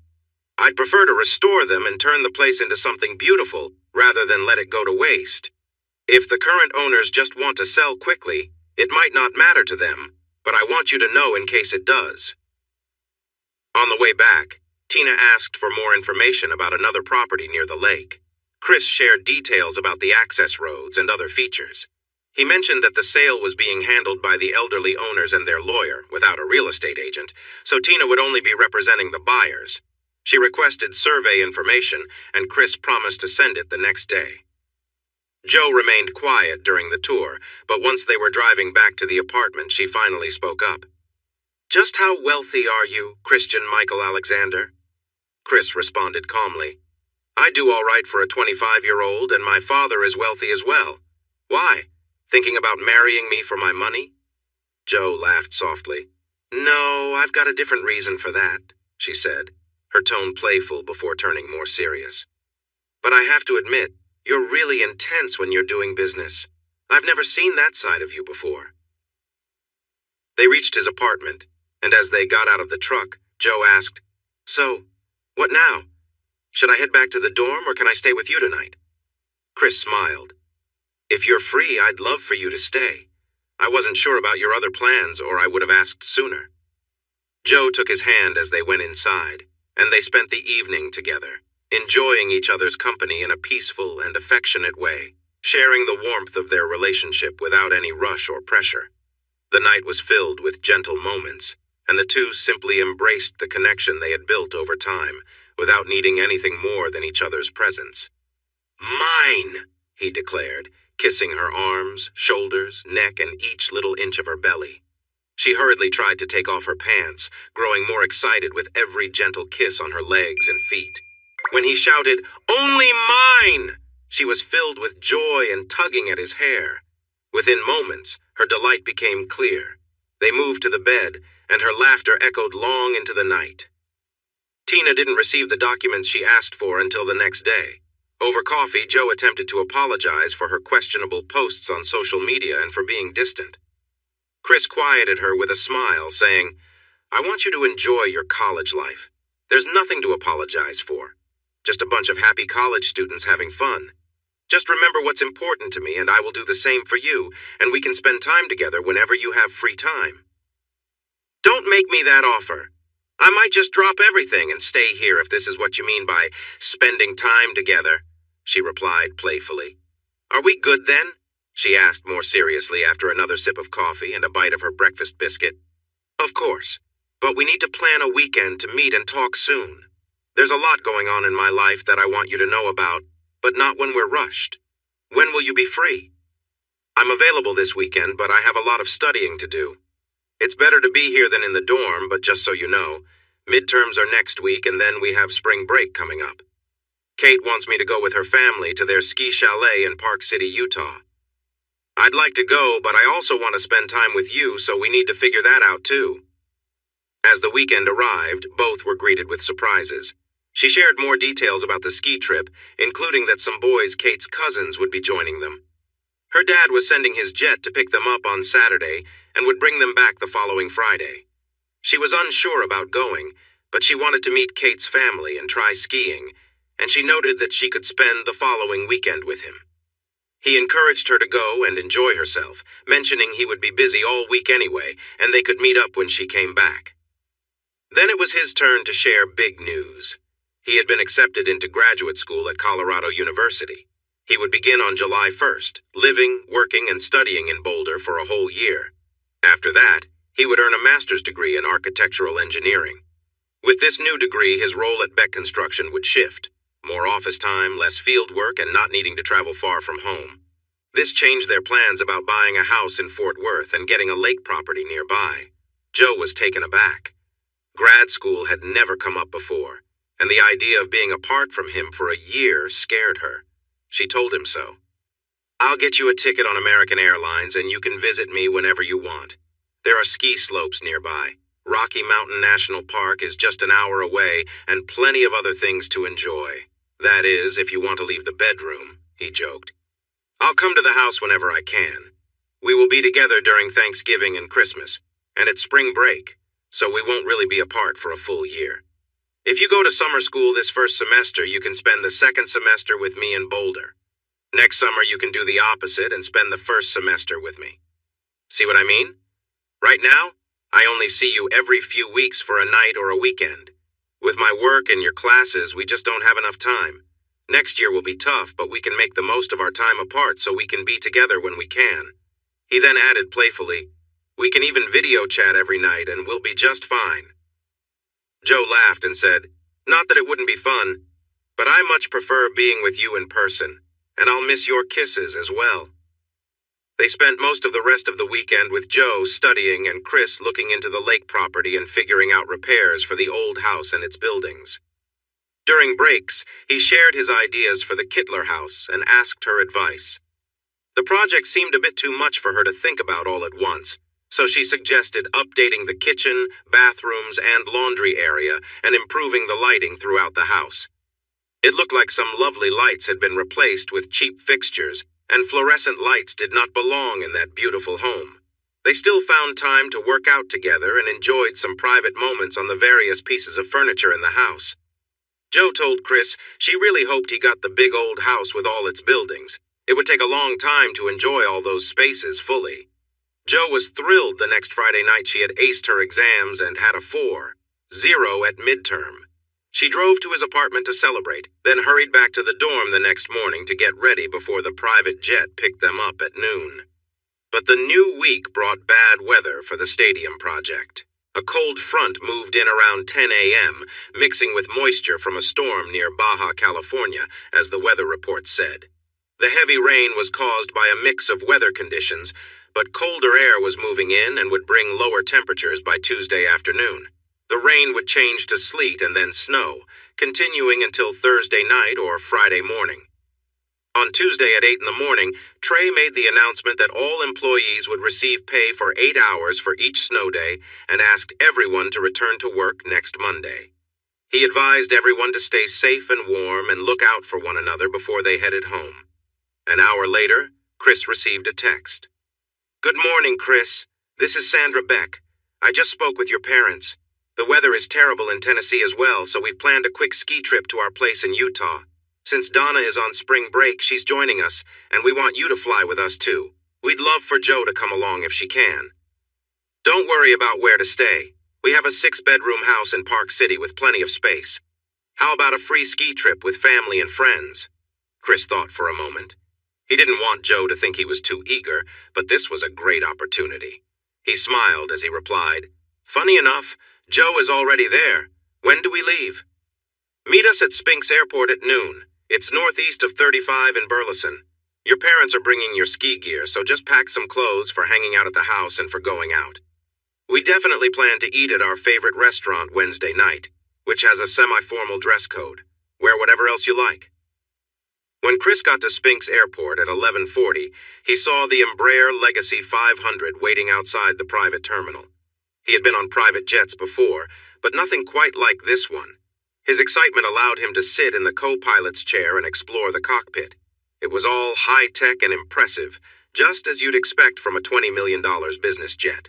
"I'd prefer to restore them and turn the place into something beautiful, rather than let it go to waste. If the current owners just want to sell quickly, it might not matter to them, but I want you to know in case it does." On the way back, Tina asked for more information about another property near the lake. Chris shared details about the access roads and other features. He mentioned that the sale was being handled by the elderly owners and their lawyer, without a real estate agent, so Tina would only be representing the buyers. She requested survey information, and Chris promised to send it the next day. Joe remained quiet during the tour, but once they were driving back to the apartment, she finally spoke up. "Just how wealthy are you, Christian Michael Alexander?" Chris responded calmly. "I do all right for a 25-year-old, and my father is wealthy as well. Why? Thinking about marrying me for my money?" Joe laughed softly. "No, I've got a different reason for that," she said, her tone playful before turning more serious. "But I have to admit, you're really intense when you're doing business. I've never seen that side of you before." They reached his apartment, and as they got out of the truck, Joe asked, "So, what now? Should I head back to the dorm, or can I stay with you tonight?" Chris smiled. "If you're free, I'd love for you to stay. I wasn't sure about your other plans, or I would have asked sooner." Joe took his hand as they went inside, and they spent the evening together, enjoying each other's company in a peaceful and affectionate way, sharing the warmth of their relationship without any rush or pressure. The night was filled with gentle moments, and the two simply embraced the connection they had built over time, without needing anything more than each other's presence. "Mine," he declared, kissing her arms, shoulders, neck, and each little inch of her belly. She hurriedly tried to take off her pants, growing more excited with every gentle kiss on her legs and feet. When he shouted, "Only mine!" she was filled with joy and tugging at his hair. Within moments, her delight became clear. They moved to the bed, and her laughter echoed long into the night. Tina didn't receive the documents she asked for until the next day. Over coffee, Joe attempted to apologize for her questionable posts on social media and for being distant. Chris quieted her with a smile, saying, "I want you to enjoy your college life. There's nothing to apologize for. Just a bunch of happy college students having fun. Just remember what's important to me, and I will do the same for you, and we can spend time together whenever you have free time." "Don't make me that offer. I might just drop everything and stay here if this is what you mean by spending time together," she replied playfully. "Are we good then?" she asked more seriously after another sip of coffee and a bite of her breakfast biscuit. "Of course, but we need to plan a weekend to meet and talk soon. There's a lot going on in my life that I want you to know about, but not when we're rushed. When will you be free?" "I'm available this weekend, but I have a lot of studying to do. It's better to be here than in the dorm, but just so you know, midterms are next week and then we have spring break coming up. Kate wants me to go with her family to their ski chalet in Park City, Utah. I'd like to go, but I also want to spend time with you, so we need to figure that out too." As the weekend arrived, both were greeted with surprises. She shared more details about the ski trip, including that some boys Kate's cousins would be joining them. Her dad was sending his jet to pick them up on Saturday and would bring them back the following Friday. She was unsure about going, but she wanted to meet Kate's family and try skiing, and she noted that she could spend the following weekend with him. He encouraged her to go and enjoy herself, mentioning he would be busy all week anyway, and they could meet up when she came back. Then it was his turn to share big news. He had been accepted into graduate school at Colorado University. He would begin on July 1st, living, working, and studying in Boulder for a whole year. After that, he would earn a master's degree in architectural engineering. With this new degree, his role at Beck Construction would shift. More office time, less field work, and not needing to travel far from home. This changed their plans about buying a house in Fort Worth and getting a lake property nearby. Joe was taken aback. Grad school had never come up before, and the idea of being apart from him for a year scared her. She told him so. "I'll get you a ticket on American Airlines and you can visit me whenever you want. There are ski slopes nearby. Rocky Mountain National Park is just an hour away and plenty of other things to enjoy. That is, if you want to leave the bedroom," he joked. "I'll come to the house whenever I can. We will be together during Thanksgiving and Christmas, and it's spring break, so we won't really be apart for a full year. If you go to summer school this first semester, you can spend the second semester with me in Boulder. Next summer, you can do the opposite and spend the first semester with me. See what I mean? Right now, I only see you every few weeks for a night or a weekend. With my work and your classes, we just don't have enough time. Next year will be tough, but we can make the most of our time apart so we can be together when we can." He then added playfully, "We can even video chat every night and we'll be just fine." Joe laughed and said, "Not that it wouldn't be fun, but I much prefer being with you in person, and I'll miss your kisses as well." They spent most of the rest of the weekend with Joe studying and Chris looking into the lake property and figuring out repairs for the old house and its buildings. During breaks, he shared his ideas for the Kittler house and asked her advice. The project seemed a bit too much for her to think about all at once, so she suggested updating the kitchen, bathrooms, and laundry area and improving the lighting throughout the house. It looked like some lovely lights had been replaced with cheap fixtures, and fluorescent lights did not belong in that beautiful home. They still found time to work out together and enjoyed some private moments on the various pieces of furniture in the house. Joe told Chris she really hoped he got the big old house with all its buildings. It would take a long time to enjoy all those spaces fully. Joe was thrilled the next Friday night she had aced her exams and had a 4.0 at midterm. She drove to his apartment to celebrate, then hurried back to the dorm the next morning to get ready before the private jet picked them up at noon. But the new week brought bad weather for the stadium project. A cold front moved in around 10 a.m., mixing with moisture from a storm near Baja California, as the weather report said. The heavy rain was caused by a mix of weather conditions, but colder air was moving in and would bring lower temperatures by Tuesday afternoon. The rain would change to sleet and then snow, continuing until Thursday night or Friday morning. On Tuesday at 8 in the morning, Trey made the announcement that all employees would receive pay for 8 hours for each snow day and asked everyone to return to work next Monday. He advised everyone to stay safe and warm and look out for one another before they headed home. An hour later, Chris received a text. "Good morning, Chris. This is Sandra Beck. I just spoke with your parents. The weather is terrible in Tennessee as well, so we've planned a quick ski trip to our place in Utah. Since Donna is on spring break, she's joining us, and we want you to fly with us too. We'd love for Joe to come along if she can. Don't worry about where to stay. We have a 6-bedroom house in Park City with plenty of space. How about a free ski trip with family and friends?" Chris thought for a moment. He didn't want Joe to think he was too eager, but this was a great opportunity. He smiled as he replied, "Funny enough, Joe is already there. When do we leave?" "Meet us at Spinks Airport at noon. It's northeast of 35 in Burleson. Your parents are bringing your ski gear, so just pack some clothes for hanging out at the house and for going out. We definitely plan to eat at our favorite restaurant Wednesday night, which has a semi-formal dress code. Wear whatever else you like." When Chris got to Spinks Airport at 11:40, he saw the Embraer Legacy 500 waiting outside the private terminal. He had been on private jets before, but nothing quite like this one. His excitement allowed him to sit in the co-pilot's chair and explore the cockpit. It was all high-tech and impressive, just as you'd expect from a $20 million business jet.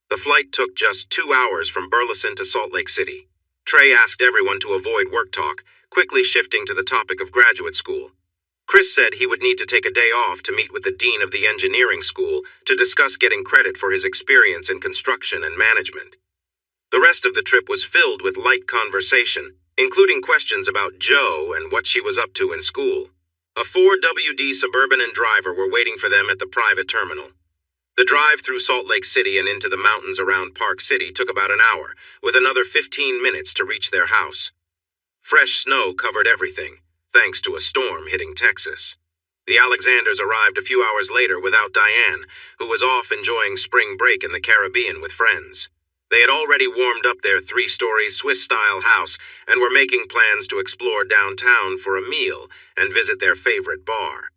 The flight took just 2 hours from Burleson to Salt Lake City. Trey asked everyone to avoid work talk, quickly shifting to the topic of graduate school. Chris said he would need to take a day off to meet with the dean of the engineering school to discuss getting credit for his experience in construction and management. The rest of the trip was filled with light conversation, including questions about Joe and what she was up to in school. A 4WD Suburban and driver were waiting for them at the private terminal. The drive through Salt Lake City and into the mountains around Park City took about an hour, with another 15 minutes to reach their house. Fresh snow covered everything, thanks to a storm hitting Texas. The Alexanders arrived a few hours later without Diane, who was off enjoying spring break in the Caribbean with friends. They had already warmed up their 3-story Swiss-style house and were making plans to explore downtown for a meal and visit their favorite bar.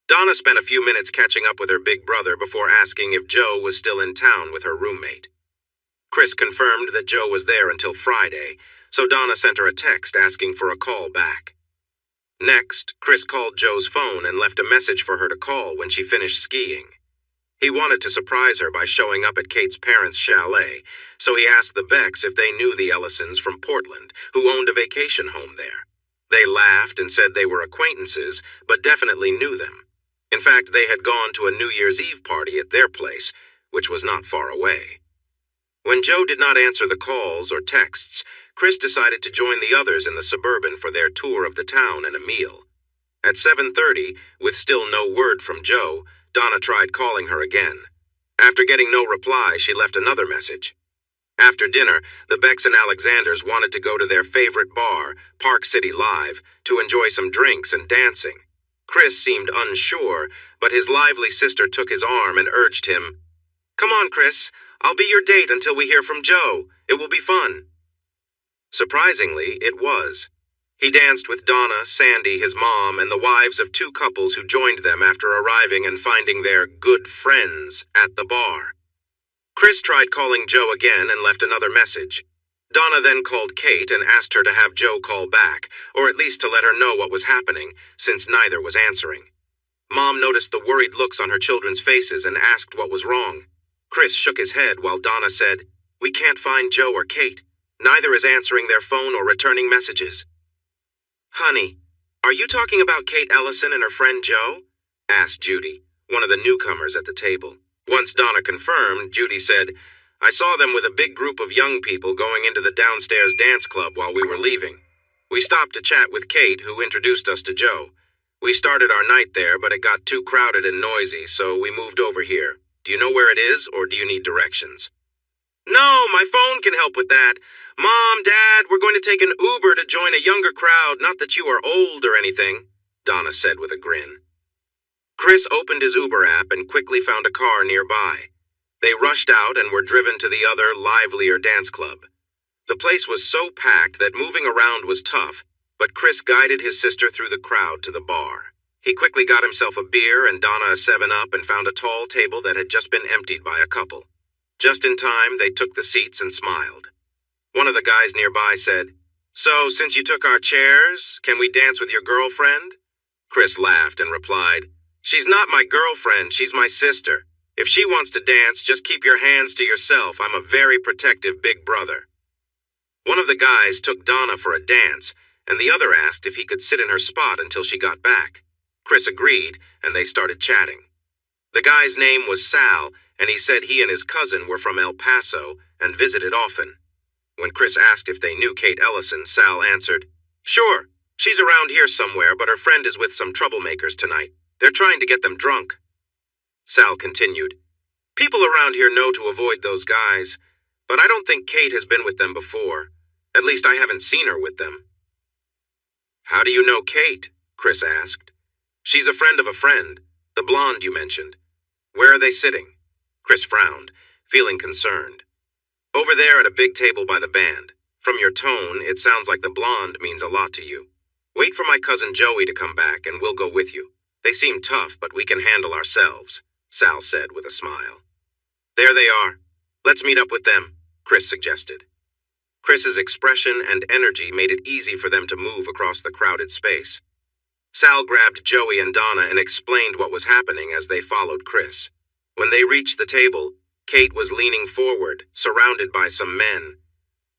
Donna spent a few minutes catching up with her big brother before asking if Joe was still in town with her roommate. Chris confirmed that Joe was there until Friday, so Donna sent her a text asking for a call back. Next, Chris called Joe's phone and left a message for her to call when she finished skiing. He wanted to surprise her by showing up at Kate's parents' chalet, so he asked the Becks if they knew the Ellisons from Portland, who owned a vacation home there. They laughed and said they were acquaintances, but definitely knew them. In fact, they had gone to a New Year's Eve party at their place, which was not far away. When Joe did not answer the calls or texts, Chris decided to join the others in the Suburban for their tour of the town and a meal. At 7:30, with still no word from Joe, Donna tried calling her again. After getting no reply, she left another message. After dinner, the Becks and Alexanders wanted to go to their favorite bar, Park City Live, to enjoy some drinks and dancing. Chris seemed unsure, but his lively sister took his arm and urged him, "Come on, Chris. I'll be your date until we hear from Joe. It will be fun." Surprisingly, it was. He danced with Donna, Sandy, his mom, and the wives of 2 couples who joined them after arriving and finding their good friends at the bar. Chris tried calling Joe again and left another message. Donna then called Kate and asked her to have Joe call back, or at least to let her know what was happening, since neither was answering. Mom noticed the worried looks on her children's faces and asked what was wrong. Chris shook his head while Donna said, "We can't find Joe or Kate. Neither is answering their phone or returning messages." "Honey, are you talking about Kate Ellison and her friend Joe?" asked Judy, one of the newcomers at the table. Once Donna confirmed, Judy said, "I saw them with a big group of young people going into the downstairs dance club while we were leaving. We stopped to chat with Kate, who introduced us to Joe. We started our night there, but it got too crowded and noisy, so we moved over here. Do you know where it is, or do you need directions? No, my phone can help with that. Mom, Dad, we're going to take an Uber to join a younger crowd, not that you are old or anything, Donna said with a grin. Chris opened his Uber app and quickly found a car nearby. They rushed out and were driven to the other, livelier dance club. The place was so packed that moving around was tough, but Chris guided his sister through the crowd to the bar. He quickly got himself a beer and Donna a 7-Up and found a tall table that had just been emptied by a couple. Just in time, they took the seats and smiled. One of the guys nearby said, "So, since you took our chairs, can we dance with your girlfriend?" Chris laughed and replied, "She's not my girlfriend, she's my sister. If she wants to dance, just keep your hands to yourself. I'm a very protective big brother." One of the guys took Donna for a dance, and the other asked if he could sit in her spot until she got back. Chris agreed, and they started chatting. The guy's name was Sal, and he said he and his cousin were from El Paso and visited often. When Chris asked if they knew Kate Ellison, Sal answered, "Sure, she's around here somewhere, but her friend is with some troublemakers tonight. They're trying to get them drunk." Sal continued, "People around here know to avoid those guys, but I don't think Kate has been with them before. At least I haven't seen her with them." "How do you know Kate?" Chris asked. "She's a friend of a friend, the blonde you mentioned. Where are they sitting?" Chris frowned, feeling concerned. "Over there at a big table by the band. From your tone, it sounds like the blonde means a lot to you. Wait for my cousin Joey to come back and we'll go with you. They seem tough, but we can handle ourselves," Sal said with a smile. "There they are. Let's meet up with them," Chris suggested. Chris's expression and energy made it easy for them to move across the crowded space. Sal grabbed Joey and Donna and explained what was happening as they followed Chris. When they reached the table, Kate was leaning forward, surrounded by some men.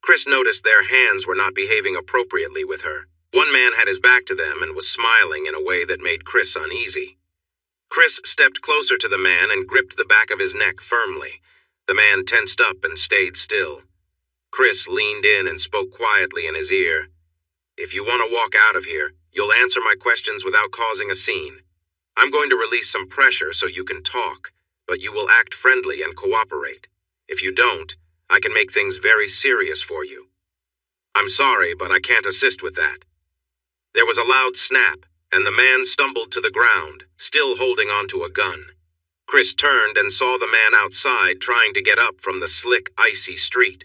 Chris noticed their hands were not behaving appropriately with her. One man had his back to them and was smiling in a way that made Chris uneasy. Chris stepped closer to the man and gripped the back of his neck firmly. The man tensed up and stayed still. Chris leaned in and spoke quietly in his ear. "If you want to walk out of here, you'll answer my questions without causing a scene. I'm going to release some pressure so you can talk, but you will act friendly and cooperate. If you don't, I can make things very serious for you." "I'm sorry, but I can't assist with that." There was a loud snap, and the man stumbled to the ground, still holding onto a gun. Chris turned and saw the man outside trying to get up from the slick, icy street.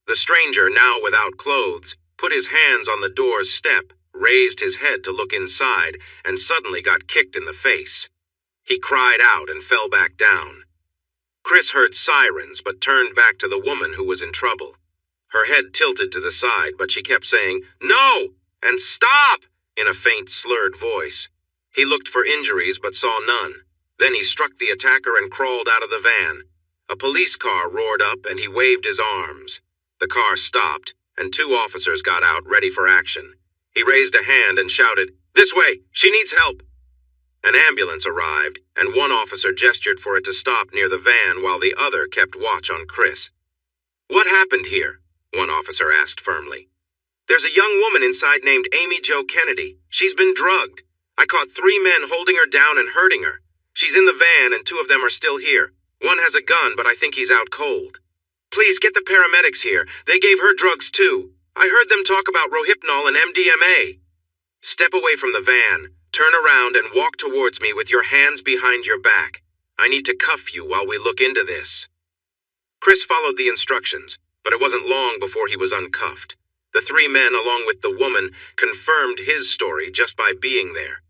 The stranger, now without clothes, put his hands on the door's step, raised his head to look inside, and suddenly got kicked in the face. He cried out and fell back down. Chris heard sirens but turned back to the woman who was in trouble. Her head tilted to the side, but she kept saying, "No!" and "Stop!" in a faint, slurred voice. He looked for injuries but saw none. Then he struck the attacker and crawled out of the van. A police car roared up and he waved his arms. The car stopped, and 2 officers got out, ready for action. He raised a hand and shouted, "This way! She needs help!" An ambulance arrived, and one officer gestured for it to stop near the van while the other kept watch on Chris. "What happened here?" one officer asked firmly. "There's a young woman inside named Amy Jo Kennedy. She's been drugged. I caught 3 men holding her down and hurting her. She's in the van and 2 of them are still here. One has a gun, but I think he's out cold. Please get the paramedics here. They gave her drugs too. I heard them talk about Rohypnol and MDMA. Step away from the van, turn around and walk towards me with your hands behind your back. I need to cuff you while we look into this." Chris followed the instructions, but it wasn't long before he was uncuffed. The 3 men, along with the woman, confirmed his story just by being there.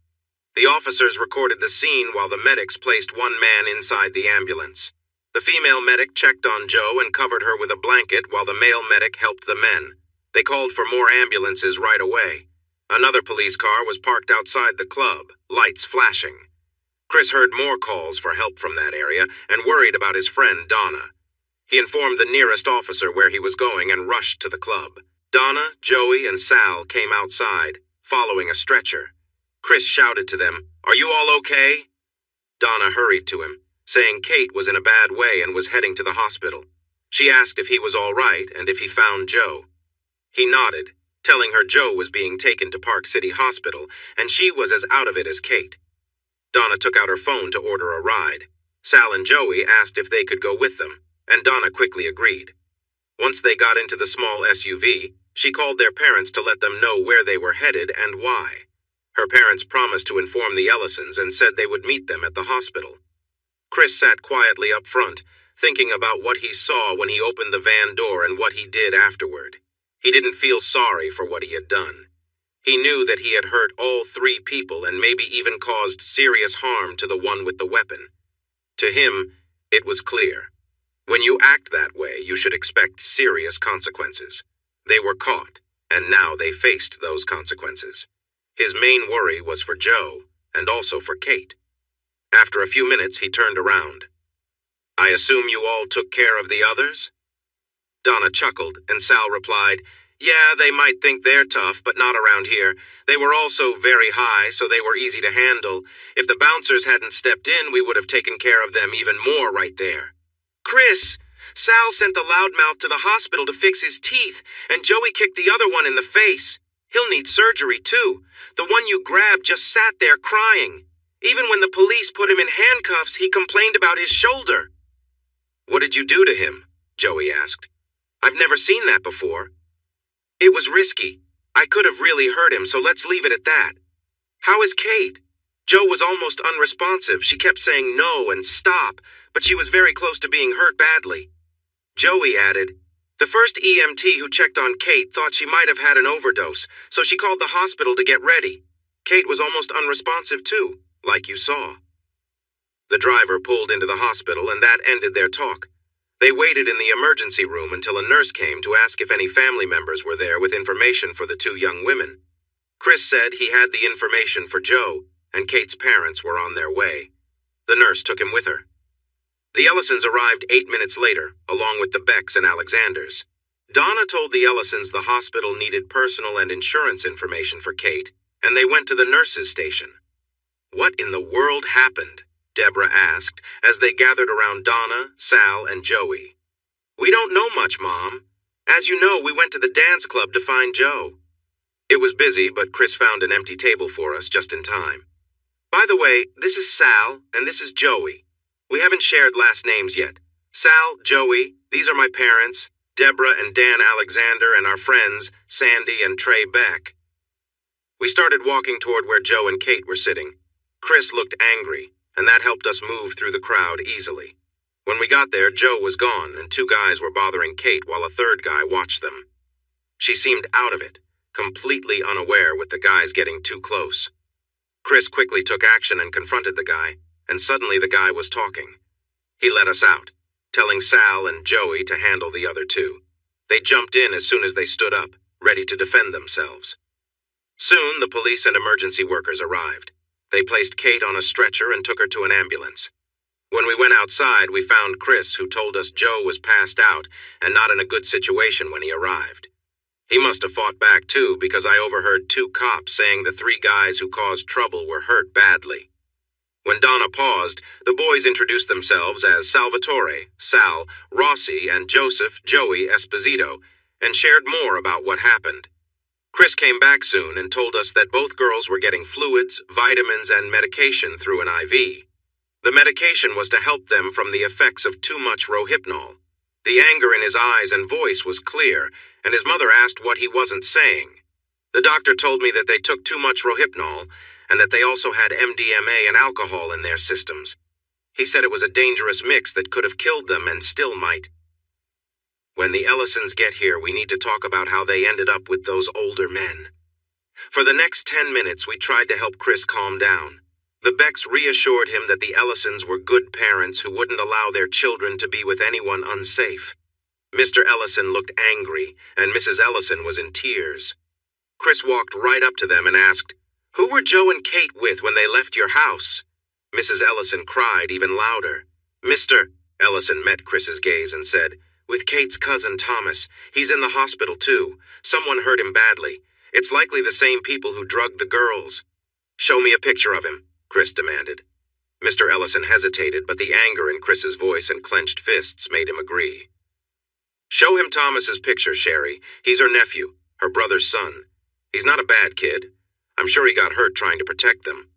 The officers recorded the scene while the medics placed 1 man inside the ambulance. The female medic checked on Joe and covered her with a blanket while the male medic helped the men. They called for more ambulances right away. Another police car was parked outside the club, lights flashing. Chris heard more calls for help from that area and worried about his friend Donna. He informed the nearest officer where he was going and rushed to the club. Donna, Joey, and Sal came outside, following a stretcher. Chris shouted to them, "Are you all okay?" Donna hurried to him, saying Kate was in a bad way and was heading to the hospital. She asked if he was all right and if he found Joe. He nodded, telling her Joe was being taken to Park City Hospital and she was as out of it as Kate. Donna took out her phone to order a ride. Sal and Joey asked if they could go with them, and Donna quickly agreed. Once they got into the small SUV, she called their parents to let them know where they were headed and why. Her parents promised to inform the Ellisons and said they would meet them at the hospital. Chris sat quietly up front, thinking about what he saw when he opened the van door and what he did afterward. He didn't feel sorry for what he had done. He knew that he had hurt all 3 people and maybe even caused serious harm to the one with the weapon. To him, it was clear. When you act that way, you should expect serious consequences. They were caught, and now they faced those consequences. His main worry was for Joe, and also for Kate. After a few minutes, he turned around. "I assume you all took care of the others?" Donna chuckled, and Sal replied, "Yeah, they might think they're tough, but not around here. They were also very high, so they were easy to handle. If the bouncers hadn't stepped in, we would have taken care of them even more right there." "Chris, Sal sent the loudmouth to the hospital to fix his teeth, and Joey kicked the other one in the face. He'll need surgery, too. The one you grabbed just sat there crying. Even when the police put him in handcuffs, he complained about his shoulder." "What did you do to him?" Joey asked. "I've never seen that before." "It was risky. I could have really hurt him, so let's leave it at that." "How is Kate?" Joe was almost unresponsive. She kept saying no and stop, but she was very close to being hurt badly. Joey added, "The first EMT who checked on Kate thought she might have had an overdose, so she called the hospital to get ready. Kate was almost unresponsive too, like you saw." The driver pulled into the hospital, and that ended their talk. They waited in the emergency room until a nurse came to ask if any family members were there with information for the 2 young women. Chris said he had the information for Joe, and Kate's parents were on their way. The nurse took him with her. The Ellisons arrived 8 minutes later, along with the Becks and Alexanders. Donna told the Ellisons the hospital needed personal and insurance information for Kate, and they went to the nurses' station. "What in the world happened?" Deborah asked as they gathered around Donna, Sal, and Joey. "We don't know much, Mom. As you know, we went to the dance club to find Joe." It was busy, but Chris found an empty table for us just in time. "By the way, this is Sal, and this is Joey. We haven't shared last names yet. Sal, Joey, these are my parents, Deborah and Dan Alexander, and our friends, Sandy and Trey Beck." We started walking toward where Joe and Kate were sitting. Chris looked angry, and that helped us move through the crowd easily. When we got there, Joe was gone, and 2 guys were bothering Kate while a 3rd guy watched them. She seemed out of it, completely unaware with the guys getting too close. Chris quickly took action and confronted the guy, and suddenly the guy was talking. He let us out, telling Sal and Joey to handle the other 2. They jumped in as soon as they stood up, ready to defend themselves. Soon, the police and emergency workers arrived. They placed Kate on a stretcher and took her to an ambulance. When we went outside, we found Chris, who told us Joe was passed out and not in a good situation when he arrived. He must have fought back too, because I overheard 2 cops saying the 3 guys who caused trouble were hurt badly. When Donna paused, the boys introduced themselves as Salvatore, Sal, Rossi, and Joseph, Joey, Esposito, and shared more about what happened. Chris came back soon and told us that both girls were getting fluids, vitamins, and medication through an IV. The medication was to help them from the effects of too much Rohypnol. The anger in his eyes and voice was clear, and his mother asked what he wasn't saying. The doctor told me that they took too much Rohypnol, and that they also had MDMA and alcohol in their systems. He said it was a dangerous mix that could have killed them and still might. When the Ellisons get here, we need to talk about how they ended up with those older men. For the next 10 minutes, we tried to help Chris calm down. The Becks reassured him that the Ellisons were good parents who wouldn't allow their children to be with anyone unsafe. Mr. Ellison looked angry, and Mrs. Ellison was in tears. Chris walked right up to them and asked, "Who were Joe and Kate with when they left your house?" Mrs. Ellison cried even louder. "Mr. Ellison met Chris's gaze and said, "With Kate's cousin Thomas. He's in the hospital too. Someone hurt him badly. It's likely the same people who drugged the girls." "Show me a picture of him," Chris demanded. Mr. Ellison hesitated, but the anger in Chris's voice and clenched fists made him agree. "Show him Thomas's picture, Sherry. He's her nephew. her brother's son. He's not a bad kid. I'm sure he got hurt trying to protect them.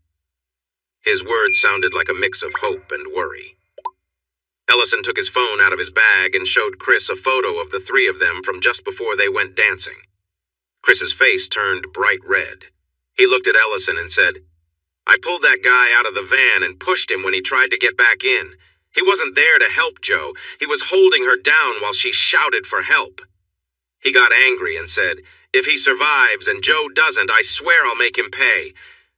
His words sounded like a mix of hope and worry. Ellison took his phone out of his bag and showed Chris a photo of the three of them from just before they went dancing. Chris's face turned bright red. He looked at Ellison and said, "I pulled that guy out of the van and pushed him when he tried to get back in. He wasn't there to help Jo. He was holding her down while she shouted for help." He got angry and said, "If he survives and Jo doesn't, I swear I'll make him pay.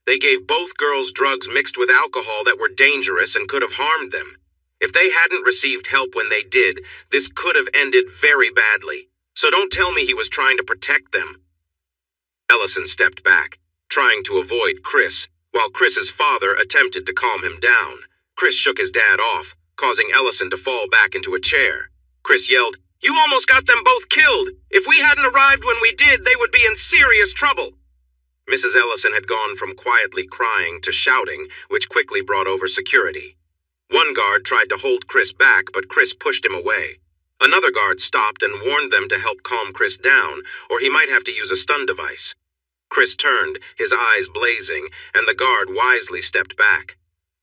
They gave both girls drugs mixed with alcohol that were dangerous and could have harmed them. If they hadn't received help when they did, this could have ended very badly. So don't tell me he was trying to protect them." Ellison stepped back, trying to avoid Chris, while Chris's father attempted to calm him down. Chris shook his dad off, causing Ellison to fall back into a chair. Chris yelled, "You almost got them both killed! If we hadn't arrived when we did, they would be in serious trouble!" Mrs. Ellison had gone from quietly crying to shouting, which quickly brought over security. One guard tried to hold Chris back, but Chris pushed him away. Another guard stopped and warned them to help calm Chris down, or he might have to use a stun device. Chris turned, his eyes blazing, and the guard wisely stepped back.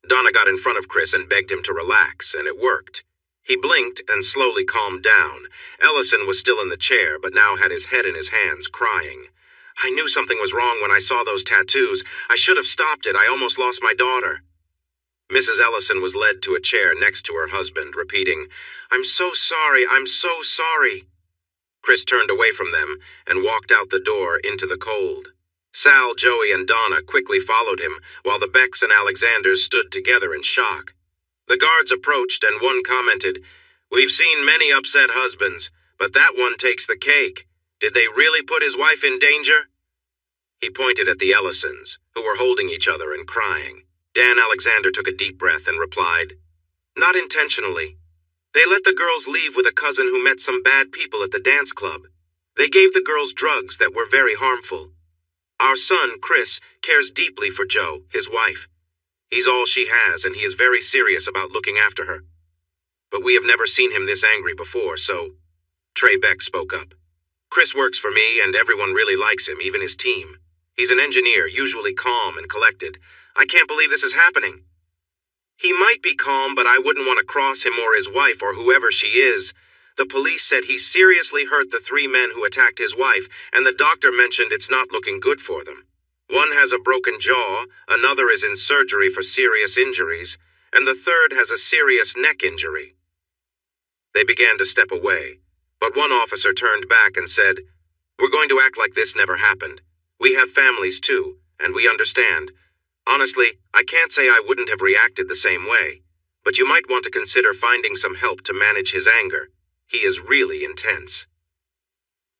Donna got in front of Chris and begged him to relax, and it worked. He blinked and slowly calmed down. Ellison was still in the chair, but now had his head in his hands, crying. "I knew something was wrong when I saw those tattoos. I should have stopped it. I almost lost my daughter." Mrs. Ellison was led to a chair next to her husband, repeating, "I'm so sorry, I'm so sorry." Chris turned away from them and walked out the door into the cold. Sal, Joey, and Donna quickly followed him, while the Becks and Alexanders stood together in shock. The guards approached, and one commented, "We've seen many upset husbands, but that one takes the cake. Did they really put his wife in danger?" He pointed at the Ellisons, who were holding each other and crying. Dan Alexander took a deep breath and replied, "Not intentionally. They let the girls leave with a cousin who met some bad people at the dance club. They gave the girls drugs that were very harmful. Our son, Chris, cares deeply for Jo, his wife. He's all she has, and he is very serious about looking after her. But we have never seen him this angry before, so..." Trey Beck spoke up. "Chris works for me, and everyone really likes him, even his team. He's an engineer, usually calm and collected. I can't believe this is happening." "He might be calm, but I wouldn't want to cross him or his wife or whoever she is. The police said he seriously hurt the three men who attacked his wife, and the doctor mentioned it's not looking good for them. One has a broken jaw, another is in surgery for serious injuries, and the third has a serious neck injury." They began to step away, but one officer turned back and said, "We're going to act like this never happened. We have families too, and we understand. Honestly, I can't say I wouldn't have reacted the same way, but you might want to consider finding some help to manage his anger. He is really intense."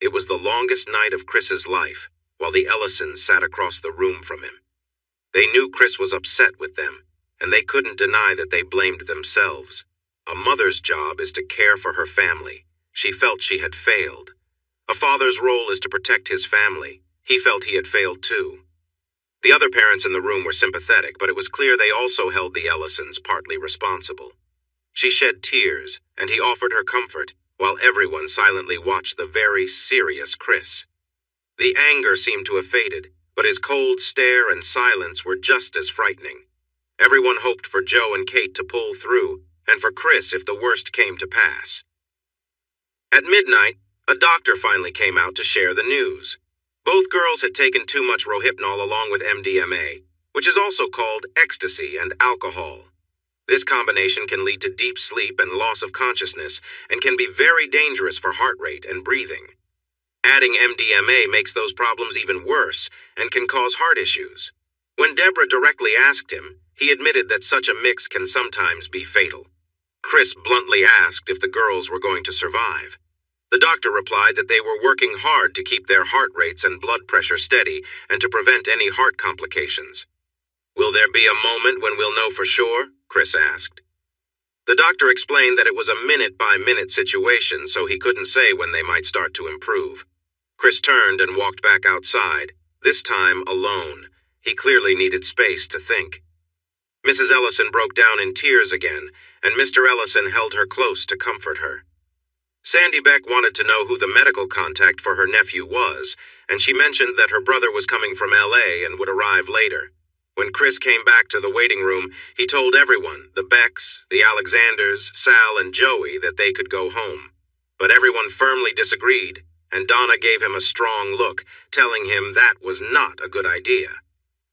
It was the longest night of Chris's life, while the Ellisons sat across the room from him. They knew Chris was upset with them, and they couldn't deny that they blamed themselves. A mother's job is to care for her family. She felt she had failed. A father's role is to protect his family. He felt he had failed too. The other parents in the room were sympathetic, but it was clear they also held the Ellisons partly responsible. She shed tears, and he offered her comfort, while everyone silently watched the very serious Chris. The anger seemed to have faded, but his cold stare and silence were just as frightening. Everyone hoped for Jo and Kate to pull through, and for Chris if the worst came to pass. At midnight, a doctor finally came out to share the news. Both girls had taken too much Rohypnol along with MDMA, which is also called ecstasy and alcohol. This combination can lead to deep sleep and loss of consciousness, and can be very dangerous for heart rate and breathing. Adding MDMA makes those problems even worse and can cause heart issues. When Deborah directly asked him, he admitted that such a mix can sometimes be fatal. Chris bluntly asked if the girls were going to survive. The doctor replied that they were working hard to keep their heart rates and blood pressure steady and to prevent any heart complications. "Will there be a moment when we'll know for sure?" Chris asked. The doctor explained that it was a minute-by-minute situation, so he couldn't say when they might start to improve. Chris turned and walked back outside, this time alone. He clearly needed space to think. Mrs. Ellison broke down in tears again, and Mr. Ellison held her close to comfort her. Sandy Beck wanted to know who the medical contact for her nephew was, and she mentioned that her brother was coming from LA and would arrive later. When Chris came back to the waiting room, he told everyone, the Becks, the Alexanders, Sal, and Joey, that they could go home. But everyone firmly disagreed, and Donna gave him a strong look, telling him that was not a good idea.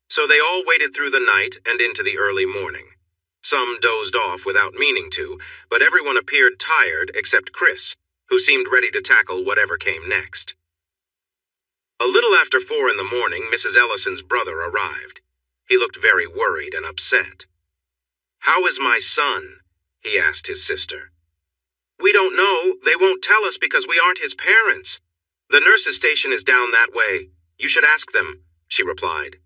So they all waited through the night and into the early morning. Some dozed off without meaning to, but everyone appeared tired except Chris, who seemed ready to tackle whatever came next. A little after 4 in the morning, Mrs. Ellison's brother arrived. He looked very worried and upset. "How is my son?" he asked his sister. "We don't know. They won't tell us because we aren't his parents. The nurse's station is down that way. You should ask them," she replied.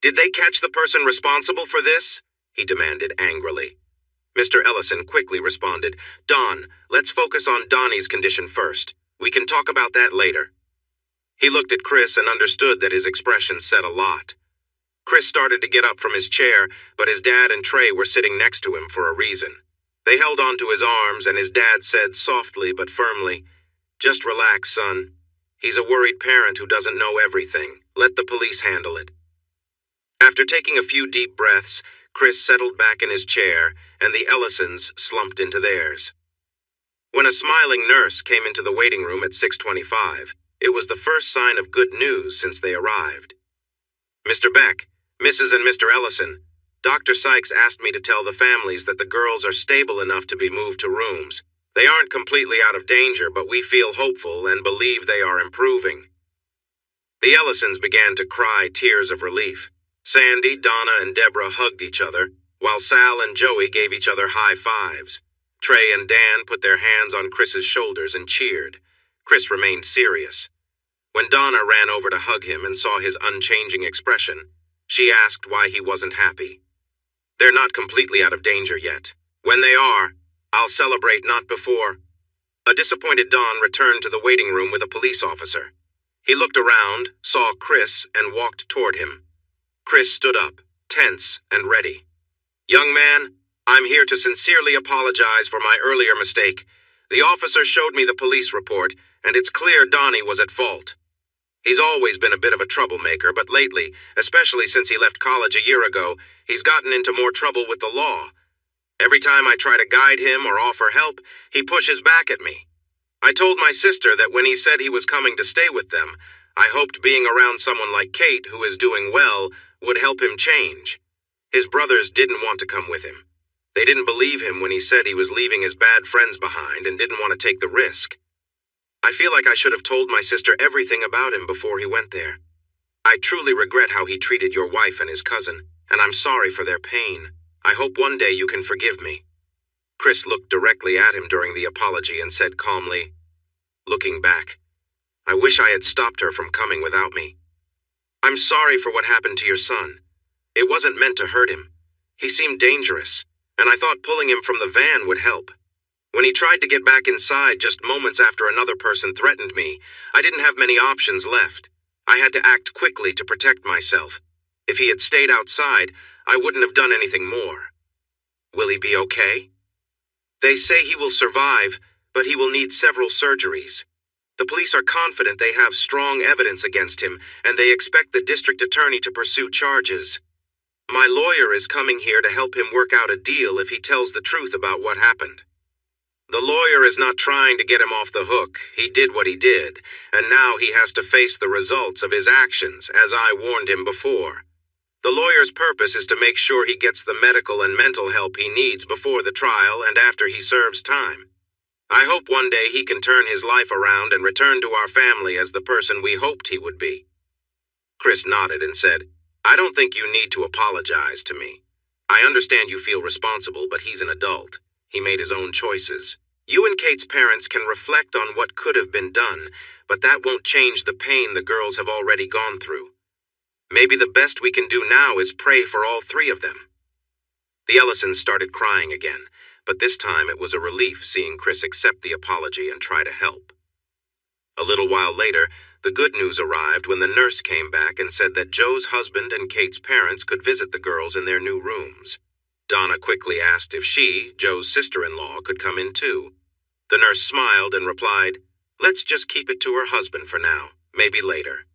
"Did they catch the person responsible for this?" he demanded angrily. Mr. Ellison quickly responded, "Don, let's focus on Donnie's condition first. We can talk about that later." He looked at Chris and understood that his expression said a lot. Chris started to get up from his chair, but his dad and Trey were sitting next to him for a reason. They held onto his arms, and his dad said softly but firmly, "Just relax, son. He's a worried parent who doesn't know everything. Let the police handle it." After taking a few deep breaths, Chris settled back in his chair, and the Ellisons slumped into theirs. When a smiling nurse came into the waiting room at 6:25, it was the first sign of good news since they arrived. "Mr. Beck, Mrs. and Mr. Ellison, Dr. Sykes asked me to tell the families that the girls are stable enough to be moved to rooms. They aren't completely out of danger, but we feel hopeful and believe they are improving." The Ellisons began to cry tears of relief. Sandy, Donna, and Deborah hugged each other, while Sal and Joey gave each other high fives. Trey and Dan put their hands on Chris's shoulders and cheered. Chris remained serious. When Donna ran over to hug him and saw his unchanging expression, she asked why he wasn't happy. "They're not completely out of danger yet. When they are, I'll celebrate, not before." A disappointed Don returned to the waiting room with a police officer. He looked around, saw Chris, and walked toward him. Chris stood up, tense and ready. "Young man, I'm here to sincerely apologize for my earlier mistake. The officer showed me the police report, and it's clear Donnie was at fault. He's always been a bit of a troublemaker, but lately, especially since he left college a year ago, he's gotten into more trouble with the law. Every time I try to guide him or offer help, he pushes back at me. I told my sister that when he said he was coming to stay with them, I hoped being around someone like Kate, who is doing well, would help him change. His brothers didn't want to come with him. They didn't believe him when he said he was leaving his bad friends behind and didn't want to take the risk. I feel like I should have told my sister everything about him before he went there. I truly regret how he treated your wife and his cousin, and I'm sorry for their pain. I hope one day you can forgive me." Chris looked directly at him during the apology and said calmly, "Looking back, I wish I had stopped her from coming without me. I'm sorry for what happened to your son. It wasn't meant to hurt him. He seemed dangerous, and I thought pulling him from the van would help. When he tried to get back inside just moments after another person threatened me, I didn't have many options left. I had to act quickly to protect myself. If he had stayed outside, I wouldn't have done anything more. Will he be okay? They say he will survive, but he will need several surgeries. The police are confident they have strong evidence against him, and they expect the district attorney to pursue charges. My lawyer is coming here to help him work out a deal if he tells the truth about what happened. The lawyer is not trying to get him off the hook. He did what he did, and now he has to face the results of his actions, as I warned him before. The lawyer's purpose is to make sure he gets the medical and mental help he needs before the trial and after he serves time. I hope one day he can turn his life around and return to our family as the person we hoped he would be." Chris nodded and said, "I don't think you need to apologize to me. I understand you feel responsible, but he's an adult. He made his own choices. You and Kate's parents can reflect on what could have been done, but that won't change the pain the girls have already gone through. Maybe the best we can do now is pray for all three of them." The Ellisons started crying again, but this time it was a relief seeing Chris accept the apology and try to help. A little while later, the good news arrived when the nurse came back and said that Joe's husband and Kate's parents could visit the girls in their new rooms. Donna quickly asked if she, Joe's sister-in-law, could come in too. The nurse smiled and replied, "Let's just keep it to her husband for now, maybe later."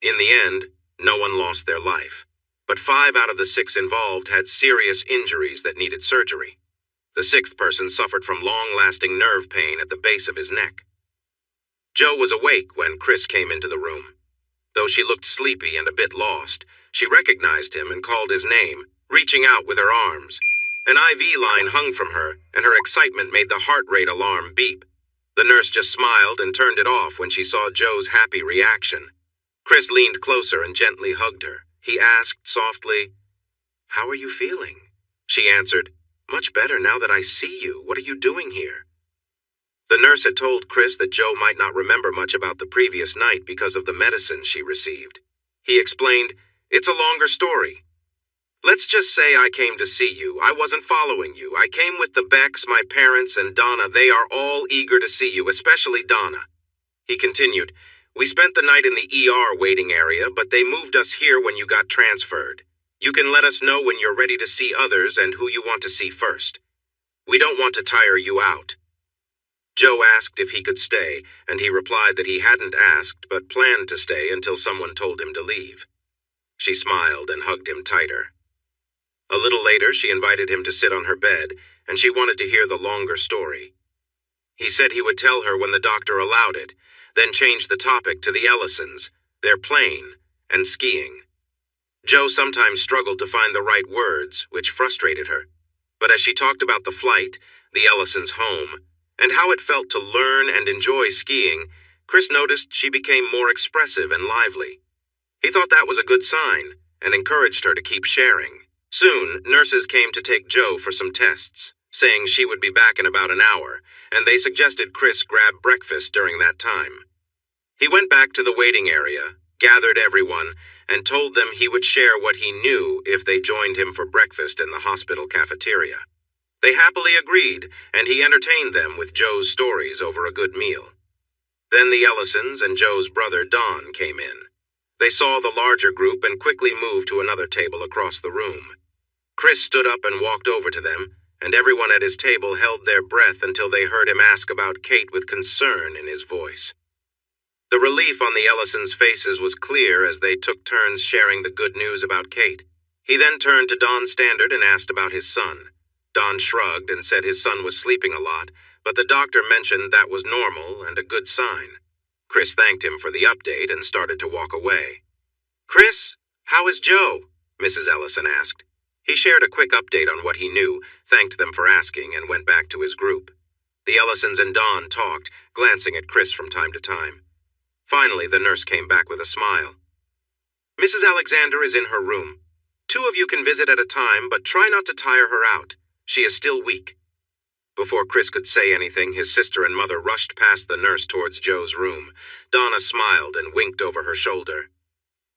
In the end, no one lost their life, but 5 out of the 6 involved had serious injuries that needed surgery. The 6th person suffered from long-lasting nerve pain at the base of his neck. Joe was awake when Chris came into the room. Though she looked sleepy and a bit lost, she recognized him and called his name, reaching out with her arms. An IV line hung from her, and her excitement made the heart rate alarm beep. The nurse just smiled and turned it off when she saw Joe's happy reaction. Chris leaned closer and gently hugged her. He asked softly, "How are you feeling?" She answered, "Much better now that I see you. What are you doing here?" The nurse had told Chris that Joe might not remember much about the previous night because of the medicine she received. He explained, "It's a longer story. Let's just say I came to see you. I wasn't following you. I came with the Becks, my parents, and Donna. They are all eager to see you, especially Donna." He continued, "We spent the night in the ER waiting area, but they moved us here when you got transferred. You can let us know when you're ready to see others and who you want to see first. We don't want to tire you out." Joe asked if he could stay, and he replied that he hadn't asked but planned to stay until someone told him to leave. She smiled and hugged him tighter. A little later, she invited him to sit on her bed, and she wanted to hear the longer story. He said he would tell her when the doctor allowed it, then changed the topic to the Ellisons, their plane, and skiing. Joe sometimes struggled to find the right words, which frustrated her. But as she talked about the flight, the Ellisons' home, and how it felt to learn and enjoy skiing, Chris noticed she became more expressive and lively. He thought that was a good sign, and encouraged her to keep sharing. Soon, nurses came to take Joe for some tests, saying she would be back in about an hour, and they suggested Chris grab breakfast during that time. He went back to the waiting area, gathered everyone, and told them he would share what he knew if they joined him for breakfast in the hospital cafeteria. They happily agreed, and he entertained them with Joe's stories over a good meal. Then the Ellisons and Joe's brother Don came in. They saw the larger group and quickly moved to another table across the room. Chris stood up and walked over to them, and everyone at his table held their breath until they heard him ask about Kate with concern in his voice. The relief on the Ellisons' faces was clear as they took turns sharing the good news about Kate. He then turned to Don Standard and asked about his son. Don shrugged and said his son was sleeping a lot, but the doctor mentioned that was normal and a good sign. Chris thanked him for the update and started to walk away. "Chris, how is Joe?" Mrs. Ellison asked. He shared a quick update on what he knew, thanked them for asking, and went back to his group. The Ellisons and Don talked, glancing at Chris from time to time. Finally, the nurse came back with a smile. "Mrs. Alexander is in her room. 2 of you can visit at a time, but try not to tire her out. She is still weak." Before Chris could say anything, his sister and mother rushed past the nurse towards Joe's room. Donna smiled and winked over her shoulder.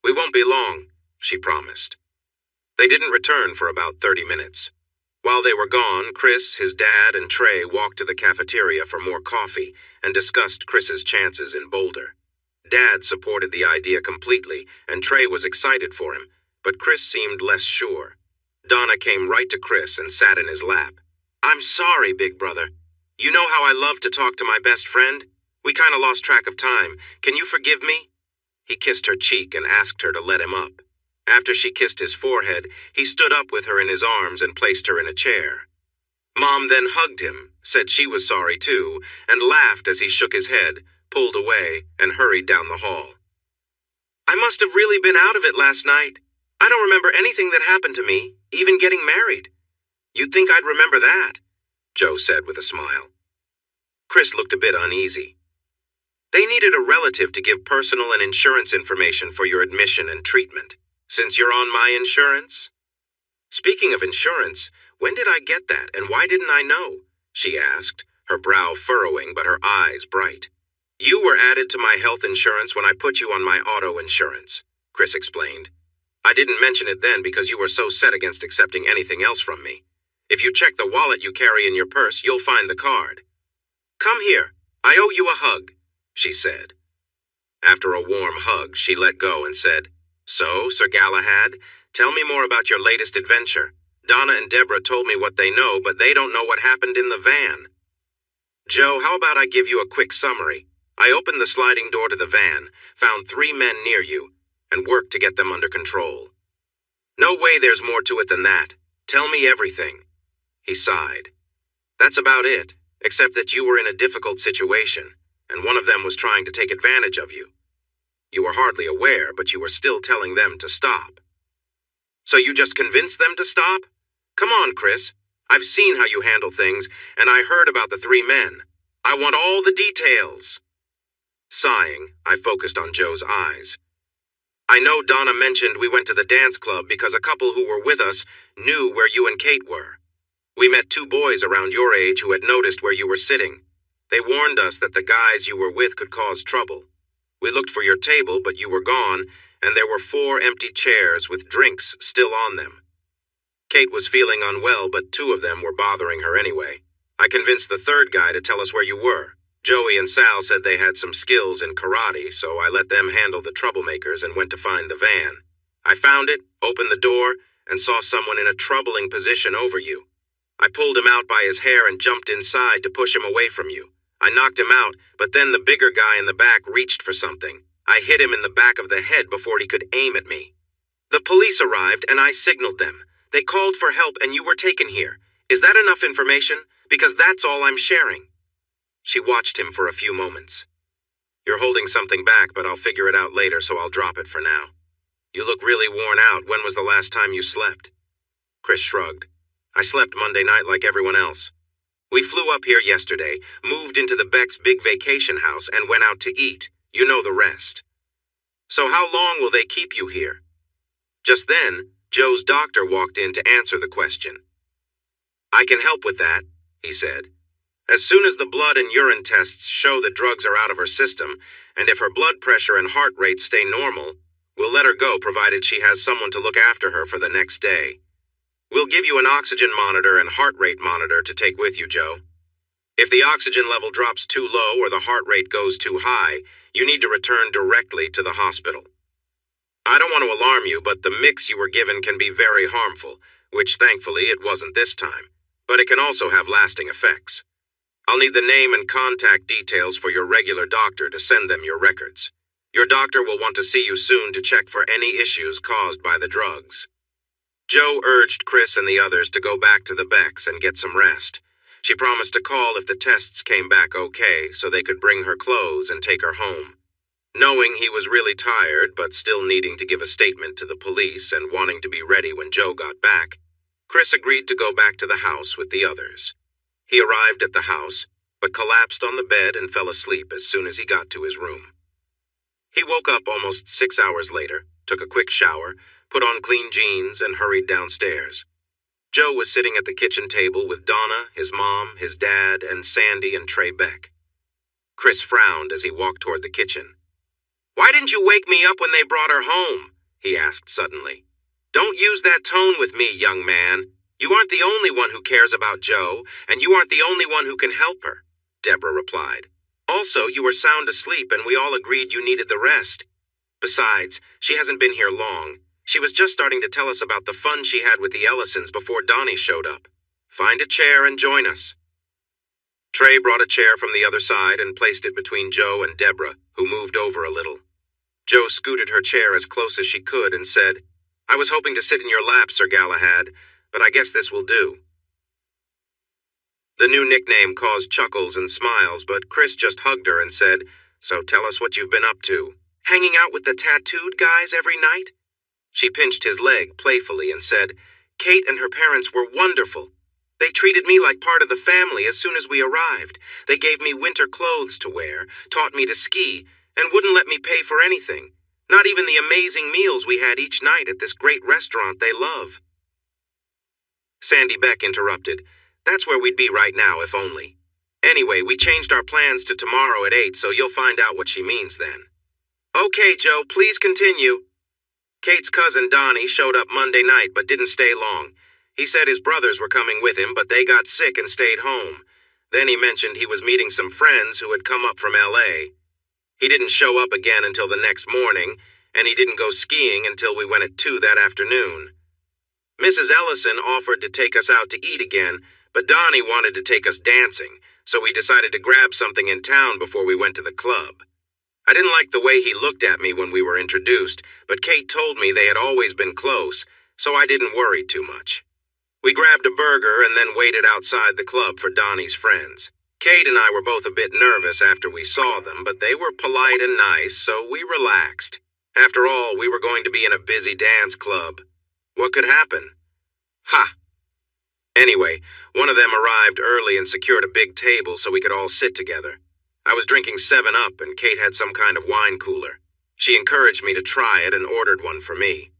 "We won't be long," she promised. They didn't return for about 30 minutes. While they were gone, Chris, his dad, and Trey walked to the cafeteria for more coffee and discussed Chris's chances in Boulder. Dad supported the idea completely, and Trey was excited for him, but Chris seemed less sure. Donna came right to Chris and sat in his lap. "I'm sorry, big brother. You know how I love to talk to my best friend? We kinda lost track of time. Can you forgive me?" He kissed her cheek and asked her to let him up. After she kissed his forehead, he stood up with her in his arms and placed her in a chair. Mom then hugged him, said she was sorry too, and laughed as he shook his head, pulled away, and hurried down the hall. "I must have really been out of it last night. I don't remember anything that happened to me, even getting married. You'd think I'd remember that," Joe said with a smile. Chris looked a bit uneasy. "They needed a relative to give personal and insurance information for your admission and treatment. Since you're on my insurance?" "Speaking of insurance, when did I get that, and why didn't I know?" she asked, her brow furrowing but her eyes bright. "You were added to my health insurance when I put you on my auto insurance," Chris explained. "I didn't mention it then because you were so set against accepting anything else from me. If you check the wallet you carry in your purse, you'll find the card." "Come here. I owe you a hug," she said. After a warm hug, she let go and said, "So, Sir Galahad, tell me more about your latest adventure. Donna and Deborah told me what they know, but they don't know what happened in the van." "Joe, how about I give you a quick summary? I opened the sliding door to the van, found 3 men near you. and worked to get them under control. No way there's more to it than that. Tell me everything. He sighed. That's about it, except that you were in a difficult situation, and one of them was trying to take advantage of you. You were hardly aware, but you were still telling them to stop. So you just convinced them to stop? Come on, Chris. I've seen how you handle things, and I heard about the 3 men. I want all the details. Sighing, I focused on Joe's eyes. I know Donna mentioned we went to the dance club because a couple who were with us knew where you and Kate were. We met 2 boys around your age who had noticed where you were sitting. They warned us that the guys you were with could cause trouble. We looked for your table, but you were gone, and there were 4 empty chairs with drinks still on them. Kate was feeling unwell, but 2 of them were bothering her anyway. I convinced the 3rd guy to tell us where you were. Joey and Sal said they had some skills in karate, so I let them handle the troublemakers and went to find the van. I found it, opened the door, and saw someone in a troubling position over you. I pulled him out by his hair and jumped inside to push him away from you. I knocked him out, but then the bigger guy in the back reached for something. I hit him in the back of the head before he could aim at me. The police arrived and I signaled them. They called for help and you were taken here. Is that enough information? Because that's all I'm sharing. She watched him for a few moments. You're holding something back, but I'll figure it out later, so I'll drop it for now. You look really worn out. When was the last time you slept? Chris shrugged. I slept Monday night like everyone else. We flew up here yesterday, moved into the Beck's big vacation house, and went out to eat. You know the rest. So how long will they keep you here? Just then, Joe's doctor walked in to answer the question. I can help with that, he said. As soon as the blood and urine tests show the drugs are out of her system, and if her blood pressure and heart rate stay normal, we'll let her go provided she has someone to look after her for the next day. We'll give you an oxygen monitor and heart rate monitor to take with you, Joe. If the oxygen level drops too low or the heart rate goes too high, you need to return directly to the hospital. I don't want to alarm you, but the mix you were given can be very harmful, which thankfully it wasn't this time, but it can also have lasting effects. I'll need the name and contact details for your regular doctor to send them your records. Your doctor will want to see you soon to check for any issues caused by the drugs. Joe urged Chris and the others to go back to the Becks and get some rest. She promised to call if the tests came back okay so they could bring her clothes and take her home. Knowing he was really tired but still needing to give a statement to the police and wanting to be ready when Joe got back, Chris agreed to go back to the house with the others. He arrived at the house, but collapsed on the bed and fell asleep as soon as he got to his room. He woke up almost 6 hours later, took a quick shower, put on clean jeans, and hurried downstairs. Joe was sitting at the kitchen table with Donna, his mom, his dad, and Sandy and Trey Beck. Chris frowned as he walked toward the kitchen. "Why didn't you wake me up when they brought her home?" he asked suddenly. "Don't use that tone with me, young man. You aren't the only one who cares about Joe, and you aren't the only one who can help her," Deborah replied. "Also, you were sound asleep and we all agreed you needed the rest. Besides, she hasn't been here long. She was just starting to tell us about the fun she had with the Ellisons before Donnie showed up. Find a chair and join us." Trey brought a chair from the other side and placed it between Joe and Deborah, who moved over a little. Joe scooted her chair as close as she could and said, "I was hoping to sit in your lap, Sir Galahad, but I guess this will do." The new nickname caused chuckles and smiles, but Chris just hugged her and said, "So tell us what you've been up to. Hanging out with the tattooed guys every night?" She pinched his leg playfully and said, "Kate and her parents were wonderful. They treated me like part of the family as soon as we arrived. They gave me winter clothes to wear, taught me to ski, and wouldn't let me pay for anything, not even the amazing meals we had each night at this great restaurant they love." Sandy Beck interrupted. "That's where we'd be right now, if only. Anyway, we changed our plans to tomorrow at 8, so you'll find out what she means then." "Okay, Joe, please continue." "Kate's cousin Donnie showed up Monday night but didn't stay long. He said his brothers were coming with him, but they got sick and stayed home. Then he mentioned he was meeting some friends who had come up from L.A. He didn't show up again until the next morning, and he didn't go skiing until we went at 2 that afternoon. Mrs. Ellison offered to take us out to eat again, but Donnie wanted to take us dancing, so we decided to grab something in town before we went to the club. I didn't like the way he looked at me when we were introduced, but Kate told me they had always been close, so I didn't worry too much. We grabbed a burger and then waited outside the club for Donnie's friends. Kate and I were both a bit nervous after we saw them, but they were polite and nice, so we relaxed. After all, we were going to be in a busy dance club. What could happen? Ha! Anyway, one of them arrived early and secured a big table so we could all sit together. I was drinking 7-Up and Kate had some kind of wine cooler. She encouraged me to try it and ordered one for me.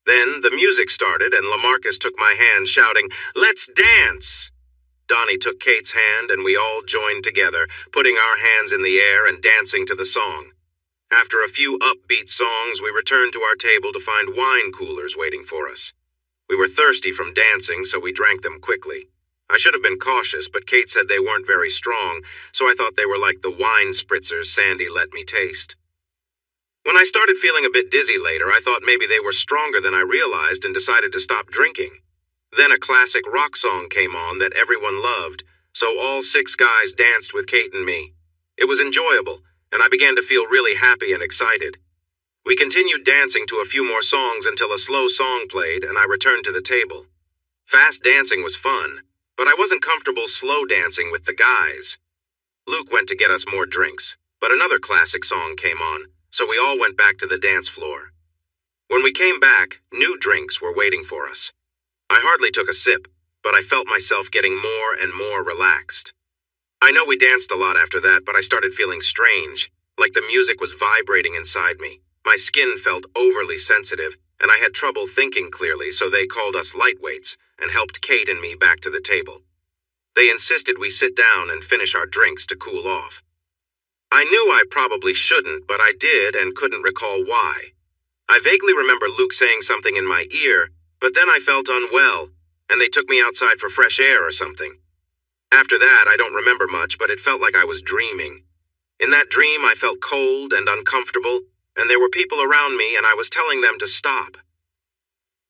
Then the music started and LaMarcus took my hand shouting, "Let's dance!" Donnie took Kate's hand and we all joined together, putting our hands in the air and dancing to the song. After a few upbeat songs, we returned to our table to find wine coolers waiting for us. We were thirsty from dancing, so we drank them quickly. I should have been cautious, but Kate said they weren't very strong, so I thought they were like the wine spritzers Sandy let me taste. When I started feeling a bit dizzy later, I thought maybe they were stronger than I realized and decided to stop drinking. Then a classic rock song came on that everyone loved, so all 6 guys danced with Kate and me. It was enjoyable, and I began to feel really happy and excited. We continued dancing to a few more songs until a slow song played and I returned to the table. Fast dancing was fun, but I wasn't comfortable slow dancing with the guys. Luke went to get us more drinks, but another classic song came on, so we all went back to the dance floor. When we came back, new drinks were waiting for us. I hardly took a sip, but I felt myself getting more and more relaxed. I know we danced a lot after that, but I started feeling strange, like the music was vibrating inside me. My skin felt overly sensitive, and I had trouble thinking clearly, so they called us lightweights and helped Kate and me back to the table. They insisted we sit down and finish our drinks to cool off. I knew I probably shouldn't, but I did and couldn't recall why. I vaguely remember Luke saying something in my ear, but then I felt unwell, and they took me outside for fresh air or something. After that, I don't remember much, but it felt like I was dreaming. In that dream, I felt cold and uncomfortable, and there were people around me, and I was telling them to stop.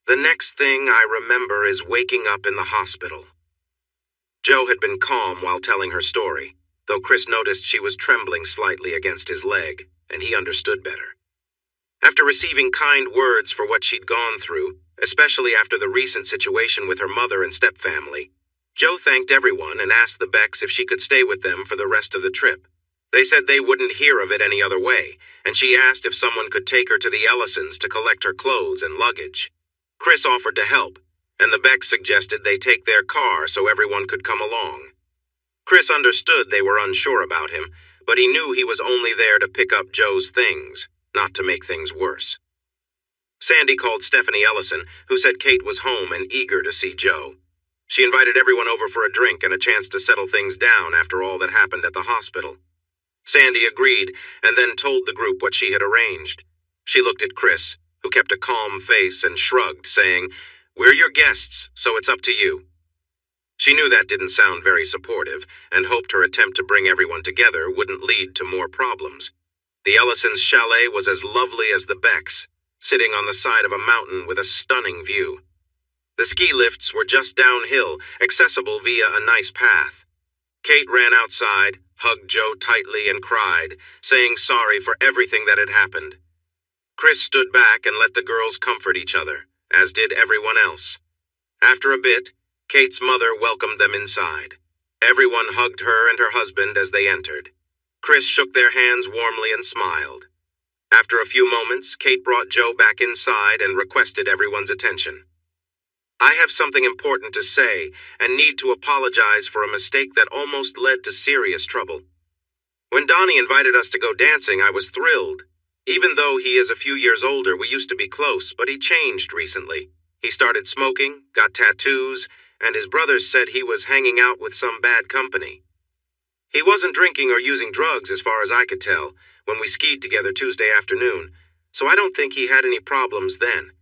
The next thing I remember is waking up in the hospital. Jo had been calm while telling her story, though Chris noticed she was trembling slightly against his leg, and he understood better. After receiving kind words for what she'd gone through, especially after the recent situation with her mother and stepfamily, Jo thanked everyone and asked the Becks if she could stay with them for the rest of the trip. They said they wouldn't hear of it any other way, and she asked if someone could take her to the Ellisons to collect her clothes and luggage. Chris offered to help, and the Becks suggested they take their car so everyone could come along. Chris understood they were unsure about him, but he knew he was only there to pick up Jo's things, not to make things worse. Sandy called Stephanie Ellison, who said Kate was home and eager to see Jo. She invited everyone over for a drink and a chance to settle things down after all that happened at the hospital. Sandy agreed and then told the group what she had arranged. She looked at Chris, who kept a calm face and shrugged, saying, "We're your guests, so it's up to you." She knew that didn't sound very supportive and hoped her attempt to bring everyone together wouldn't lead to more problems. The Ellisons' chalet was as lovely as the Becks, sitting on the side of a mountain with a stunning view. The ski lifts were just downhill, accessible via a nice path. Kate ran outside, hugged Jo tightly and cried, saying sorry for everything that had happened. Chris stood back and let the girls comfort each other, as did everyone else. After a bit, Kate's mother welcomed them inside. Everyone hugged her and her husband as they entered. Chris shook their hands warmly and smiled. After a few moments, Kate brought Jo back inside and requested everyone's attention. "I have something important to say and need to apologize for a mistake that almost led to serious trouble. When Donnie invited us to go dancing, I was thrilled. Even though he is a few years older, we used to be close, but he changed recently. He started smoking, got tattoos, and his brothers said he was hanging out with some bad company. He wasn't drinking or using drugs as far as I could tell when we skied together Tuesday afternoon, so I don't think he had any problems then.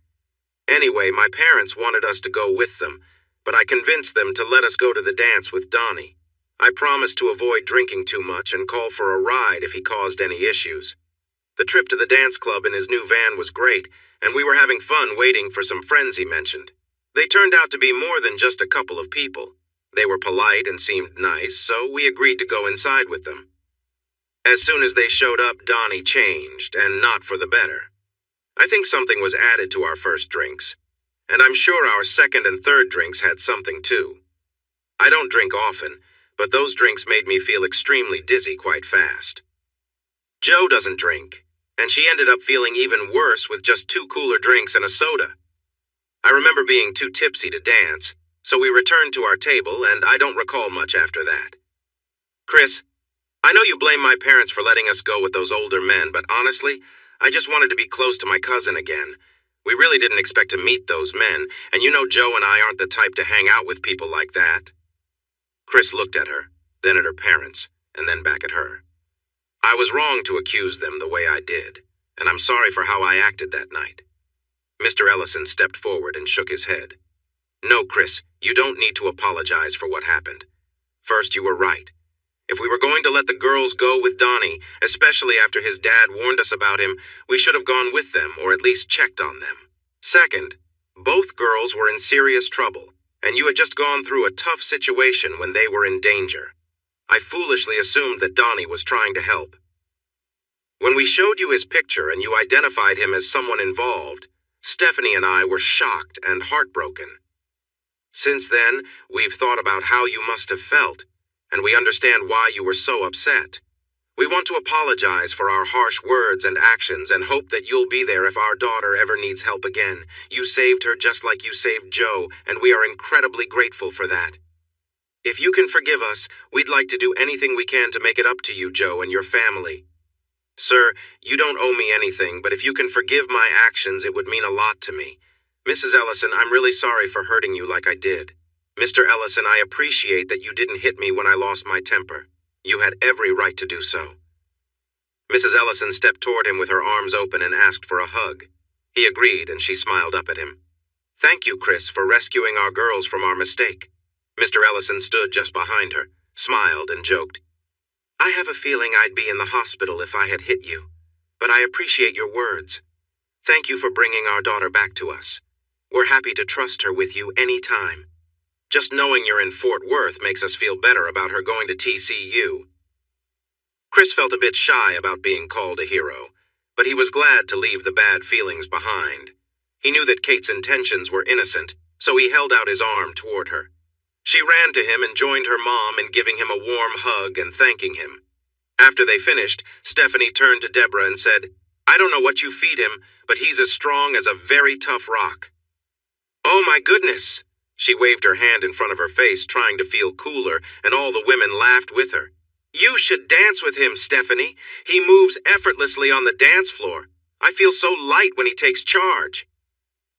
Anyway, my parents wanted us to go with them, but I convinced them to let us go to the dance with Donnie. I promised to avoid drinking too much and call for a ride if he caused any issues. The trip to the dance club in his new van was great, and we were having fun waiting for some friends he mentioned. They turned out to be more than just a couple of people. They were polite and seemed nice, so we agreed to go inside with them. As soon as they showed up, Donnie changed, and not for the better. I think something was added to our first drinks, and I'm sure our second and third drinks had something too. I don't drink often, but those drinks made me feel extremely dizzy quite fast. Jo doesn't drink, and she ended up feeling even worse with just 2 cooler drinks and a soda. I remember being too tipsy to dance, so we returned to our table, and I don't recall much after that. Chris, I know you blame my parents for letting us go with those older men, but honestly, I just wanted to be close to my cousin again. We really didn't expect to meet those men, and you know Jo and I aren't the type to hang out with people like that. Chris looked at her, then at her parents, and then back at her. I was wrong to accuse them the way I did, and I'm sorry for how I acted that night. Mr. Ellison stepped forward and shook his head. No, Chris, you don't need to apologize for what happened. First, you were right. If we were going to let the girls go with Donnie, especially after his dad warned us about him, we should have gone with them or at least checked on them. Second, both girls were in serious trouble, and you had just gone through a tough situation when they were in danger. I foolishly assumed that Donnie was trying to help. When we showed you his picture and you identified him as someone involved, Stephanie and I were shocked and heartbroken. Since then, we've thought about how you must have felt, and we understand why you were so upset. We want to apologize for our harsh words and actions and hope that you'll be there if our daughter ever needs help again. You saved her just like you saved Jo, and we are incredibly grateful for that. If you can forgive us, we'd like to do anything we can to make it up to you, Jo, and your family. Sir, you don't owe me anything, but if you can forgive my actions, it would mean a lot to me. Mrs. Ellison, I'm really sorry for hurting you like I did. Mr. Ellison, I appreciate that you didn't hit me when I lost my temper. You had every right to do so. Mrs. Ellison stepped toward him with her arms open and asked for a hug. He agreed, and she smiled up at him. Thank you, Chris, for rescuing our girls from our mistake. Mr. Ellison stood just behind her, smiled, and joked. I have a feeling I'd be in the hospital if I had hit you, but I appreciate your words. Thank you for bringing our daughter back to us. We're happy to trust her with you any time. Just knowing you're in Fort Worth makes us feel better about her going to TCU. Chris felt a bit shy about being called a hero, but he was glad to leave the bad feelings behind. He knew that Kate's intentions were innocent, so he held out his arm toward her. She ran to him and joined her mom in giving him a warm hug and thanking him. After they finished, Stephanie turned to Deborah and said, I don't know what you feed him, but he's as strong as a very tough rock. Oh my goodness! She waved her hand in front of her face, trying to feel cooler, and all the women laughed with her. You should dance with him, Stephanie. He moves effortlessly on the dance floor. I feel so light when he takes charge.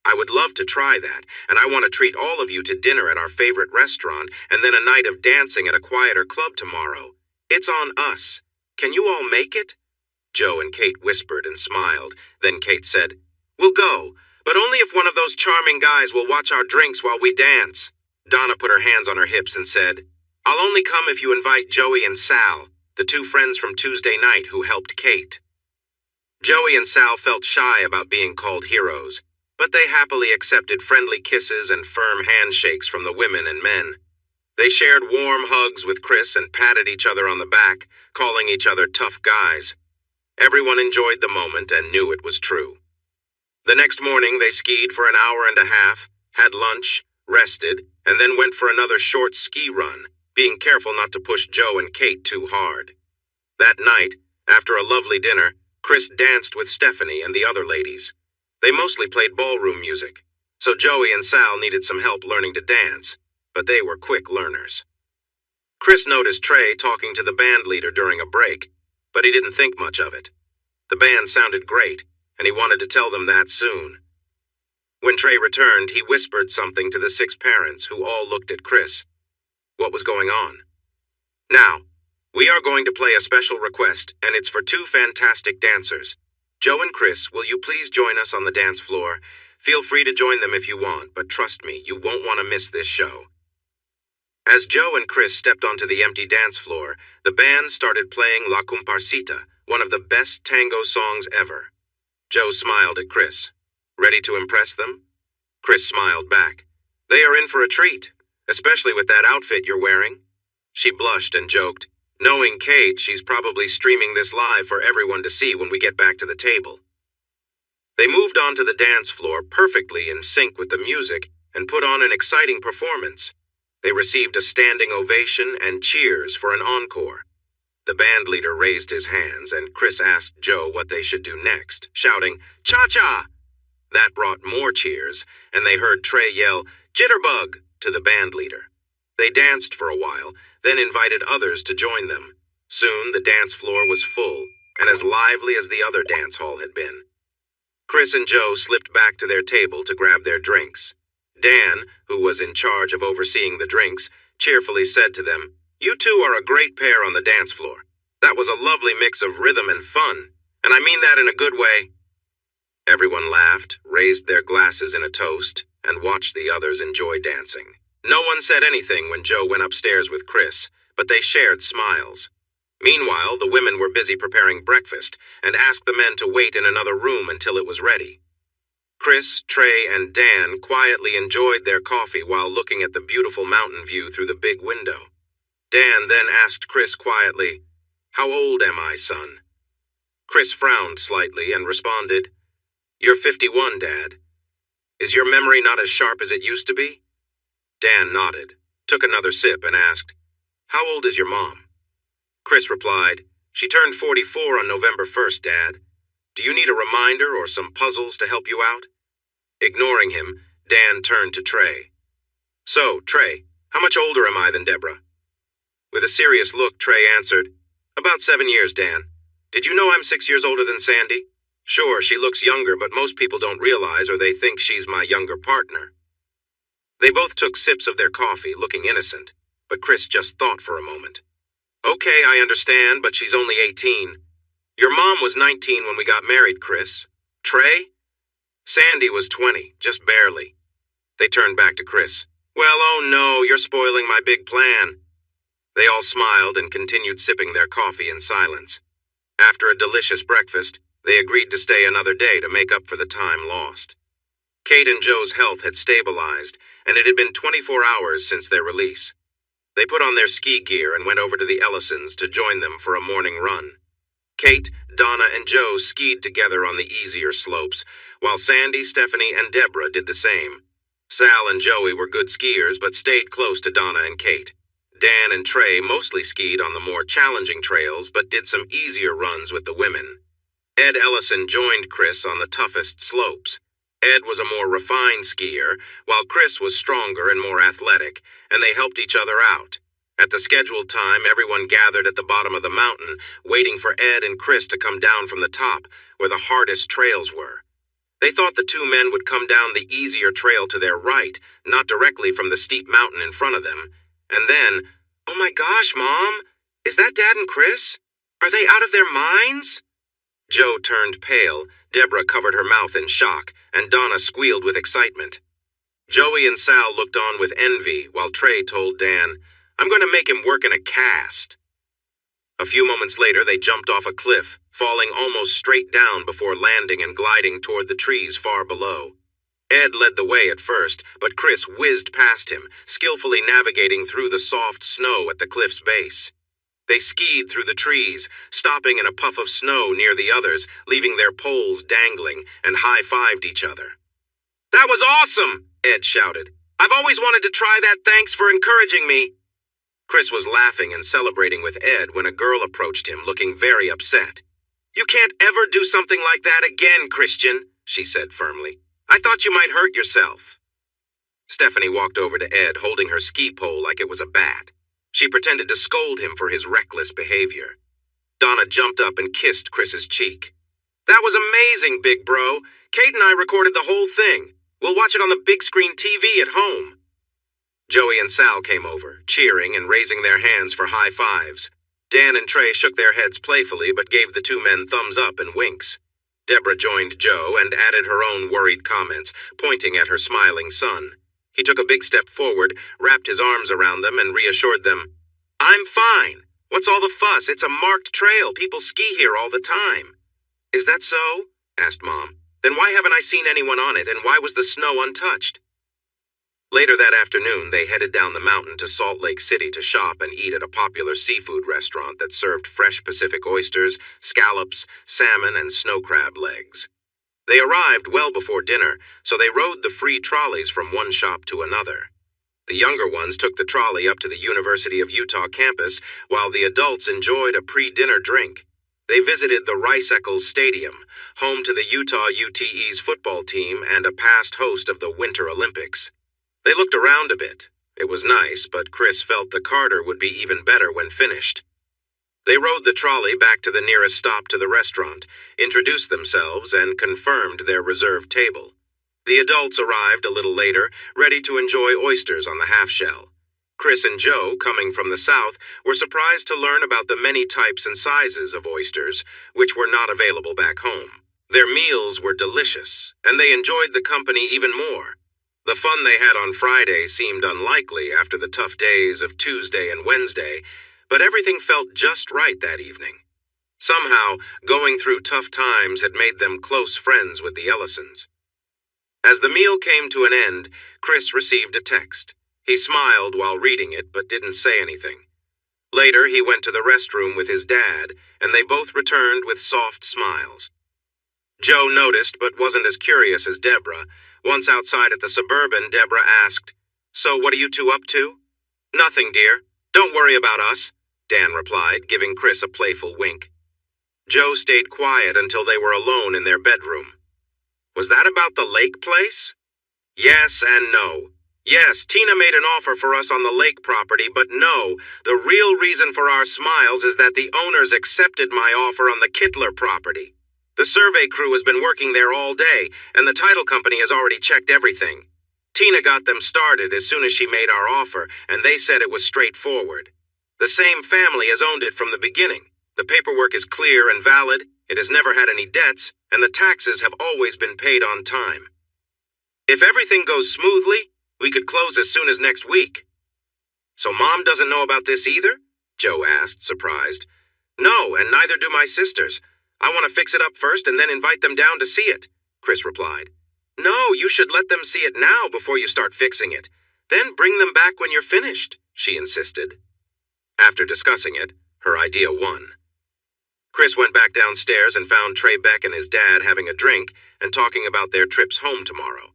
I would love to try that, and I want to treat all of you to dinner at our favorite restaurant and then a night of dancing at a quieter club tomorrow. It's on us. Can you all make it? Jo and Kate whispered and smiled. Then Kate said, We'll go, but only if one of those charming guys will watch our drinks while we dance. Donna put her hands on her hips and said, I'll only come if you invite Joey and Sal, the 2 friends from Tuesday night who helped Kate. Joey and Sal felt shy about being called heroes, but they happily accepted friendly kisses and firm handshakes from the women and men. They shared warm hugs with Chris and patted each other on the back, calling each other tough guys. Everyone enjoyed the moment and knew it was true. The next morning they skied for an hour and a half, had lunch, rested, and then went for another short ski run, being careful not to push Jo and Kate too hard. That night, after a lovely dinner, Chris danced with Stephanie and the other ladies. They mostly played ballroom music, so Joey and Sal needed some help learning to dance, but they were quick learners. Chris noticed Trey talking to the band leader during a break, but he didn't think much of it. The band sounded great, and he wanted to tell them that soon. When Trey returned, he whispered something to the 6 parents, who all looked at Chris. What was going on? Now, we are going to play a special request, and it's for 2 fantastic dancers. Jo and Chris, will you please join us on the dance floor? Feel free to join them if you want, but trust me, you won't want to miss this show. As Jo and Chris stepped onto the empty dance floor, the band started playing La Comparsita, one of the best tango songs ever. Jo smiled at Chris. Ready to impress them? Chris smiled back. They are in for a treat, especially with that outfit you're wearing. She blushed and joked, Knowing Kate, she's probably streaming this live for everyone to see when we get back to the table. They moved on to the dance floor, perfectly in sync with the music, and put on an exciting performance. They received a standing ovation and cheers for an encore. The band leader raised his hands, and Chris asked Joe what they should do next, shouting, "Cha-cha!" That brought more cheers, and they heard Trey yell, "Jitterbug!" to the band leader. They danced for a while, then invited others to join them. Soon the dance floor was full, and as lively as the other dance hall had been. Chris and Joe slipped back to their table to grab their drinks. Dan, who was in charge of overseeing the drinks, cheerfully said to them, "You two are a great pair on the dance floor. That was a lovely mix of rhythm and fun, and I mean that in a good way." Everyone laughed, raised their glasses in a toast, and watched the others enjoy dancing. No one said anything when Joe went upstairs with Chris, but they shared smiles. Meanwhile, the women were busy preparing breakfast and asked the men to wait in another room until it was ready. Chris, Trey, and Dan quietly enjoyed their coffee while looking at the beautiful mountain view through the big window. Dan then asked Chris quietly, "How old am I, son?" Chris frowned slightly and responded, "You're 51, Dad. Is your memory not as sharp as it used to be?" Dan nodded, took another sip, and asked, "How old is your mom?" Chris replied, "She turned 44 on November 1st, Dad. Do you need a reminder or some puzzles to help you out?" Ignoring him, Dan turned to Trey. "So, Trey, how much older am I than Deborah?" With a serious look, Trey answered, "About 7 years, Dan. Did you know I'm 6 years older than Sandy? Sure, she looks younger, but most people don't realize or they think she's my younger partner." They both took sips of their coffee, looking innocent, but Chris just thought for a moment. "Okay, I understand, but she's only 18. Your mom was 19 when we got married, Chris. Trey? Sandy was 20, just barely." They turned back to Chris. "Well, oh no, you're spoiling my big plan." They all smiled and continued sipping their coffee in silence. After a delicious breakfast, they agreed to stay another day to make up for the time lost. Kate and Joe's health had stabilized, and it had been 24 hours since their release. They put on their ski gear and went over to the Ellisons to join them for a morning run. Kate, Donna, and Joe skied together on the easier slopes, while Sandy, Stephanie, and Deborah did the same. Sal and Joey were good skiers, but stayed close to Donna and Kate. Dan and Trey mostly skied on the more challenging trails, but did some easier runs with the women. Ed Ellison joined Chris on the toughest slopes. Ed was a more refined skier, while Chris was stronger and more athletic, and they helped each other out. At the scheduled time, everyone gathered at the bottom of the mountain, waiting for Ed and Chris to come down from the top, where the hardest trails were. They thought the two men would come down the easier trail to their right, not directly from the steep mountain in front of them. And then, "Oh my gosh, Mom! Is that Dad and Chris? Are they out of their minds?" Joe turned pale, Deborah covered her mouth in shock, and Donna squealed with excitement. Joey and Sal looked on with envy, while Trey told Dan, "I'm going to make him work in a cast." A few moments later, they jumped off a cliff, falling almost straight down before landing and gliding toward the trees far below. Ed led the way at first, but Chris whizzed past him, skillfully navigating through the soft snow at the cliff's base. They skied through the trees, stopping in a puff of snow near the others, leaving their poles dangling, and high-fived each other. "That was awesome!" Ed shouted. "I've always wanted to try that. Thanks for encouraging me." Chris was laughing and celebrating with Ed when a girl approached him, looking very upset. "You can't ever do something like that again, Christian," she said firmly. "I thought you might hurt yourself." Stephanie walked over to Ed, holding her ski pole like it was a bat. She pretended to scold him for his reckless behavior. Donna jumped up and kissed Chris's cheek. "That was amazing, big bro. Kate and I recorded the whole thing. We'll watch it on the big screen TV at home." Joey and Sal came over, cheering and raising their hands for high fives. Dan and Trey shook their heads playfully but gave the two men thumbs up and winks. Deborah joined Joe and added her own worried comments, pointing at her smiling son. He took a big step forward, wrapped his arms around them, and reassured them, "I'm fine. What's all the fuss? It's a marked trail. People ski here all the time." "Is that so?" asked Mom. "Then why haven't I seen anyone on it, and why was the snow untouched?" Later that afternoon, they headed down the mountain to Salt Lake City to shop and eat at a popular seafood restaurant that served fresh Pacific oysters, scallops, salmon, and snow crab legs. They arrived well before dinner, so they rode the free trolleys from one shop to another. The younger ones took the trolley up to the University of Utah campus, while the adults enjoyed a pre-dinner drink. They visited the Rice Eccles Stadium, home to the Utah UTE's football team and a past host of the Winter Olympics. They looked around a bit. It was nice, but Chris felt the Carter would be even better when finished. They rode the trolley back to the nearest stop to the restaurant, introduced themselves, and confirmed their reserved table. The adults arrived a little later, ready to enjoy oysters on the half-shell. Chris and Joe, coming from the south, were surprised to learn about the many types and sizes of oysters, which were not available back home. Their meals were delicious, and they enjoyed the company even more. The fun they had on Friday seemed unlikely after the tough days of Tuesday and Wednesday, but everything felt just right that evening. Somehow, going through tough times had made them close friends with the Ellisons. As the meal came to an end, Chris received a text. He smiled while reading it, but didn't say anything. Later, he went to the restroom with his dad, and they both returned with soft smiles. Joe noticed, but wasn't as curious as Deborah. Once outside at the Suburban, Deborah asked, "So what are you two up to?" "Nothing, dear. Don't worry about us," Dan replied, giving Chris a playful wink. Joe stayed quiet until they were alone in their bedroom. "Was that about the lake place?" "Yes and no. Yes, Tina made an offer for us on the lake property, but no, the real reason for our smiles is that the owners accepted my offer on the Kittler property. The survey crew has been working there all day, and the title company has already checked everything. Tina got them started as soon as she made our offer, and they said it was straightforward. The same family has owned it from the beginning. The paperwork is clear and valid, it has never had any debts, and the taxes have always been paid on time. If everything goes smoothly, we could close as soon as next week." "So Mom doesn't know about this either?" Joe asked, surprised. "No, and neither do my sisters. I want to fix it up first and then invite them down to see it," Chris replied. "No, you should let them see it now before you start fixing it. Then bring them back when you're finished," she insisted. After discussing it, her idea won. Chris went back downstairs and found Trey Beck and his dad having a drink and talking about their trips home tomorrow.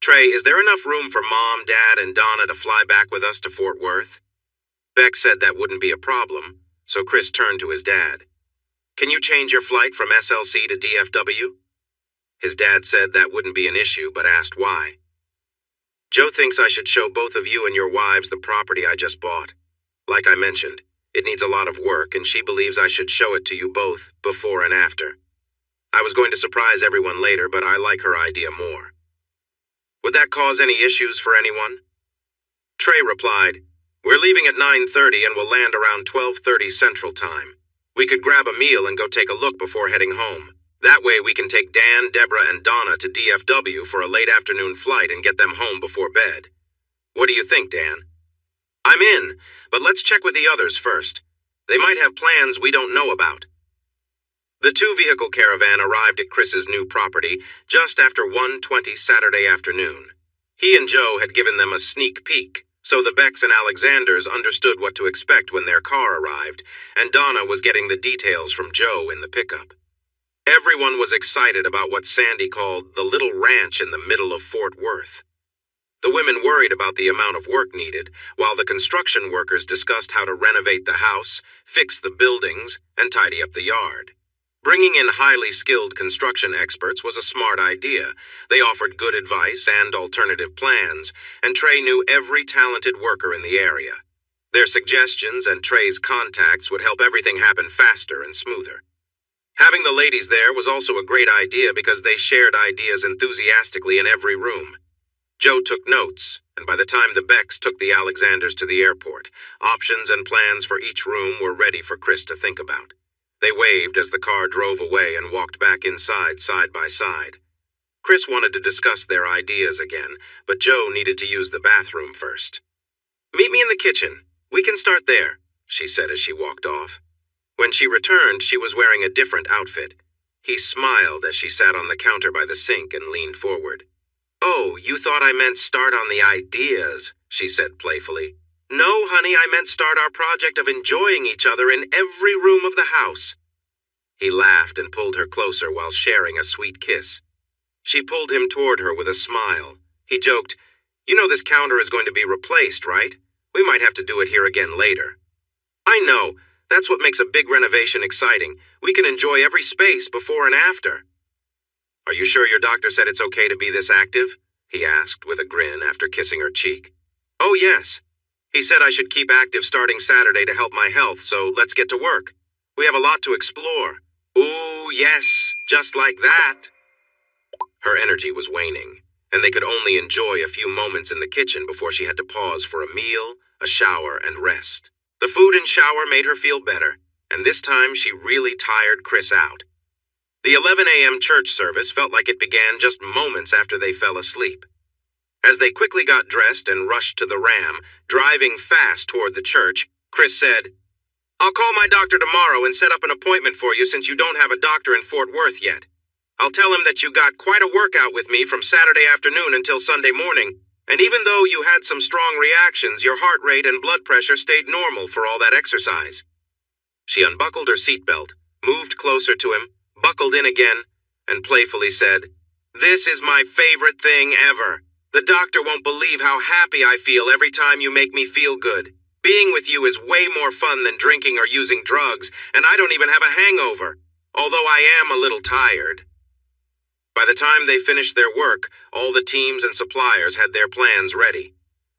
"Trey, is there enough room for Mom, Dad, and Donna to fly back with us to Fort Worth?" Beck said that wouldn't be a problem, so Chris turned to his dad. "Can you change your flight from SLC to DFW?" His dad said that wouldn't be an issue, but asked why. "Joe thinks I should show both of you and your wives the property I just bought. Like I mentioned, it needs a lot of work, and she believes I should show it to you both before and after. I was going to surprise everyone later, but I like her idea more." "Would that cause any issues for anyone?" Trey replied, "We're leaving at 9:30 and will land around 12:30 Central Time. We could grab a meal and go take a look before heading home. That way we can take Dan, Deborah, and Donna to DFW for a late afternoon flight and get them home before bed. What do you think, Dan?" "I'm in, but let's check with the others first. They might have plans we don't know about." The two-vehicle caravan arrived at Chris's new property just after 1:20 Saturday afternoon. He and Joe had given them a sneak peek, so the Becks and Alexanders understood what to expect when their car arrived, and Donna was getting the details from Joe in the pickup. Everyone was excited about what Sandy called the little ranch in the middle of Fort Worth. The women worried about the amount of work needed, while the construction workers discussed how to renovate the house, fix the buildings, and tidy up the yard. Bringing in highly skilled construction experts was a smart idea. They offered good advice and alternative plans, and Trey knew every talented worker in the area. Their suggestions and Trey's contacts would help everything happen faster and smoother. Having the ladies there was also a great idea because they shared ideas enthusiastically in every room. Joe took notes, and by the time the Becks took the Alexanders to the airport, options and plans for each room were ready for Chris to think about. They waved as the car drove away and walked back inside side by side. Chris wanted to discuss their ideas again, but Joe needed to use the bathroom first. "Meet me in the kitchen. We can start there," she said as she walked off. When she returned, she was wearing a different outfit. He smiled as she sat on the counter by the sink and leaned forward. Oh, you thought I meant start on the ideas, she said playfully. No, honey, I meant start our project of enjoying each other in every room of the house. He laughed and pulled her closer while sharing a sweet kiss. She pulled him toward her with a smile. He joked, You know this counter is going to be replaced, right? We might have to do it here again later. I know. That's what makes a big renovation exciting. We can enjoy every space before and after. Are you sure your doctor said it's okay to be this active? He asked with a grin after kissing her cheek. Oh, yes. He said I should keep active starting Saturday to help my health, so let's get to work. We have a lot to explore. Ooh, yes, just like that. Her energy was waning, and they could only enjoy a few moments in the kitchen before she had to pause for a meal, a shower, and rest. The food and shower made her feel better, and this time she really tired Chris out. The 11 a.m. church service felt like it began just moments after they fell asleep. As they quickly got dressed and rushed to the Ram, driving fast toward the church, Chris said, I'll call my doctor tomorrow and set up an appointment for you since you don't have a doctor in Fort Worth yet. I'll tell him that you got quite a workout with me from Saturday afternoon until Sunday morning, and even though you had some strong reactions, your heart rate and blood pressure stayed normal for all that exercise. She unbuckled her seatbelt, moved closer to him, buckled in again, and playfully said, This is my favorite thing ever. The doctor won't believe how happy I feel every time you make me feel good. Being with you is way more fun than drinking or using drugs, and I don't even have a hangover, although I am a little tired. By the time they finished their work, all the teams and suppliers had their plans ready.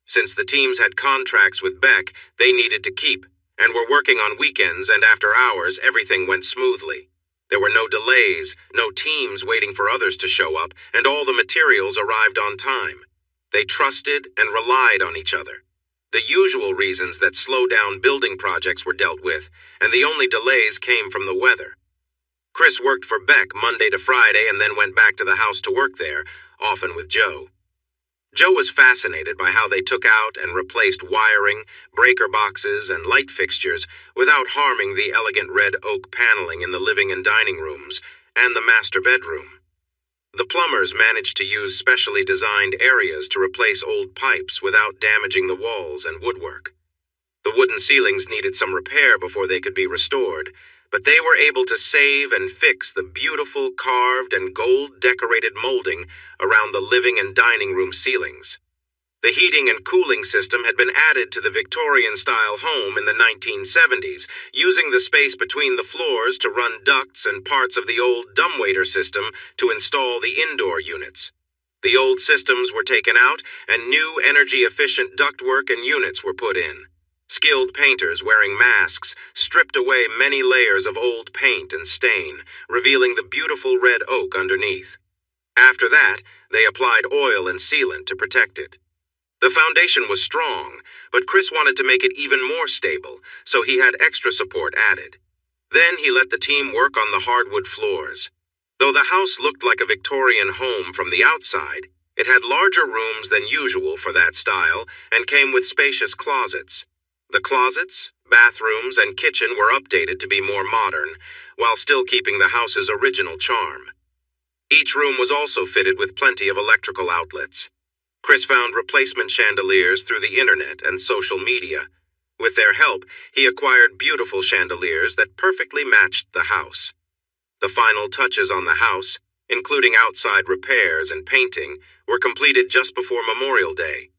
Since the teams had contracts with Beck they needed to keep, and were working on weekends and after hours, everything went smoothly. There were no delays, no teams waiting for others to show up, and all the materials arrived on time. They trusted and relied on each other. The usual reasons that slow down building projects were dealt with, and the only delays came from the weather. Chris worked for Beck Monday to Friday and then went back to the house to work there, often with Joe. Joe was fascinated by how they took out and replaced wiring, breaker boxes, and light fixtures without harming the elegant red oak paneling in the living and dining rooms and the master bedroom. The plumbers managed to use specially designed areas to replace old pipes without damaging the walls and woodwork. The wooden ceilings needed some repair before they could be restored, but they were able to save and fix the beautiful carved and gold-decorated molding around the living and dining room ceilings. The heating and cooling system had been added to the Victorian-style home in the 1970s, using the space between the floors to run ducts and parts of the old dumbwaiter system to install the indoor units. The old systems were taken out, and new energy-efficient ductwork and units were put in. Skilled painters wearing masks stripped away many layers of old paint and stain, revealing the beautiful red oak underneath. After that, they applied oil and sealant to protect it. The foundation was strong, but Chris wanted to make it even more stable, so he had extra support added. Then he let the team work on the hardwood floors. Though the house looked like a Victorian home from the outside, it had larger rooms than usual for that style and came with spacious closets. The closets, bathrooms, and kitchen were updated to be more modern, while still keeping the house's original charm. Each room was also fitted with plenty of electrical outlets. Chris found replacement chandeliers through the internet and social media. With their help, he acquired beautiful chandeliers that perfectly matched the house. The final touches on the house, including outside repairs and painting, were completed just before Memorial Day.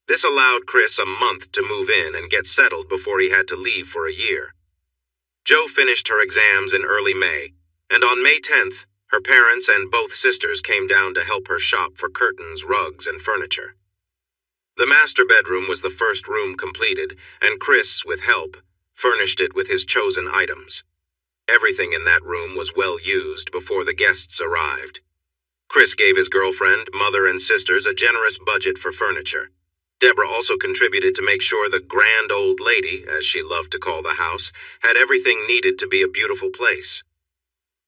This allowed Chris a month to move in and get settled before he had to leave for a year. Joe finished her exams in early May, and on May 10th, her parents and both sisters came down to help her shop for curtains, rugs, and furniture. The master bedroom was the first room completed, and Chris, with help, furnished it with his chosen items. Everything in that room was well used before the guests arrived. Chris gave his girlfriend, mother, and sisters a generous budget for furniture. Deborah also contributed to make sure the grand old lady, as she loved to call the house, had everything needed to be a beautiful place.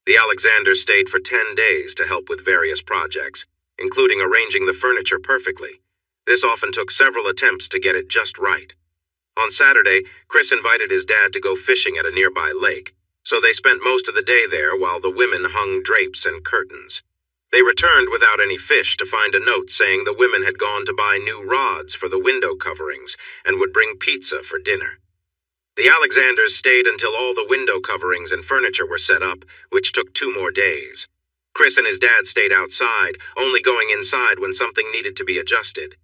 The Alexanders stayed for 10 days to help with various projects, including arranging the furniture perfectly. This often took several attempts to get it just right. On Saturday, Chris invited his dad to go fishing at a nearby lake, so they spent most of the day there while the women hung drapes and curtains. They returned without any fish to find a note saying the women had gone to buy new rods for the window coverings and would bring pizza for dinner. The Alexanders stayed until all the window coverings and furniture were set up, which took 2 more days. Chris and his dad stayed outside, only going inside when something needed to be adjusted.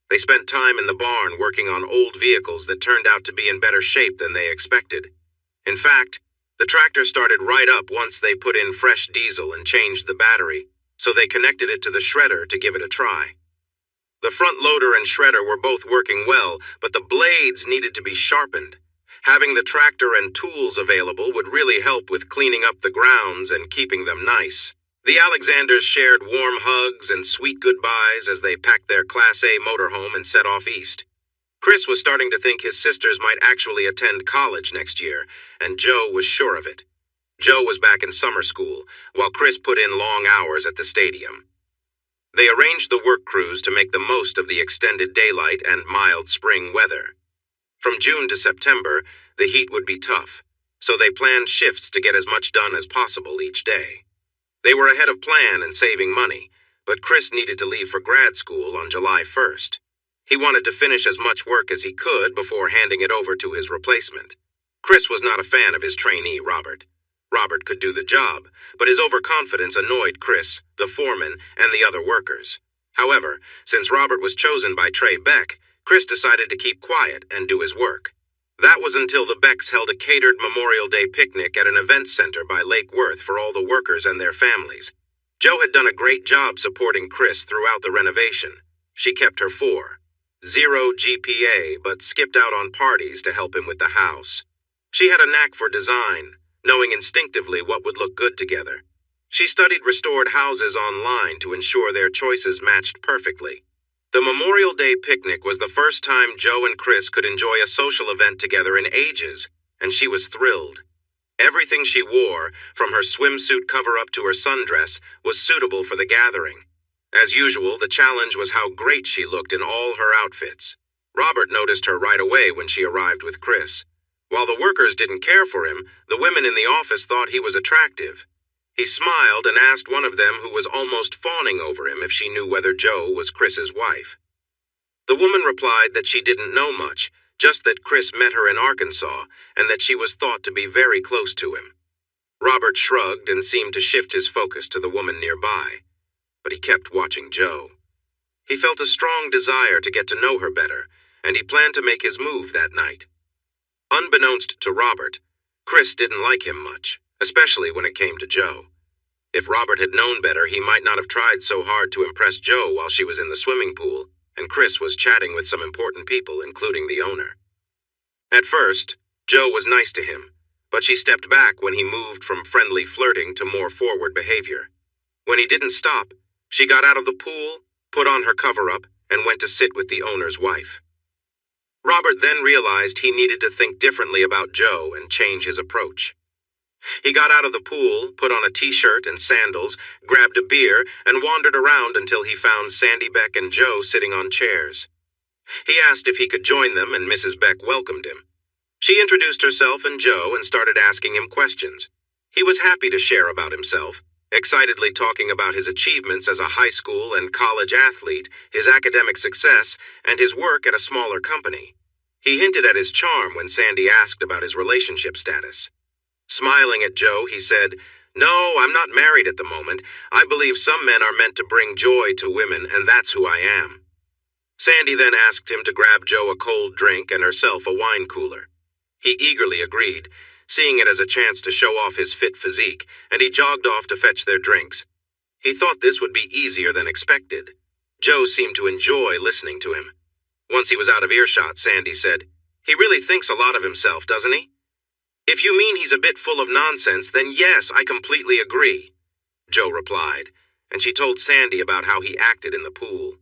They spent time in the barn working on old vehicles that turned out to be in better shape than they expected. In fact, the tractor started right up once they put in fresh diesel and changed the battery, so they connected it to the shredder to give it a try. The front loader and shredder were both working well, but the blades needed to be sharpened. Having the tractor and tools available would really help with cleaning up the grounds and keeping them nice. The Alexanders shared warm hugs and sweet goodbyes as they packed their Class A motorhome and set off east. Chris was starting to think his sisters might actually attend college next year, and Joe was sure of it. Joe was back in summer school, while Chris put in long hours at the stadium. They arranged the work crews to make the most of the extended daylight and mild spring weather. From June to September, the heat would be tough, so they planned shifts to get as much done as possible each day. They were ahead of plan and saving money, but Chris needed to leave for grad school on July 1st. He wanted to finish as much work as he could before handing it over to his replacement. Chris was not a fan of his trainee, Robert. Robert could do the job, but his overconfidence annoyed Chris, the foreman, and the other workers. However, since Robert was chosen by Trey Beck, Chris decided to keep quiet and do his work. That was until the Becks held a catered Memorial Day picnic at an event center by Lake Worth for all the workers and their families. Joe had done a great job supporting Chris throughout the renovation. She kept her 4.0 GPA, but skipped out on parties to help him with the house. She had a knack for design, knowing instinctively what would look good together. She studied restored houses online to ensure their choices matched perfectly. The Memorial Day picnic was the first time Joe and Chris could enjoy a social event together in ages, and she was thrilled. Everything she wore, from her swimsuit cover-up to her sundress, was suitable for the gathering. As usual, the challenge was how great she looked in all her outfits. Robert noticed her right away when she arrived with Chris. While the workers didn't care for him, the women in the office thought he was attractive. He smiled and asked one of them, who was almost fawning over him, if she knew whether Joe was Chris's wife. The woman replied that she didn't know much, just that Chris met her in Arkansas and that she was thought to be very close to him. Robert shrugged and seemed to shift his focus to the woman nearby, but he kept watching Joe. He felt a strong desire to get to know her better, and he planned to make his move that night. Unbeknownst to Robert, Chris didn't like him much, especially when it came to Joe. If Robert had known better, he might not have tried so hard to impress Joe while she was in the swimming pool, and Chris was chatting with some important people, including the owner. At first, Joe was nice to him, but she stepped back when he moved from friendly flirting to more forward behavior. When he didn't stop, she got out of the pool, put on her cover-up, and went to sit with the owner's wife. Robert then realized he needed to think differently about Joe and change his approach. He got out of the pool, put on a t-shirt and sandals, grabbed a beer, and wandered around until he found Sandy Beck and Joe sitting on chairs. He asked if he could join them, and Mrs. Beck welcomed him. She introduced herself and Joe and started asking him questions. He was happy to share about himself, excitedly talking about his achievements as a high school and college athlete, his academic success, and his work at a smaller company. He hinted at his charm when Sandy asked about his relationship status. Smiling at Joe, he said, "No, I'm not married at the moment. I believe some men are meant to bring joy to women, and that's who I am." Sandy then asked him to grab Joe a cold drink and herself a wine cooler. He eagerly agreed, seeing it as a chance to show off his fit physique, and he jogged off to fetch their drinks. He thought this would be easier than expected. Joe seemed to enjoy listening to him. Once he was out of earshot, Sandy said, "He really thinks a lot of himself, doesn't he?" "If you mean he's a bit full of nonsense, then yes, I completely agree," Joe replied, and she told Sandy about how he acted in the pool.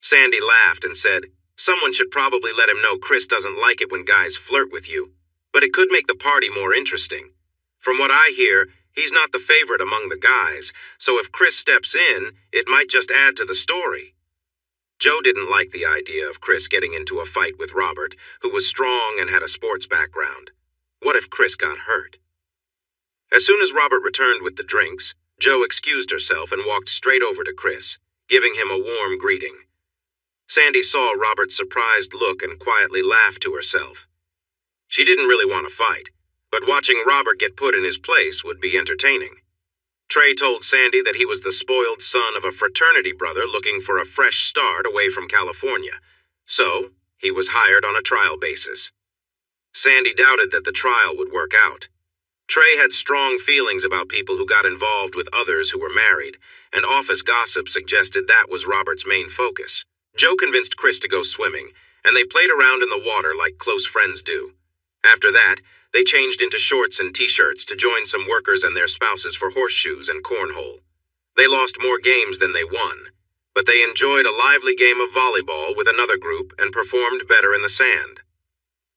Sandy laughed and said, "Someone should probably let him know Chris doesn't like it when guys flirt with you, but it could make the party more interesting. From what I hear, he's not the favorite among the guys, so if Chris steps in, it might just add to the story." Joe didn't like the idea of Chris getting into a fight with Robert, who was strong and had a sports background. What if Chris got hurt? As soon as Robert returned with the drinks, Jo excused herself and walked straight over to Chris, giving him a warm greeting. Sandy saw Robert's surprised look and quietly laughed to herself. She didn't really want to fight, but watching Robert get put in his place would be entertaining. Trey told Sandy that he was the spoiled son of a fraternity brother looking for a fresh start away from California, so he was hired on a trial basis. Sandy doubted that the trial would work out. Trey had strong feelings about people who got involved with others who were married, and office gossip suggested that was Robert's main focus. Jo convinced Chris to go swimming, and they played around in the water like close friends do. After that, they changed into shorts and t-shirts to join some workers and their spouses for horseshoes and cornhole. They lost more games than they won, but they enjoyed a lively game of volleyball with another group and performed better in the sand.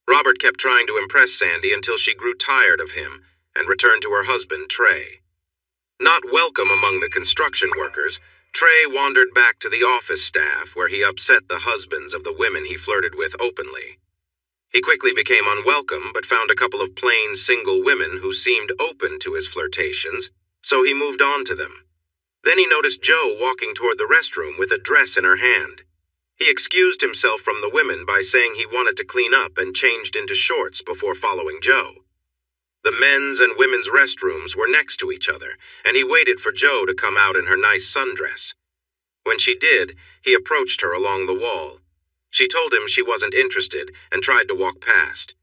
Robert kept trying to impress Sandy until she grew tired of him and returned to her husband, Trey. Not welcome among the construction workers, Trey wandered back to the office staff where he upset the husbands of the women he flirted with openly. He quickly became unwelcome but found a couple of plain single women who seemed open to his flirtations, so he moved on to them. Then he noticed Jo walking toward the restroom with a dress in her hand. He excused himself from the women by saying he wanted to clean up and changed into shorts before following Jo. The men's and women's restrooms were next to each other, and he waited for Jo to come out in her nice sundress. When she did, he approached her along the wall. She told him she wasn't interested and tried to walk past.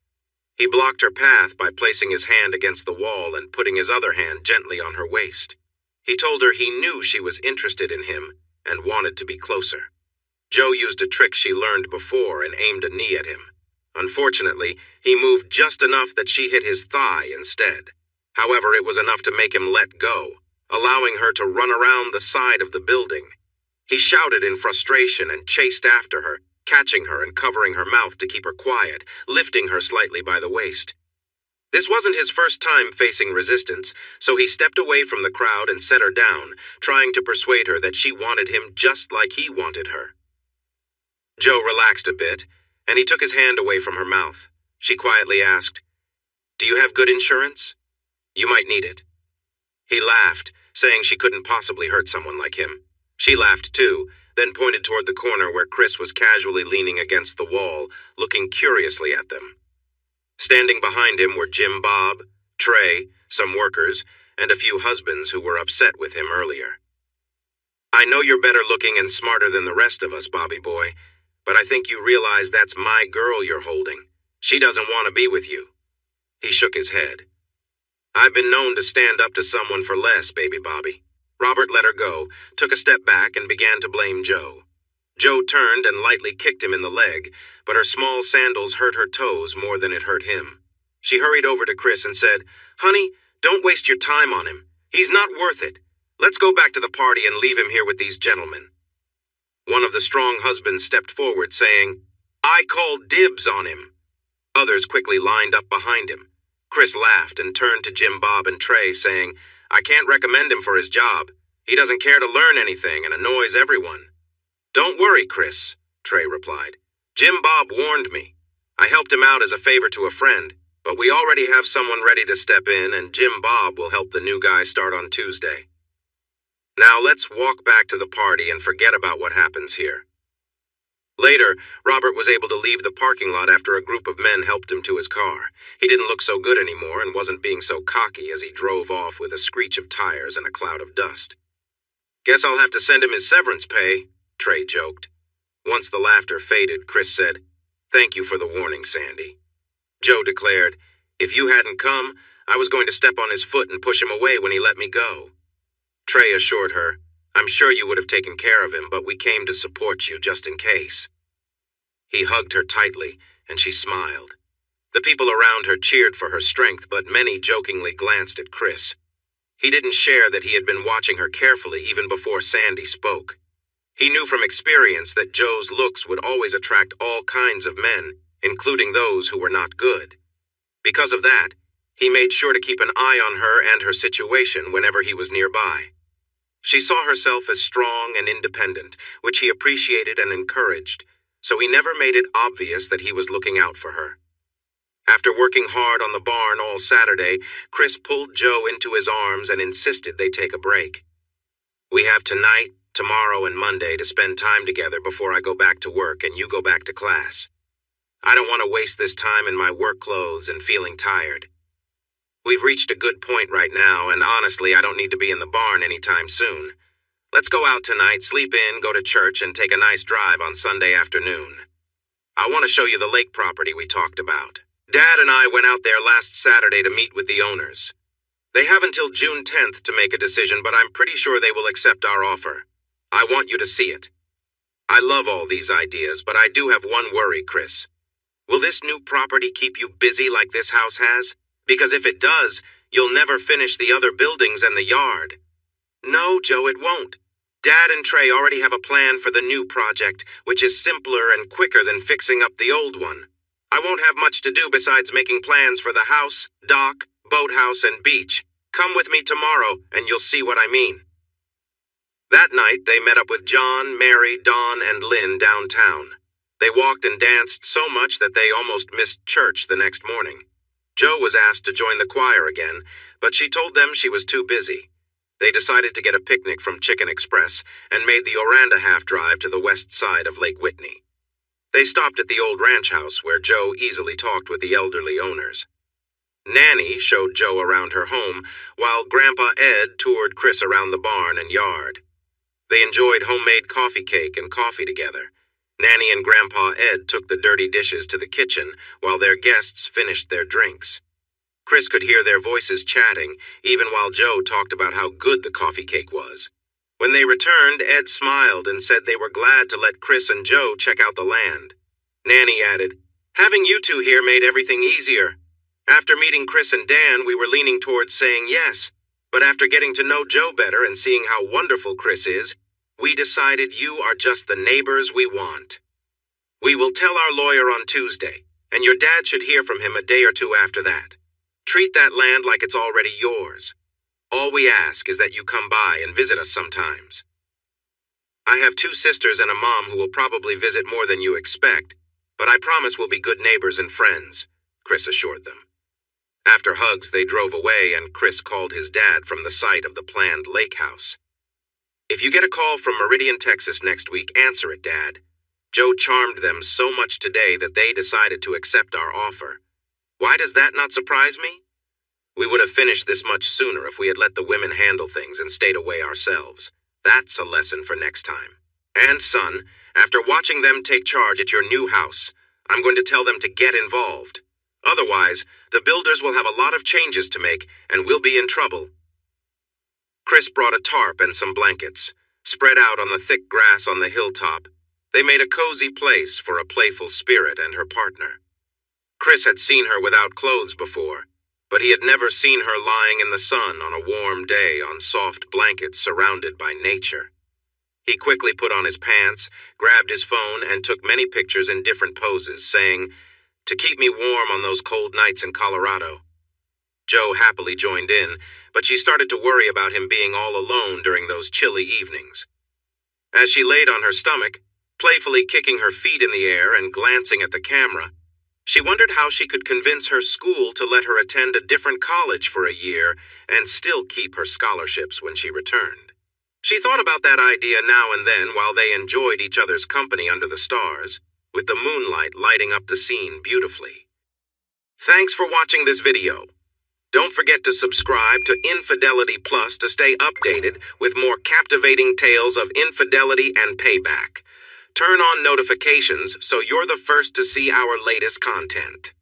He blocked her path by placing his hand against the wall and putting his other hand gently on her waist. He told her he knew she was interested in him and wanted to be closer. Jo used a trick she learned before and aimed a knee at him. Unfortunately, he moved just enough that she hit his thigh instead. However, it was enough to make him let go, allowing her to run around the side of the building. He shouted in frustration and chased after her, catching her and covering her mouth to keep her quiet, lifting her slightly by the waist. This wasn't his first time facing resistance, so he stepped away from the crowd and set her down, trying to persuade her that she wanted him just like he wanted her. Jo relaxed a bit, and he took his hand away from her mouth. She quietly asked, "Do you have good insurance? You might need it." He laughed, saying she couldn't possibly hurt someone like him. She laughed too, then pointed toward the corner where Chris was casually leaning against the wall, looking curiously at them. Standing behind him were Jim Bob, Trey, some workers, and a few husbands who were upset with him earlier. "I know you're better looking and smarter than the rest of us, Bobby boy, but I think you realize that's my girl you're holding. She doesn't want to be with you." He shook his head. "I've been known to stand up to someone for less, baby Bobby." Robert let her go, took a step back, and began to blame Jo. Jo turned and lightly kicked him in the leg, but her small sandals hurt her toes more than it hurt him. She hurried over to Chris and said, "Honey, don't waste your time on him. He's not worth it. Let's go back to the party and leave him here with these gentlemen." One of the strong husbands stepped forward, saying, "I call dibs on him." Others quickly lined up behind him. Chris laughed and turned to Jim Bob and Trey, saying, "I can't recommend him for his job. He doesn't care to learn anything and annoys everyone." "Don't worry, Chris," Trey replied. "Jim Bob warned me. I helped him out as a favor to a friend, but we already have someone ready to step in, and Jim Bob will help the new guy start on Tuesday. Now let's walk back to the party and forget about what happens here." Later, Robert was able to leave the parking lot after a group of men helped him to his car. He didn't look so good anymore and wasn't being so cocky as he drove off with a screech of tires and a cloud of dust. "Guess I'll have to send him his severance pay," Trey joked. Once the laughter faded, Chris said, "Thank you for the warning, Sandy." Jo declared, "If you hadn't come, I was going to step on his foot and push him away when he let me go." Trey assured her, "I'm sure you would have taken care of him, but we came to support you just in case." He hugged her tightly, and she smiled. The people around her cheered for her strength, but many jokingly glanced at Chris. He didn't share that he had been watching her carefully even before Sandy spoke. He knew from experience that Jo's looks would always attract all kinds of men, including those who were not good. Because of that, he made sure to keep an eye on her and her situation whenever he was nearby. She saw herself as strong and independent, which he appreciated and encouraged, so he never made it obvious that he was looking out for her. After working hard on the barn all Saturday, Chris pulled Joe into his arms and insisted they take a break. "We have tonight, tomorrow, and Monday to spend time together before I go back to work and you go back to class. I don't want to waste this time in my work clothes and feeling tired. We've reached a good point right now, and honestly, I don't need to be in the barn anytime soon. Let's go out tonight, sleep in, go to church, and take a nice drive on Sunday afternoon. I want to show you the lake property we talked about. Dad and I went out there last Saturday to meet with the owners. They have until June 10th to make a decision, but I'm pretty sure they will accept our offer. I want you to see it. I love all these ideas, but I do have one worry, Chris. Will this new property keep you busy like this house has? Because if it does, you'll never finish the other buildings and the yard." "No, Joe, it won't. Dad and Trey already have a plan for the new project, which is simpler and quicker than fixing up the old one. I won't have much to do besides making plans for the house, dock, boathouse, and beach. Come with me tomorrow, and you'll see what I mean." That night, they met up with John, Mary, Dawn, and Lynn downtown. They walked and danced so much that they almost missed church the next morning. Joe was asked to join the choir again, but she told them she was too busy. They decided to get a picnic from Chicken Express and made the Oranda half drive to the west side of Lake Whitney. They stopped at the old ranch house where Joe easily talked with the elderly owners. Nanny showed Joe around her home, while Grandpa Ed toured Chris around the barn and yard. They enjoyed homemade coffee cake and coffee together. Nanny and Grandpa Ed took the dirty dishes to the kitchen while their guests finished their drinks. Chris could hear their voices chatting, even while Joe talked about how good the coffee cake was. When they returned, Ed smiled and said they were glad to let Chris and Joe check out the land. Nanny added, "Having you two here made everything easier. After meeting Chris and Dan, we were leaning towards saying yes, but after getting to know Joe better and seeing how wonderful Chris is, we decided you are just the neighbors we want. We will tell our lawyer on Tuesday, and your dad should hear from him a day or two after that. Treat that land like it's already yours. All we ask is that you come by and visit us sometimes. I have 2 sisters and a mom who will probably visit more than you expect, but I promise we'll be good neighbors and friends," Chris assured them. After hugs, they drove away, and Chris called his dad from the site of the planned lake house. "If you get a call from Meridian, Texas next week, answer it, Dad. Joe charmed them so much today that they decided to accept our offer. Why does that not surprise me? We would have finished this much sooner if we had let the women handle things and stayed away ourselves. That's a lesson for next time. And son, after watching them take charge at your new house, I'm going to tell them to get involved. Otherwise, the builders will have a lot of changes to make, and we'll be in trouble." Chris brought a tarp and some blankets. Spread out on the thick grass on the hilltop, they made a cozy place for a playful spirit and her partner. Chris had seen her without clothes before, but he had never seen her lying in the sun on a warm day on soft blankets surrounded by nature. He quickly put on his pants, grabbed his phone, and took many pictures in different poses, saying, "To keep me warm on those cold nights in Colorado." Joe happily joined in, but she started to worry about him being all alone during those chilly evenings. As she laid on her stomach, playfully kicking her feet in the air and glancing at the camera, she wondered how she could convince her school to let her attend a different college for a year and still keep her scholarships when she returned. She thought about that idea now and then while they enjoyed each other's company under the stars, with the moonlight lighting up the scene beautifully. Thanks for watching this video. Don't forget to subscribe to Infidelity Plus to stay updated with more captivating tales of infidelity and payback. Turn on notifications so you're the first to see our latest content.